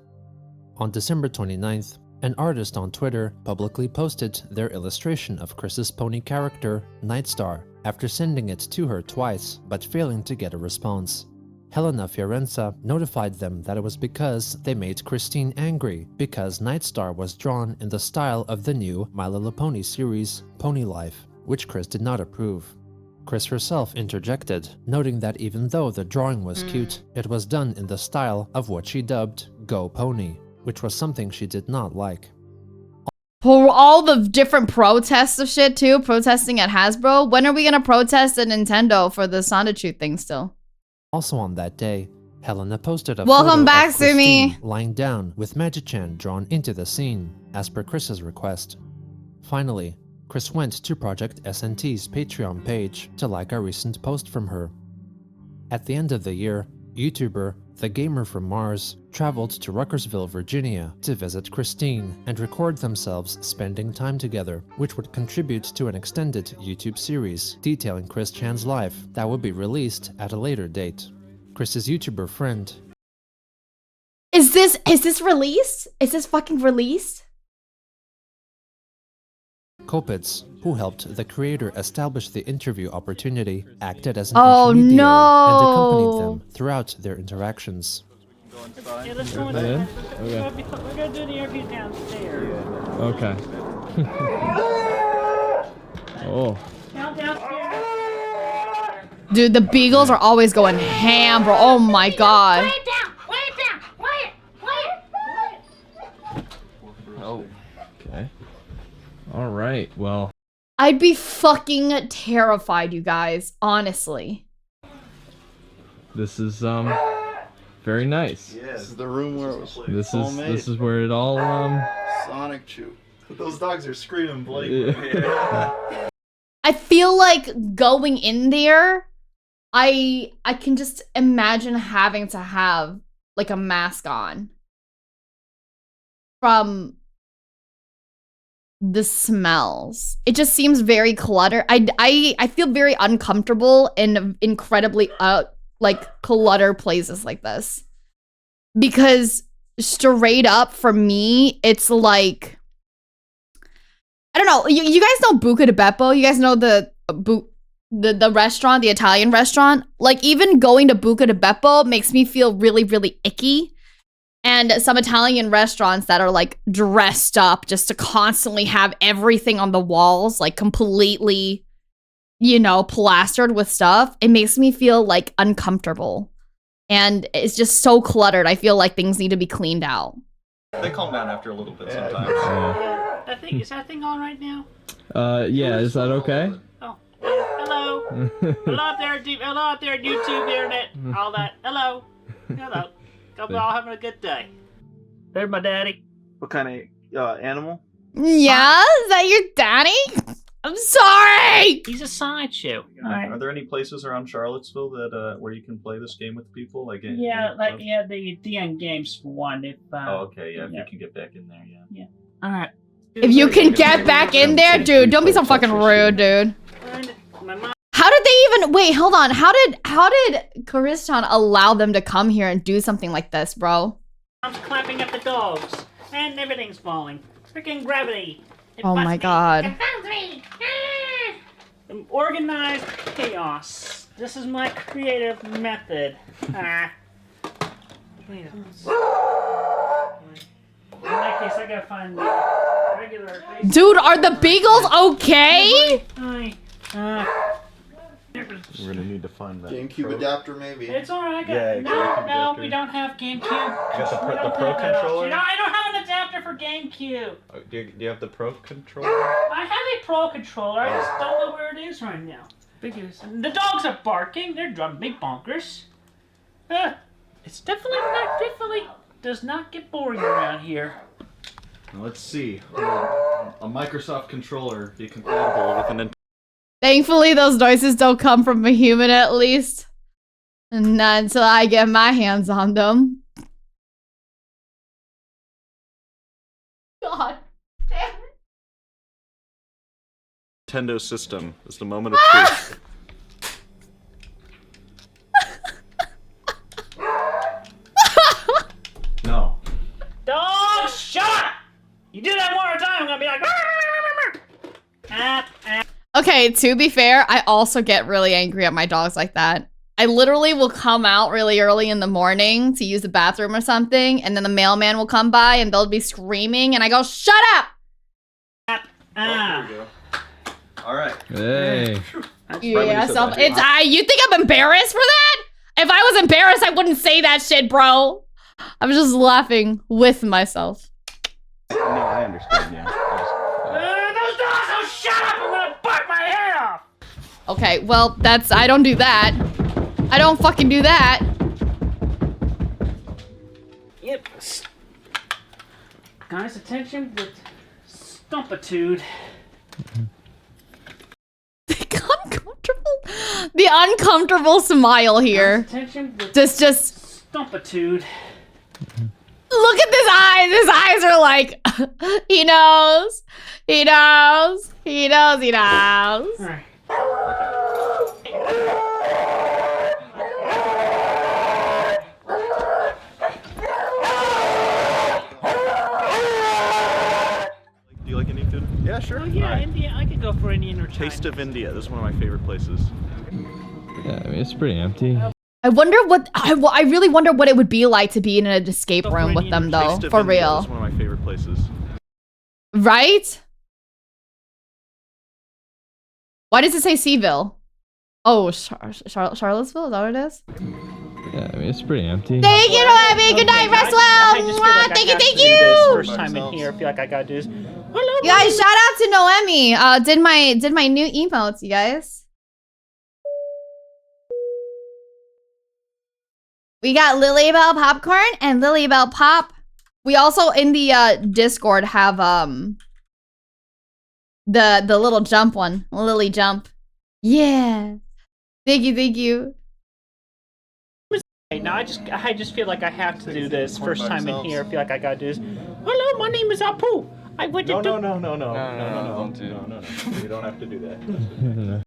S2: On December 29th, an artist on Twitter publicly posted their illustration of Chris's pony character, Nightstar, after sending it to her twice, but failing to get a response. Helena Fiorenza notified them that it was because they made Christine angry because Nightstar was drawn in the style of the new My Little Pony series, Pony Life, which Chris did not approve. Chris herself interjected, noting that even though the drawing was cute, it was done in the style of what she dubbed Go Pony, which was something she did not like.
S1: For all the different protests of shit too, protesting at Hasbro. When are we gonna protest at Nintendo for the Sonichu thing still?
S2: Also on that day, Helena posted a
S1: Welcome
S2: photo
S1: back,
S2: of Christine
S1: Sumi.
S2: lying down with Magi-chan drawn into the scene, as per Chris's request. Finally, Chris went to Project SNT's Patreon page to like a recent post from her. At the end of the year, YouTuber The Gamer from Mars traveled to Ruckersville, Virginia to visit Christine and record themselves spending time together, which would contribute to an extended YouTube series detailing Chris Chan's life that would be released at a later date. Chris's YouTuber friend.
S1: Is this released? Is this fucking released?
S2: Kopitz, who helped the creator establish the interview opportunity, acted as an
S1: Oh,
S2: intermediary and accompanied
S1: no.
S2: them throughout their interactions.
S4: Yeah, let's go in.
S13: Yeah?
S4: We're gonna do the interview downstairs.
S13: Okay. Oh.
S4: Downstairs.
S1: Dude, the Beagles are always going ham, bro. Oh my god.
S13: Oh. Okay. All right. Well.
S1: I'd be fucking terrified, you guys. Honestly.
S13: This is very nice.
S14: Yeah, this is the room where it was.
S13: This is where it all
S14: Sonic Chew. Those dogs are screaming bloody.
S13: Yeah.
S1: I feel like going in there, I can just imagine having to have like a mask on from the smells. It just seems very cluttered. I feel very uncomfortable in incredibly like cluttered places like this, because straight up for me it's like, I don't know. You guys know Buca di Beppo? You guys know the restaurant, the Italian restaurant? Like, even going to Buca di Beppo makes me feel really, really icky. And some Italian restaurants that are like dressed up just to constantly have everything on the walls, like completely, you know, plastered with stuff. It makes me feel like uncomfortable. And it's just so cluttered. I feel like things need to be cleaned out.
S15: They calm down after a little bit sometimes.
S4: Is that thing on right now?
S13: Yeah. Is that okay?
S4: Oh, yeah. Hello. Hello out there, YouTube, internet, all that. Hello. Hello. Hope you're all having a good day. There's my daddy.
S14: What kind of animal?
S1: Yeah? Is that your daddy? I'm sorry!
S4: He's a sideshow.
S15: Are there any places around Charlottesville that where you can play this game with people? Like
S4: the DN Games one. If
S15: oh, okay, yeah. If you can get back in there, yeah.
S4: Yeah. All right.
S1: If you can get back in there, dude, don't be so fucking rude, dude. How did they even wait? Hold on. How did Karistan allow them to come here and do something like this, bro?
S4: I'm clapping at the dogs, and everything's falling. Freaking gravity.
S1: Oh my god.
S4: Organized chaos. This is my creative method. In that case, I gotta find the regular.
S1: Dude, are the Beagles okay?
S15: We're gonna need to find that
S14: GameCube adapter, maybe.
S4: It's alright.
S15: Yeah,
S4: we don't have GameCube.
S15: You got the Pro controller?
S4: No, I don't have an adapter for GameCube.
S15: Do you have the Pro controller?
S4: I have a Pro controller. I just don't know where it is right now. The dogs are barking. They're driving me bonkers. It's definitely does not get boring around here.
S15: Now, let's see. A Microsoft controller be compatible with an.
S1: Thankfully, those noises don't come from a human, at least. Not until I get my hands on them. God damn it.
S15: Nintendo system is the moment of truth. No.
S4: Dog, shut up! You do that one more time, I'm gonna be like.
S1: Okay, to be fair, I also get really angry at my dogs like that. I literally will come out really early in the morning to use the bathroom or something, and then the mailman will come by and they'll be screaming, and I go, "Shut up!"
S15: There we go. All right.
S13: Hey.
S1: Yeah, so you think I'm embarrassed for that? If I was embarrassed, I wouldn't say that shit, bro. I'm just laughing with myself.
S15: No, I understand. Yeah.
S1: Okay, well, that's... I don't do that. I don't fucking do that.
S4: Yep. Guys, attention with stumpitude.
S1: The uncomfortable smile here.
S4: Attention with
S1: Just...
S4: stumpitude.
S1: Look at his eyes. His eyes are like... he knows. He knows. He knows. He knows.
S4: All right.
S15: Do you like Indian food? Yeah, sure.
S4: Oh yeah,
S15: Alright.
S4: India. I could go for Indian or Chinese.
S15: Taste of India. This is one of my favorite places.
S13: Yeah, I mean, it's pretty empty.
S1: I wonder what... I really wonder what it would be like to be in an escape room with them, though.
S15: Taste of
S1: For
S15: India.
S1: real.
S15: This is one of my favorite places.
S1: Right? Why does it say Seaville? Oh, Charlottesville? Is that what it is?
S13: Yeah, I mean, it's pretty empty.
S1: Thank you, Noemi. Good night, rest well. Thank you, thank you.
S4: First time in here, I feel like I gotta do this.
S1: You guys, shout out to Noemi. Did my new emotes, you guys. We got Lilybelle Popcorn and Lilybelle Pop. We also in the Discord have the little jump one, Lily Jump. Yeah. Thank you, thank you.
S4: Now I just feel like I have to do this. First time in here, I feel like I gotta do this. Hello, my name is Apu. I went to
S15: No.
S14: No.
S15: You don't have to do that.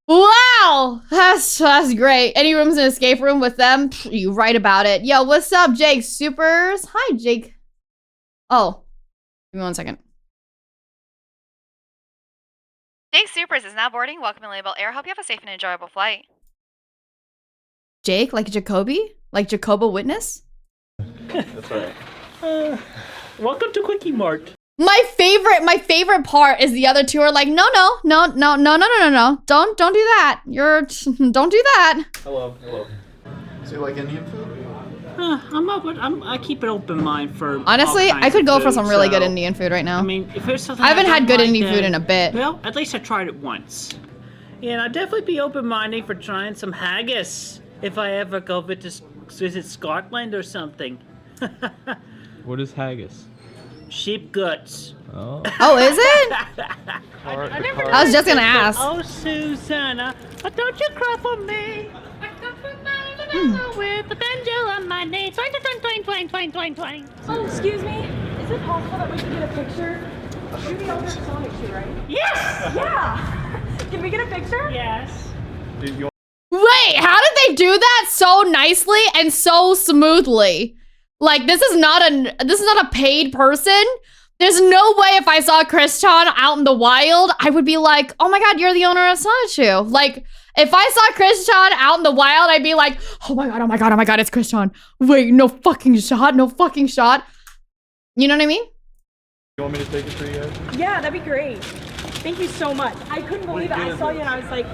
S1: Wow, that's great. Any rooms in an escape room with them? You write about it. Yo, what's up, Jake Supers? Hi, Jake. Oh, give me 1 second.
S8: Jake Supers is now boarding. Welcome to Lilybelle Air. Hope you have a safe and enjoyable flight.
S1: Jake, like Jacoby? Like Jacoba Witness?
S15: That's right.
S4: Welcome to Quickie Mart.
S1: My favorite part is the other two are like, no. Don't do that. Don't do that.
S15: Hello.
S14: So you like Indian food?
S4: I keep an open mind for.
S1: Honestly,
S4: all kinds
S1: I could
S4: of
S1: go for
S4: food,
S1: some really good
S4: so,
S1: Indian food right now.
S4: I mean, if there's something
S1: I haven't had
S4: don't
S1: good
S4: like,
S1: Indian food in a bit.
S4: Well, at least I tried it once. Yeah, and I'd definitely be open-minded for trying some haggis if I ever go visit Scotland or something.
S13: What is haggis?
S4: Sheep guts.
S13: Oh.
S1: Oh, is it?
S4: I
S1: was just gonna ask.
S4: Oh, Susanna, don't you cry for me? With the banjo on my knee. Twang.
S16: Oh, excuse me. Is it possible that we can get a picture? You're the owner of Sonic 2, right?
S4: Yes!
S16: Yeah! Can we get a picture?
S4: Yes.
S1: Wait, how did they do that so nicely and so smoothly? Like, this is not a paid person. There's no way if I saw Christian out in the wild, I would be like, oh my god, you're the owner of Sonic 2. Like, if I saw Christian out in the wild, I'd be like, oh my god, it's Christian. Wait, no fucking shot. You know what I mean?
S15: You want me to take it for you guys?
S16: Yeah, that'd be great. Thank you so much. I couldn't believe it. I saw you and I was like,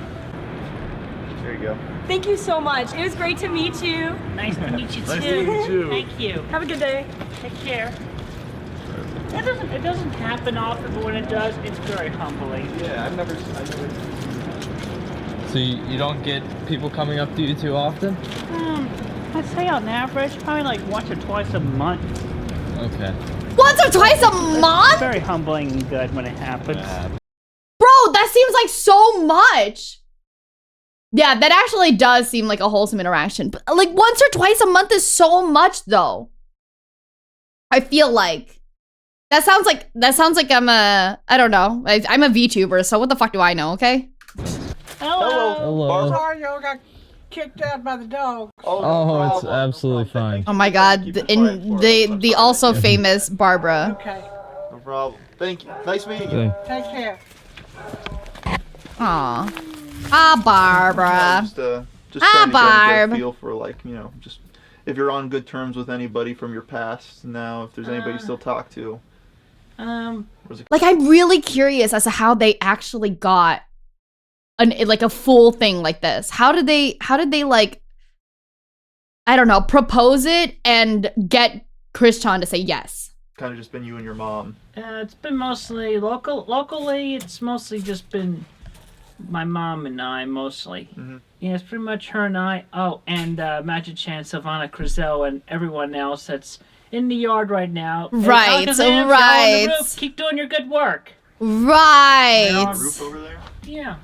S15: There you go.
S16: thank you so much. It was great to meet you.
S4: Nice to meet you too.
S15: Nice to meet you.
S4: Thank you.
S16: Have a good day.
S4: Take care. It doesn't happen often, but when it does, it's very humbling.
S15: Yeah, I've never.
S13: So you don't get people coming up to you too often?
S4: I'd say on average, probably like once or twice a month.
S13: Okay.
S1: Once or twice a month?
S4: It's very humbling and good when it happens.
S1: Bro, that seems like so much. Yeah, that actually does seem like a wholesome interaction. But like once or twice a month is so much though. I feel like that sounds like I'm I don't know. I'm a VTuber, so what the fuck do I know, okay?
S13: Hello.
S6: Sorry, y'all got kicked out by the dog.
S13: Oh, it's absolutely fine.
S1: Oh my god, the also famous Barbara.
S6: Okay.
S14: No problem. Thank you. Nice meeting you.
S6: Take care.
S1: Aw. Ah, Barbara.
S14: Just trying to get a
S1: Barb.
S14: feel for, like, just if you're on good terms with anybody from your past now, if there's anybody you still talk to.
S1: Like, I'm really curious as to how they actually got a full thing like this. How did they like, I don't know, propose it and get Christian to say yes?
S14: kind of just been you and your mom?
S4: It's been mostly locally. It's mostly just been my mom and I mostly.
S14: Mm-hmm.
S4: Yeah, it's pretty much her and I. Oh, and Magic Chan, Savannah Crizel, and everyone else that's in the yard right now.
S1: Right,
S4: Hey, Alakazam, y'all on
S1: right.
S4: the roof. Keep doing your good work.
S1: Right.
S14: On the roof over there?
S4: Yeah.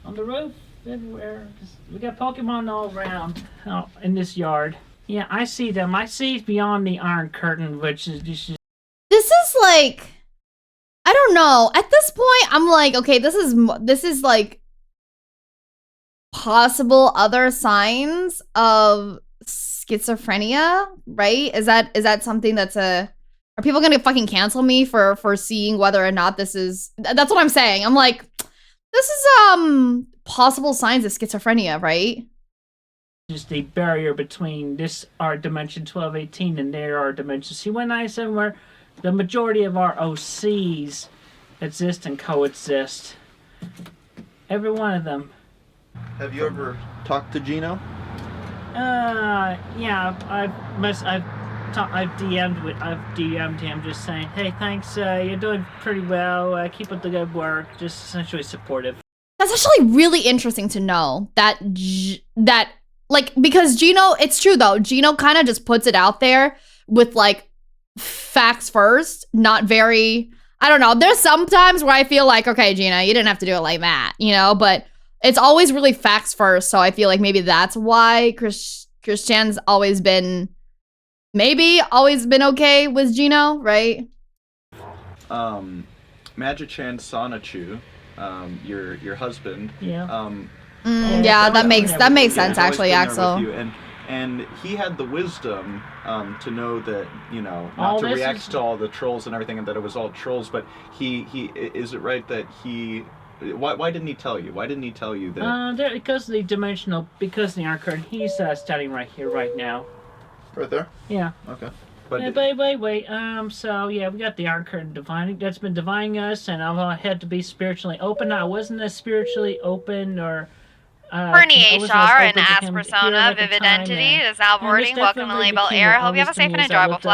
S4: On the roof, everywhere. We got Pokemon all around in this yard. Yeah, I see them. I see beyond the Iron Curtain, which is just...
S1: This is like, I don't know. At this point, I'm like, okay, this is like possible other signs of schizophrenia, right? Is that something that's are people gonna fucking cancel me for seeing whether or not this is, that's what I'm saying. I'm like, this is possible signs of schizophrenia, right?
S4: Just the barrier between our dimension 1218 and our dimension C197, where the majority of our OCs exist and coexist. Every one of them.
S14: Have you ever talked to Gino?
S4: Yeah, I've DM'd him just saying, hey, thanks, you're doing pretty well, keep up the good work, just essentially supportive.
S1: That's actually really interesting to know that like, because Gino, it's true though, Gino kind of just puts it out there with like facts first, not very, I don't know, there's sometimes where I feel like, okay, Gino, you didn't have to do it like that, you know, but it's always really facts first, so I feel like maybe that's why Christian's always been okay with Gino, right?
S15: Magic-chan Sanachu, your husband.
S4: Yeah.
S1: Yeah, that makes sense actually, Axel.
S15: And he had the wisdom to know that, you know,
S4: All
S15: not to
S4: this
S15: react
S4: is-
S15: to all the trolls and everything, and that it was all trolls. But he is it right that he? Why didn't he tell you? Why didn't he tell you that?
S4: Because of the Iron Curtain, he's standing right here, right now.
S14: Right there?
S4: Yeah.
S14: Okay.
S15: But
S4: Wait. So yeah, we got the Iron Curtain that's been dividing us, and I had to be spiritually open. I wasn't as spiritually open or.
S8: Bernie
S4: I wasn't
S8: HR
S4: as
S8: and
S4: open to
S8: Ask
S4: him
S8: Persona,
S4: here at the
S8: Vivid
S4: time,
S8: Entity
S4: and-
S8: is now
S4: and this
S8: boarding. Welcome to
S4: definitely
S8: Lilybelle
S4: became
S8: Air. Hope you have a
S4: obvious to
S8: safe
S4: me
S8: and
S4: as I
S8: enjoyable
S4: looked up,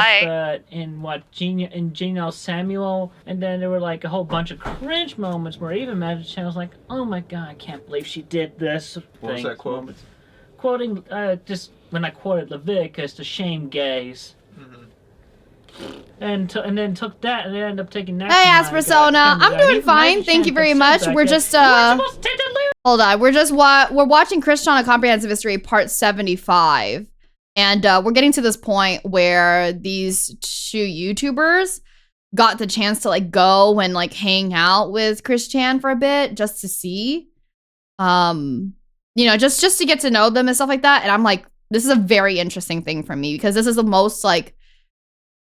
S8: flight.
S4: in Genosamuel, and then there were like a whole bunch of cringe moments where even Magic Chan was like, "Oh my god, I can't believe she did this."
S15: What was that quote?
S4: Quoting just when I quoted Leviticus, to shame gays. And then took that, and they ended up taking that.
S1: Hey, Ask Persona, I'm doing fine. Thank you very much. We're just hold on. We're watching Christian: A Comprehensive History Part 75, and we're getting to this point where these two YouTubers got the chance to like go and like hang out with Christian for a bit just to see, you know, just to get to know them and stuff like that. And I'm like, this is a very interesting thing for me because this is the most like,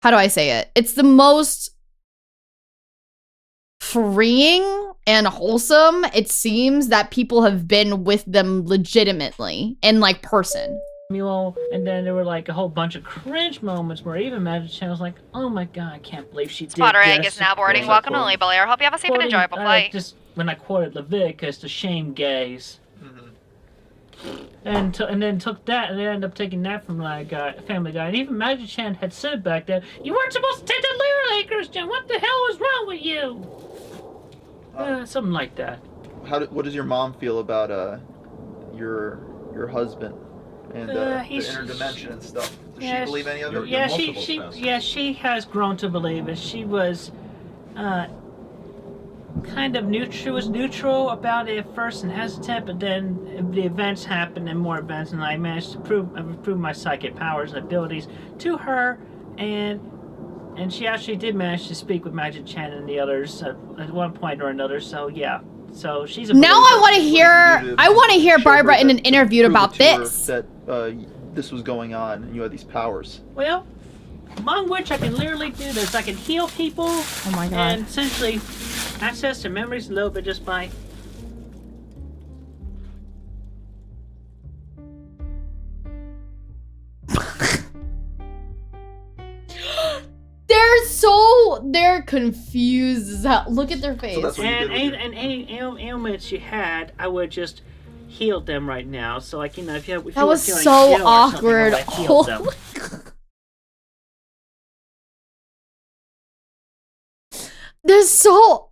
S1: how do I say it? It's the most freeing and wholesome it seems that people have been with them legitimately in like person.
S4: And then there were like a whole bunch of cringe moments where even Magic Chan was like, "Oh my god, I can't believe she did
S8: Spotter Egg
S4: this."
S8: is now boarding. Welcome to Lilybelle Air. Hope you have a safe and enjoyable flight.
S4: Just when I quoted Leviticus, to shame gays. And then took that, and they ended up taking that from like Family Guy. And even Magic Chan had said back then, "You weren't supposed to take that literally, Christian. What the hell was wrong with you?" Something like that.
S14: What does your mom feel about your husband and the interdimension and stuff? Does she believe any of it?
S4: Yeah, she has grown to believe it. She was kind of neutral. She was neutral about it at first and hesitant, but then the events happened and more events, and I managed to prove my psychic powers and abilities to her, and she actually did manage to speak with Magic Chan and the others at one point or another. So yeah, so she's a
S1: now I
S4: believer.
S1: want to hear Barbara in an interview about this.
S14: That this was going on and you had these powers.
S4: Well, among which I can literally do this. I can heal people.
S1: Oh my god.
S4: And essentially access their memories a little bit just by...
S1: They're confused. Look at their face.
S4: And any ailments you had, I would just heal them right now. So like, you know, if you were
S1: That was
S4: feeling
S1: so
S4: ill or something,
S1: awkward.
S4: I would heal them.
S1: They're so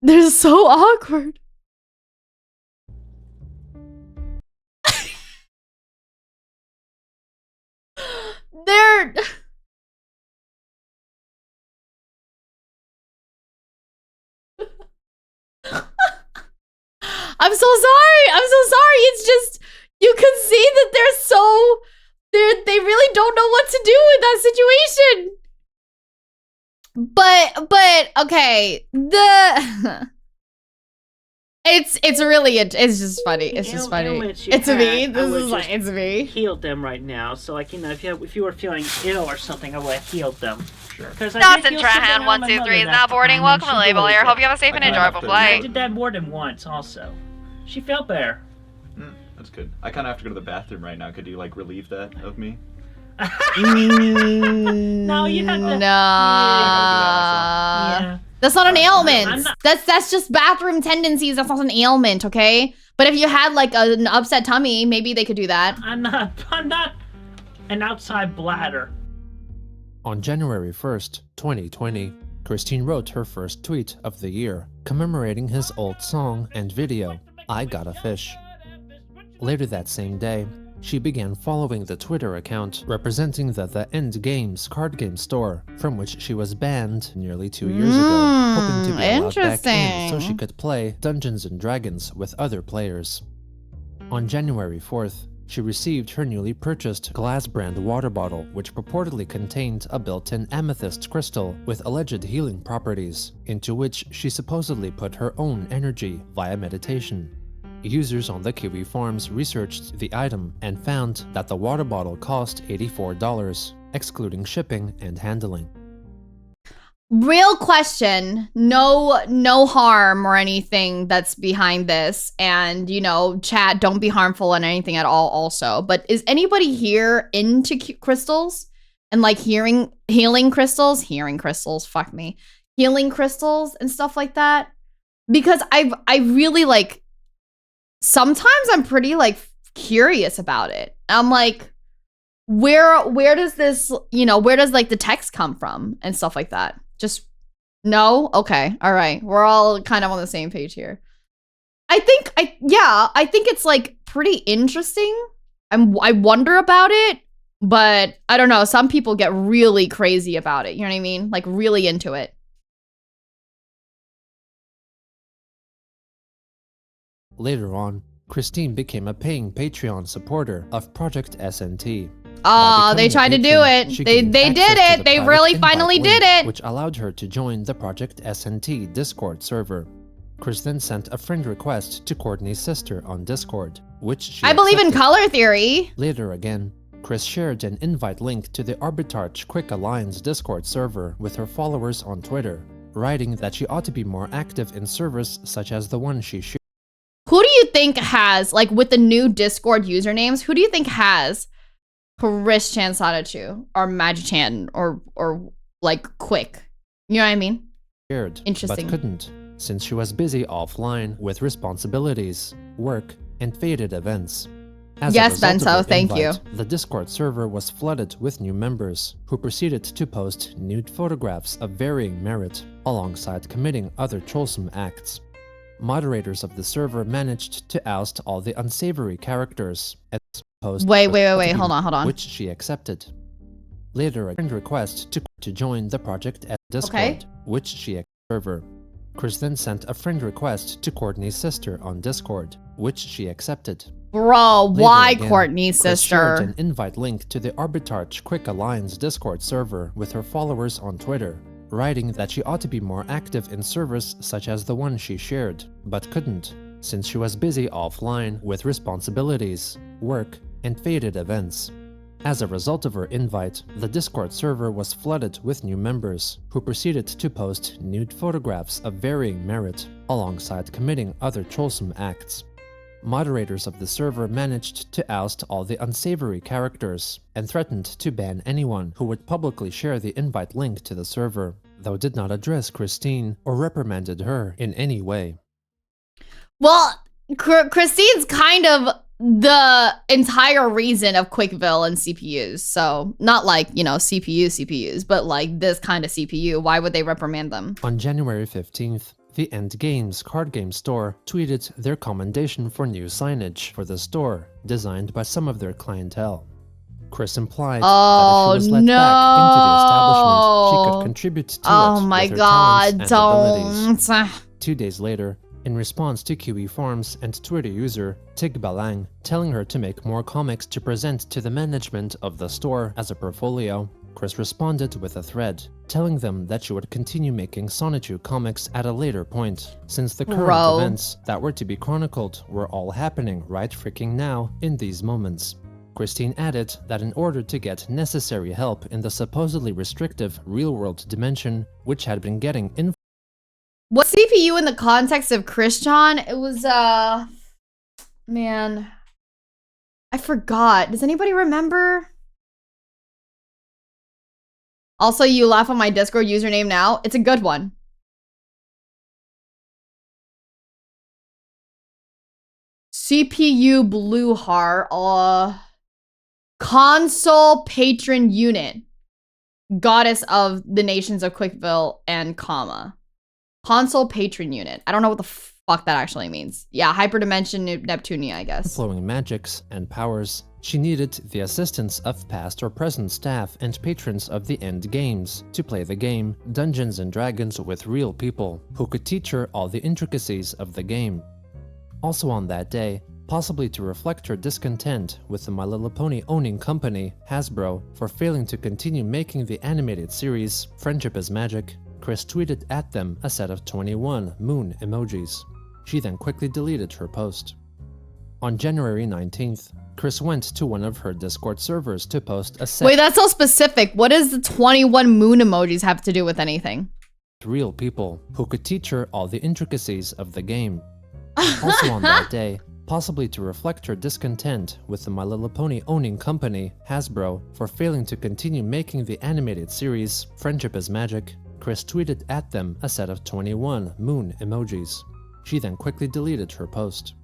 S1: awkward. They're I'm so sorry. I'm so sorry. It's just you can see that they really don't know what to do in that situation. But okay, it's really it's just funny. It's just funny. It's me. This is like it's me.
S4: Healed them right now, so like if you were feeling ill or something, I would have healed them. Sure.
S8: Dawson Trahan 123 is now boarding. Welcome to Lilybelle Air. Hope you have a safe and enjoyable
S4: I
S8: flight.
S4: did that more than once, also. She felt better.
S15: That's good. I kind of have to go to the bathroom right now. Could you like relieve that of me?
S4: No, you have to.
S1: No.
S4: Yeah.
S1: That's not an ailment. That's just bathroom tendencies. That's not an ailment, okay? But if you had like an upset tummy, maybe they could do that.
S4: I'm not an outside bladder.
S2: On January 1st, 2020, Christine wrote her first tweet of the year, commemorating his old song and video, I Got a Fish. Later that same day, she began following the Twitter account representing the End Games card game store, from which she was banned nearly 2 years ago, hoping to be allowed back in so she could play Dungeons & Dragons with other players. On January 4th, she received her newly purchased glass brand water bottle, which purportedly contained a built-in amethyst crystal with alleged healing properties, into which she supposedly put her own energy via meditation. Users on the Kiwi Farms researched the item and found that the water bottle cost $84, excluding shipping and handling.
S1: Real question, no harm or anything that's behind this, and you know, chat, don't be harmful and anything at all also, but is anybody here into crystals and like healing crystals, fuck me, healing crystals and stuff like that? Because I really like, sometimes I'm pretty like curious about it. I'm like, where does this, you know, where does like the text come from and stuff like that? Just no? Okay. All right. We're all kind of on the same page here. I think it's like pretty interesting. I wonder about it, but I don't know. Some people get really crazy about it. You know what I mean? Like really into it.
S2: Later on, Christine became a paying Patreon supporter of Project SNT.
S1: Oh, they tried to do it. They did it. They really finally did it.
S2: Which allowed her to join the Project SNT Discord server. Chris then sent a friend request to Courtney's sister on Discord, which she
S1: I believe in
S2: accepted.
S1: color theory.
S2: Later again, Chris shared an invite link to the Arbitrage Quick Alliance Discord server with her followers on Twitter, writing that she ought to be more active in servers such as the one she shared.
S1: Who do you think has, like with the new Discord usernames, who do you think has Chris Chan Sadachu or Magichan or like Quick? You know what I mean?
S2: But
S1: Interesting.
S2: couldn't, since she was busy offline with responsibilities, work, and faded events. As a
S1: Yes,
S2: result of
S1: Benzo,
S2: her
S1: thank you.
S2: invite, the Discord server was flooded with new members, who proceeded to post nude photographs of varying merit, alongside committing other troublesome acts. Moderators of the server managed to oust all the unsavory characters and post
S1: Wait, hold on.
S2: which she accepted. Later, a friend request to join the Project S Discord, which she accepted. Server. Chris then sent a friend request to Courtney's sister on Discord, which she accepted.
S1: Bro,
S2: Later
S1: why
S2: again,
S1: Courtney's
S2: Chris shared
S1: sister?
S2: an invite link to the Arbitrage Quick Alliance Discord server with her followers on Twitter, writing that she ought to be more active in servers such as the one she shared, but couldn't, since she was busy offline with responsibilities, work, and faded events. As a result of her invite, the Discord server was flooded with new members, who proceeded to post nude photographs of varying merit, alongside committing other troublesome acts. Moderators of the server managed to oust all the unsavory characters, and threatened to ban anyone who would publicly share the invite link to the server, though did not address Christine or reprimanded her in any way.
S1: Well, Christine's kind of the entire reason of Quickville and CPUs. So not like, you know, CPUs, but like this kind of CPU. Why would they reprimand them?
S2: On January 15th, the End Games card game store tweeted their commendation for new signage for the store, designed by some of their clientele. Chris implied that if she was let back into the establishment, she could contribute to it with her talents and abilities. 2 days later, in response to QE Farms and Twitter user Tig Balang telling her to make more comics to present to the management of the store as a portfolio, Chris responded with a thread, telling them that she would continue making Sonichu comics at a later point, since the current events that were to be chronicled were all happening right freaking now in these moments. Christine added that in order to get necessary help in the supposedly restrictive real-world dimension, which had been getting in.
S1: What CPU in the context of Christian? It was, man, I forgot. Does anybody remember? Also, you laugh on my Discord username now. It's a good one. CPU Blue Heart, Console Patron Unit. Goddess of the Nations of Quickville and comma. Console Patron Unit. I don't know what the fuck that actually means. Yeah, Hyperdimension Neptunia, I guess.
S2: Flowing magics and powers, she needed the assistance of past or present staff and patrons of the End Games to play the game Dungeons and Dragons with real people who could teach her all the intricacies of the game. Also on that day, possibly to reflect her discontent with the My Little Pony owning company, Hasbro, for failing to continue making the animated series Friendship is Magic, Chris tweeted at them a set of 21 moon emojis. She then quickly deleted her post. On January 19th, Chris went to one of her Discord servers to post a set.
S1: Wait, that's so specific. What does the 21 moon emojis have to do with anything?
S2: Real people who could teach her all the intricacies of the game. Also on that day, possibly to reflect her discontent with the My Little Pony owning company, Hasbro, for failing to continue making the animated series Friendship is Magic, Chris tweeted at them a set of 21 moon emojis. She then quickly deleted her post.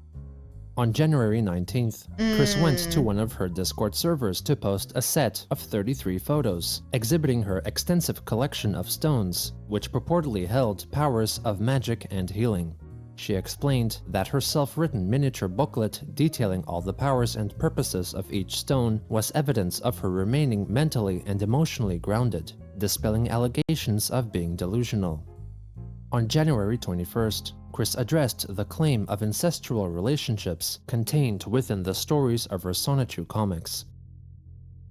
S2: On January 19th, Chris went to one of her Discord servers to post a set of 33 photos, exhibiting her extensive collection of stones, which purportedly held powers of magic and healing. She explained that her self-written miniature booklet detailing all the powers and purposes of each stone was evidence of her remaining mentally and emotionally grounded, dispelling allegations of being delusional. On January 21st, Chris addressed the claim of incestual relationships contained within the stories of her Sonichu comics.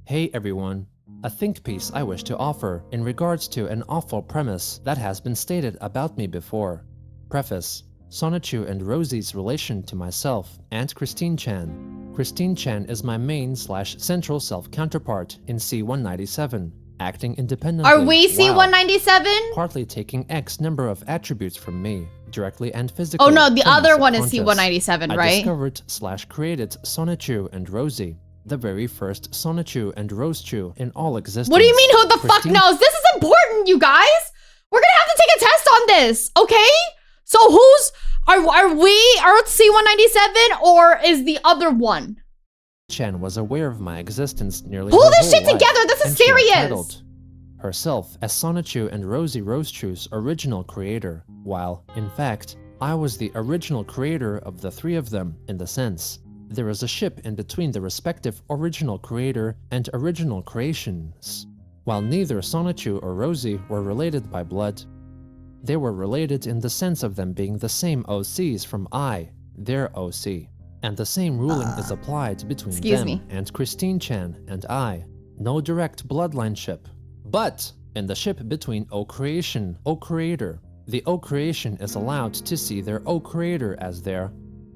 S2: Hey everyone, a think piece I wish to offer in regards to an awful premise that has been stated about me before. Preface: Sonichu and Rosie's relation to myself and Christine Chan. Christine Chan is my main/central self counterpart in C-197, acting independently.
S1: Are we C-197?
S2: Partly taking X number of attributes from me, directly and physically.
S1: Oh no, the other one is C-197, right?
S2: I discovered/created Sonichu and Rosie, the very first Sonichu and Rosechu in all existence.
S1: What do you mean who the fuck knows? This is important, you guys! We're gonna have to take a test on this, okay? So who's, are we Earth C-197 or is the other one?
S2: Chen was aware of my existence nearly
S1: Pull
S2: her
S1: this
S2: whole
S1: shit together,
S2: life,
S1: this is
S2: and she
S1: serious!
S2: entitled herself as Sonichu and Rosie Rosechu's original creator, while, in fact, I was the original creator of the three of them in the sense. There is a ship in between the respective original creator and original creations. While neither Sonichu or Rosie were related by blood, they were related in the sense of them being the same OCs from I, their OC, and the same ruling is applied between them and Christine Chan and I. No direct bloodline ship. But in the ship between O-Creation, O-Creator, the O-Creation is allowed to see their O-Creator as their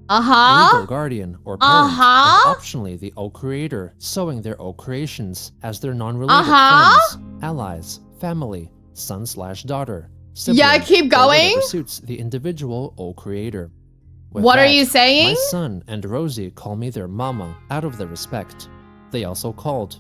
S2: legal guardian or parent, and optionally the O-Creator sewing their O-Creations as their non-related friends, allies, family, son/daughter, sibling,
S1: yeah, keep going.
S2: Whatever suits the individual O-Creator. With
S1: what
S2: that,
S1: are you saying?
S2: My son and Rosie call me their mama out of the respect. They also called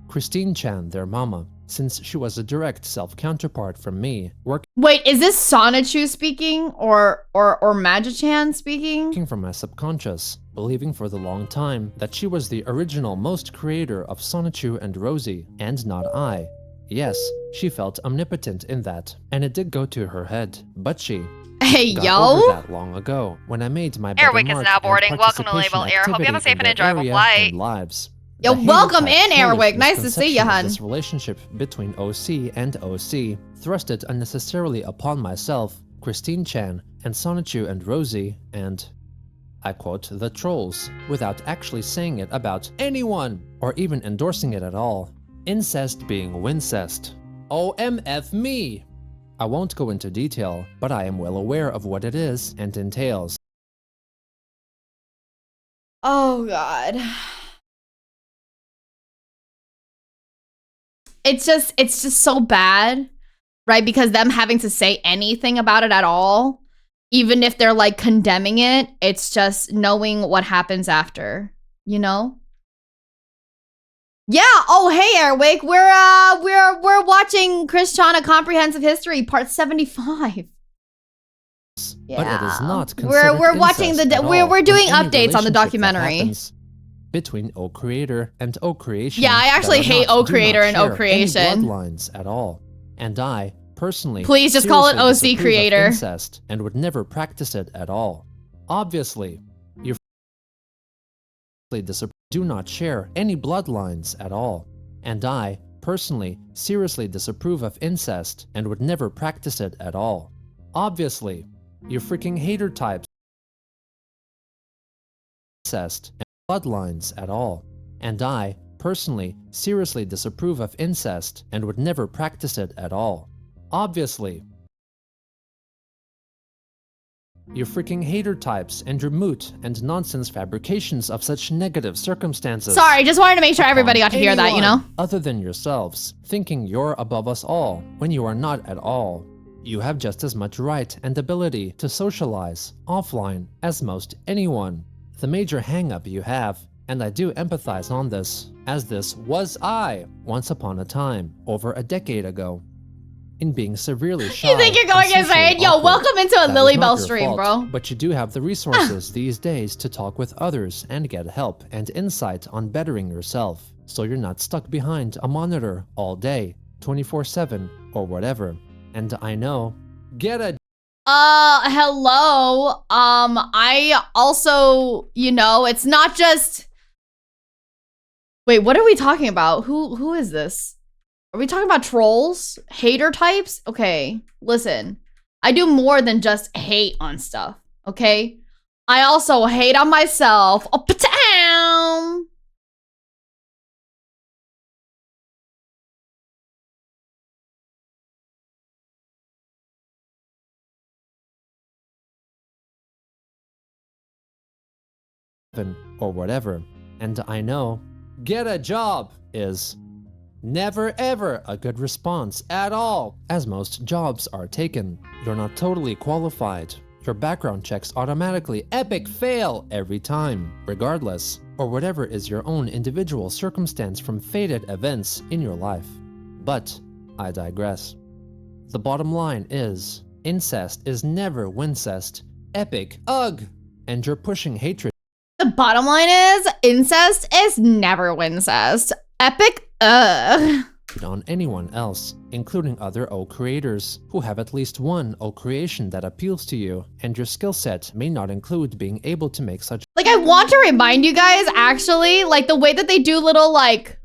S2: Christine Chan their mama, since she was a direct self-counterpart from me,
S1: Wait, is this Sonichu speaking or Magichan speaking?
S2: working from my subconscious, believing for the long time that she was the original most creator of Sonichu and Rosie, and not I. Yes, she felt omnipotent in that, and it did go to her head, but she got over that long ago when I made my better
S8: Airwick is
S2: mark
S8: now
S2: and
S8: boarding. Welcome to
S2: participation
S8: Lilybelle Air. Hope you have a
S2: activity
S8: safe
S2: in
S8: and
S2: their
S8: enjoyable
S2: area
S8: flight.
S2: and lives.
S1: Yo,
S2: The
S1: welcome
S2: hater
S1: in,
S2: type
S1: Airwick.
S2: foolish
S1: Nice to see you,
S2: misconception of
S1: hun.
S2: This relationship between OC and OC thrusted unnecessarily upon myself, Christine Chan, and Sonichu and Rosie, and I quote, the trolls, without actually saying it about anyone, or even endorsing it at all. Incest being wincest. OMF me! I won't go into detail, but I am well aware of what it is and entails.
S1: Oh god. It's just so bad, right? Because them having to say anything about it at all, even if they're like condemning it, it's just knowing what happens after, you know? Yeah. Oh, hey, Airwick. We're watching Chris Chan: A Comprehensive History, Part 75. Yeah.
S2: But it is not considered
S1: we're watching
S2: incest
S1: the
S2: at
S1: we're
S2: all
S1: doing
S2: when any
S1: updates on the
S2: relationship that
S1: documentary.
S2: happens between O Creator and O Creation.
S1: Yeah, I actually
S2: that are
S1: hate
S2: not-
S1: O
S2: do
S1: Creator
S2: not
S1: and O
S2: share
S1: Creation.
S2: Any bloodlines at all. And I, personally,
S1: Please just call it
S2: seriously
S1: OC
S2: disapprove of
S1: Creator.
S2: incest and would never practice it at all. Obviously, you do not share any bloodlines at all. And I, personally, seriously disapprove of incest and would never practice it at all. Obviously, you freaking hater types incest and bloodlines at all. And I, personally, seriously disapprove of incest and would never practice it at all. Obviously, you freaking hater types and your moot and nonsense fabrications of such negative circumstances.
S1: Sorry, just wanted to make sure everybody got to hear that, you know?
S2: Other than yourselves, thinking you're above us all when you are not at all. You have just as much right and ability to socialize offline as most anyone. The major hang-up you have, and I do empathize on this, as this was I once upon a time, over a decade ago, in being severely shy.
S1: You think you're going
S2: and
S1: insane?
S2: socially
S1: Yo,
S2: awkward.
S1: welcome into a
S2: That is not
S1: Lilybelle
S2: your
S1: stream,
S2: fault,
S1: bro.
S2: But you do have the resources these days to talk with others and get help and insight on bettering yourself, so you're not stuck behind a monitor all day, 24/7 or whatever. And I know, get a
S1: Hello. I also, you know, it's not just. Wait, what are we talking about? Who is this? Are we talking about trolls? Hater types? Okay, listen. I do more than just hate on stuff, okay? I also hate on myself. Oh, pa-tam!
S2: or whatever. And I know, get a job is never ever a good response at all, as most jobs are taken. You're not totally qualified. Your background checks automatically epic fail every time, regardless, or whatever is your own individual circumstance from fated events in your life. But I digress. The bottom line is, incest is never wincest. Epic, ugh! And you're pushing hatred.
S1: The bottom line is, incest is never wincest. Epic, ugh.
S2: On anyone else, including other O creators, who have at least one O creation that appeals to you, and your skill set may not include being able to make such.
S1: Like, I want to remind you guys, actually, like, the way that they do little, like,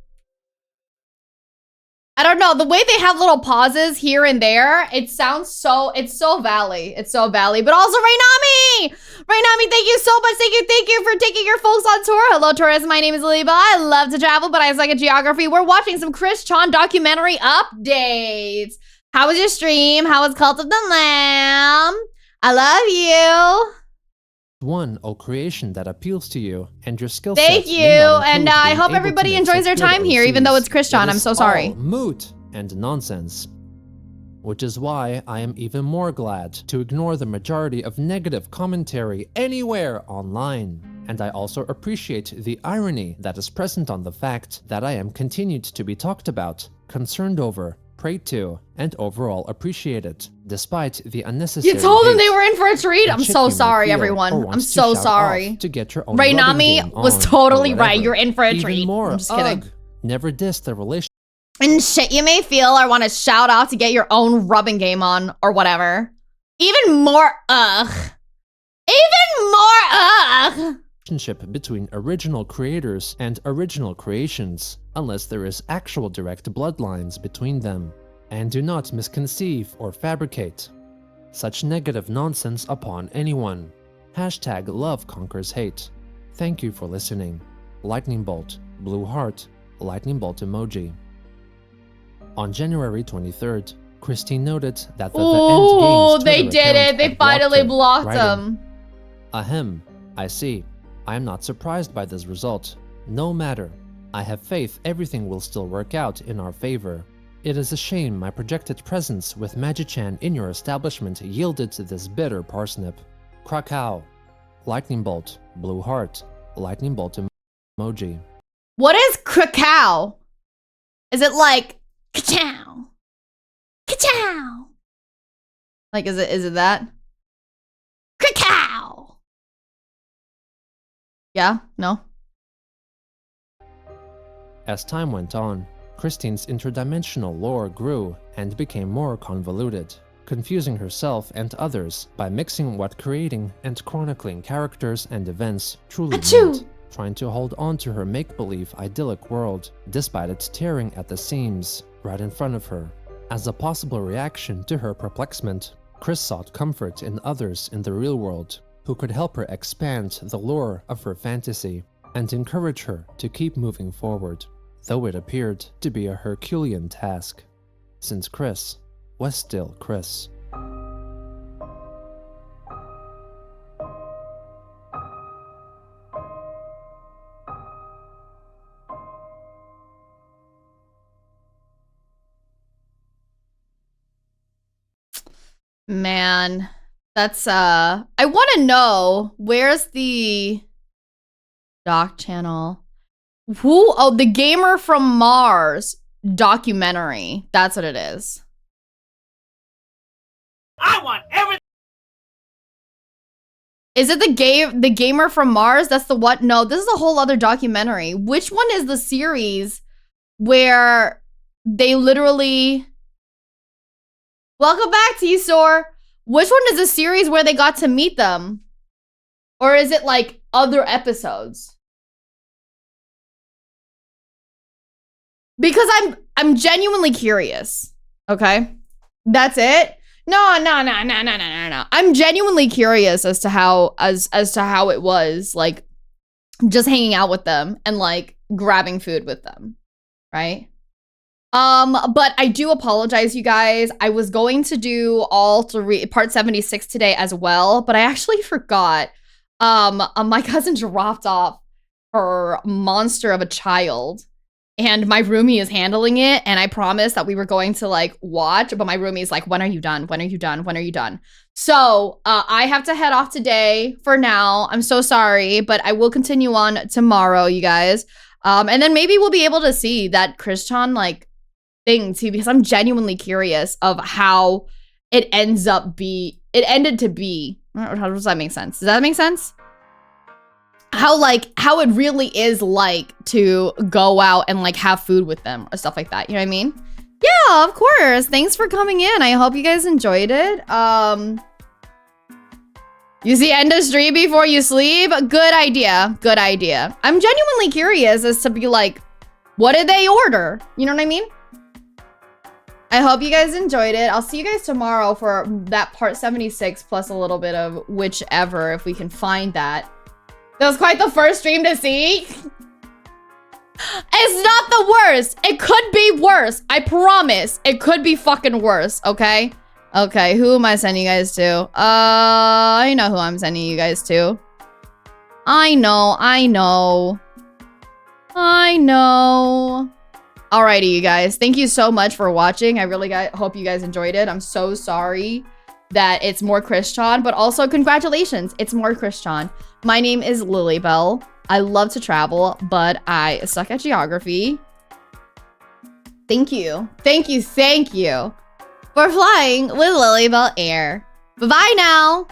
S1: I don't know, the way they have little pauses here and there, it sounds so, it's so Valley. It's so Valley. But also, Rainami! Rainami, thank you so much. Thank you for taking your folks on tour. Hello, tourists. My name is Lilybelle. I love to travel, but I suck at geography. We're watching some Chris Chan documentary updates. How was your stream? How was Cult of the Lamb? I love you.
S2: One O creation that appeals to you, and your skill set.
S1: Thank you, and I hope everybody enjoys their time here, even though it's Chris Chan. I'm so sorry.
S2: Moot and nonsense. Which is why I am even more glad to ignore the majority of negative commentary anywhere online. And I also appreciate the irony that is present on the fact that I am continued to be talked about concerned over, prayed to, and overall appreciated, despite the unnecessary
S1: You told them
S2: hate
S1: they were in for a treat.
S2: and
S1: I'm
S2: shit
S1: so
S2: you may
S1: sorry,
S2: feel or
S1: everyone. I'm
S2: wants to
S1: so
S2: shout
S1: sorry.
S2: off to get your own rubbing
S1: Rainami
S2: game
S1: was
S2: on,
S1: totally
S2: or
S1: right.
S2: whatever.
S1: You're in for a
S2: Even
S1: treat.
S2: more,
S1: I'm just kidding.
S2: ugh, never diss the relationship.
S1: And shit you may feel or want to shout out to get your own rubbing game on or whatever. Even more ugh. Even more ugh.
S2: Relationship between original creators and original creations, unless there is actual direct bloodlines between them. And do not misconceive or fabricate such negative nonsense upon anyone. Hashtag love conquers hate. Thank you for listening. Lightning bolt, blue heart, lightning bolt emoji. On January 23rd, Christine noted that the
S1: Ooh,
S2: End Games
S1: they
S2: Twitter
S1: did
S2: account
S1: it. They
S2: had
S1: finally
S2: her,
S1: blocked
S2: writing,
S1: them.
S2: Ahem, I see. I am not surprised by this result. No matter. I have faith everything will still work out in our favor. It is a shame my projected presence with Magi-chan in your establishment yielded to this bitter parsnip. Krakow. Lightning bolt, blue heart, lightning bolt emoji.
S1: What is Krakow? Is it like ka-chow? Ka-chow? Like is it that? Krakow. Yeah? No?
S2: As time went on, Christine's interdimensional lore grew and became more convoluted, confusing herself and others by mixing what creating and chronicling characters and events truly meant, trying to hold on to her make-believe idyllic world, despite it tearing at the seams right in front of her. As a possible reaction to her perplexment, Chris sought comfort in others in the real world, who could help her expand the lore of her fantasy and encourage her to keep moving forward, though it appeared to be a Herculean task, since Chris was still Chris.
S1: Man, that's I want to know, where's the doc channel? Who? Oh, the Gamer from Mars documentary. That's what it is.
S6: I want everything.
S1: Is it the Gamer from Mars? That's the what? No, this is a whole other documentary. Which one is the series where they literally... Welcome back, T-Sor. Which one is the series where they got to meet them? Or is it like other episodes? Because I'm genuinely curious. Okay? That's it? No. I'm genuinely curious as to how it was, like, just hanging out with them and like grabbing food with them, right? But I do apologize, you guys. I was going to do all three, part 76 today as well, but I actually forgot. My cousin dropped off her monster of a child, and my roomie is handling it, and I promised that we were going to like watch, but my roomie is like, when are you done? When are you done? When are you done? So I have to head off today for now. I'm so sorry, but I will continue on tomorrow, you guys. And then maybe we'll be able to see that Christian like thing too, because I'm genuinely curious of how it ended to be. How does that make sense? Does that make sense? How it really is like to go out and like have food with them or stuff like that. You know what I mean? Yeah, of course. Thanks for coming in. I hope you guys enjoyed it. You see end of stream before you sleep? Good idea. Good idea. I'm genuinely curious as to be like, what did they order? You know what I mean? I hope you guys enjoyed it. I'll see you guys tomorrow for that part 76 plus a little bit of whichever, if we can find that. That was quite the first stream to see. It's not the worst. It could be worse. I promise. It could be fucking worse, okay? Okay, who am I sending you guys to? I know who I'm sending you guys to. I know. Alrighty, you guys. Thank you so much for watching. I really hope you guys enjoyed it. I'm so sorry that it's more Christian, but also congratulations. It's more Christian. My name is Lilybelle. I love to travel, but I suck at geography. Thank you. Thank you. Thank you for flying with Lilybelle Air. Bye-bye now.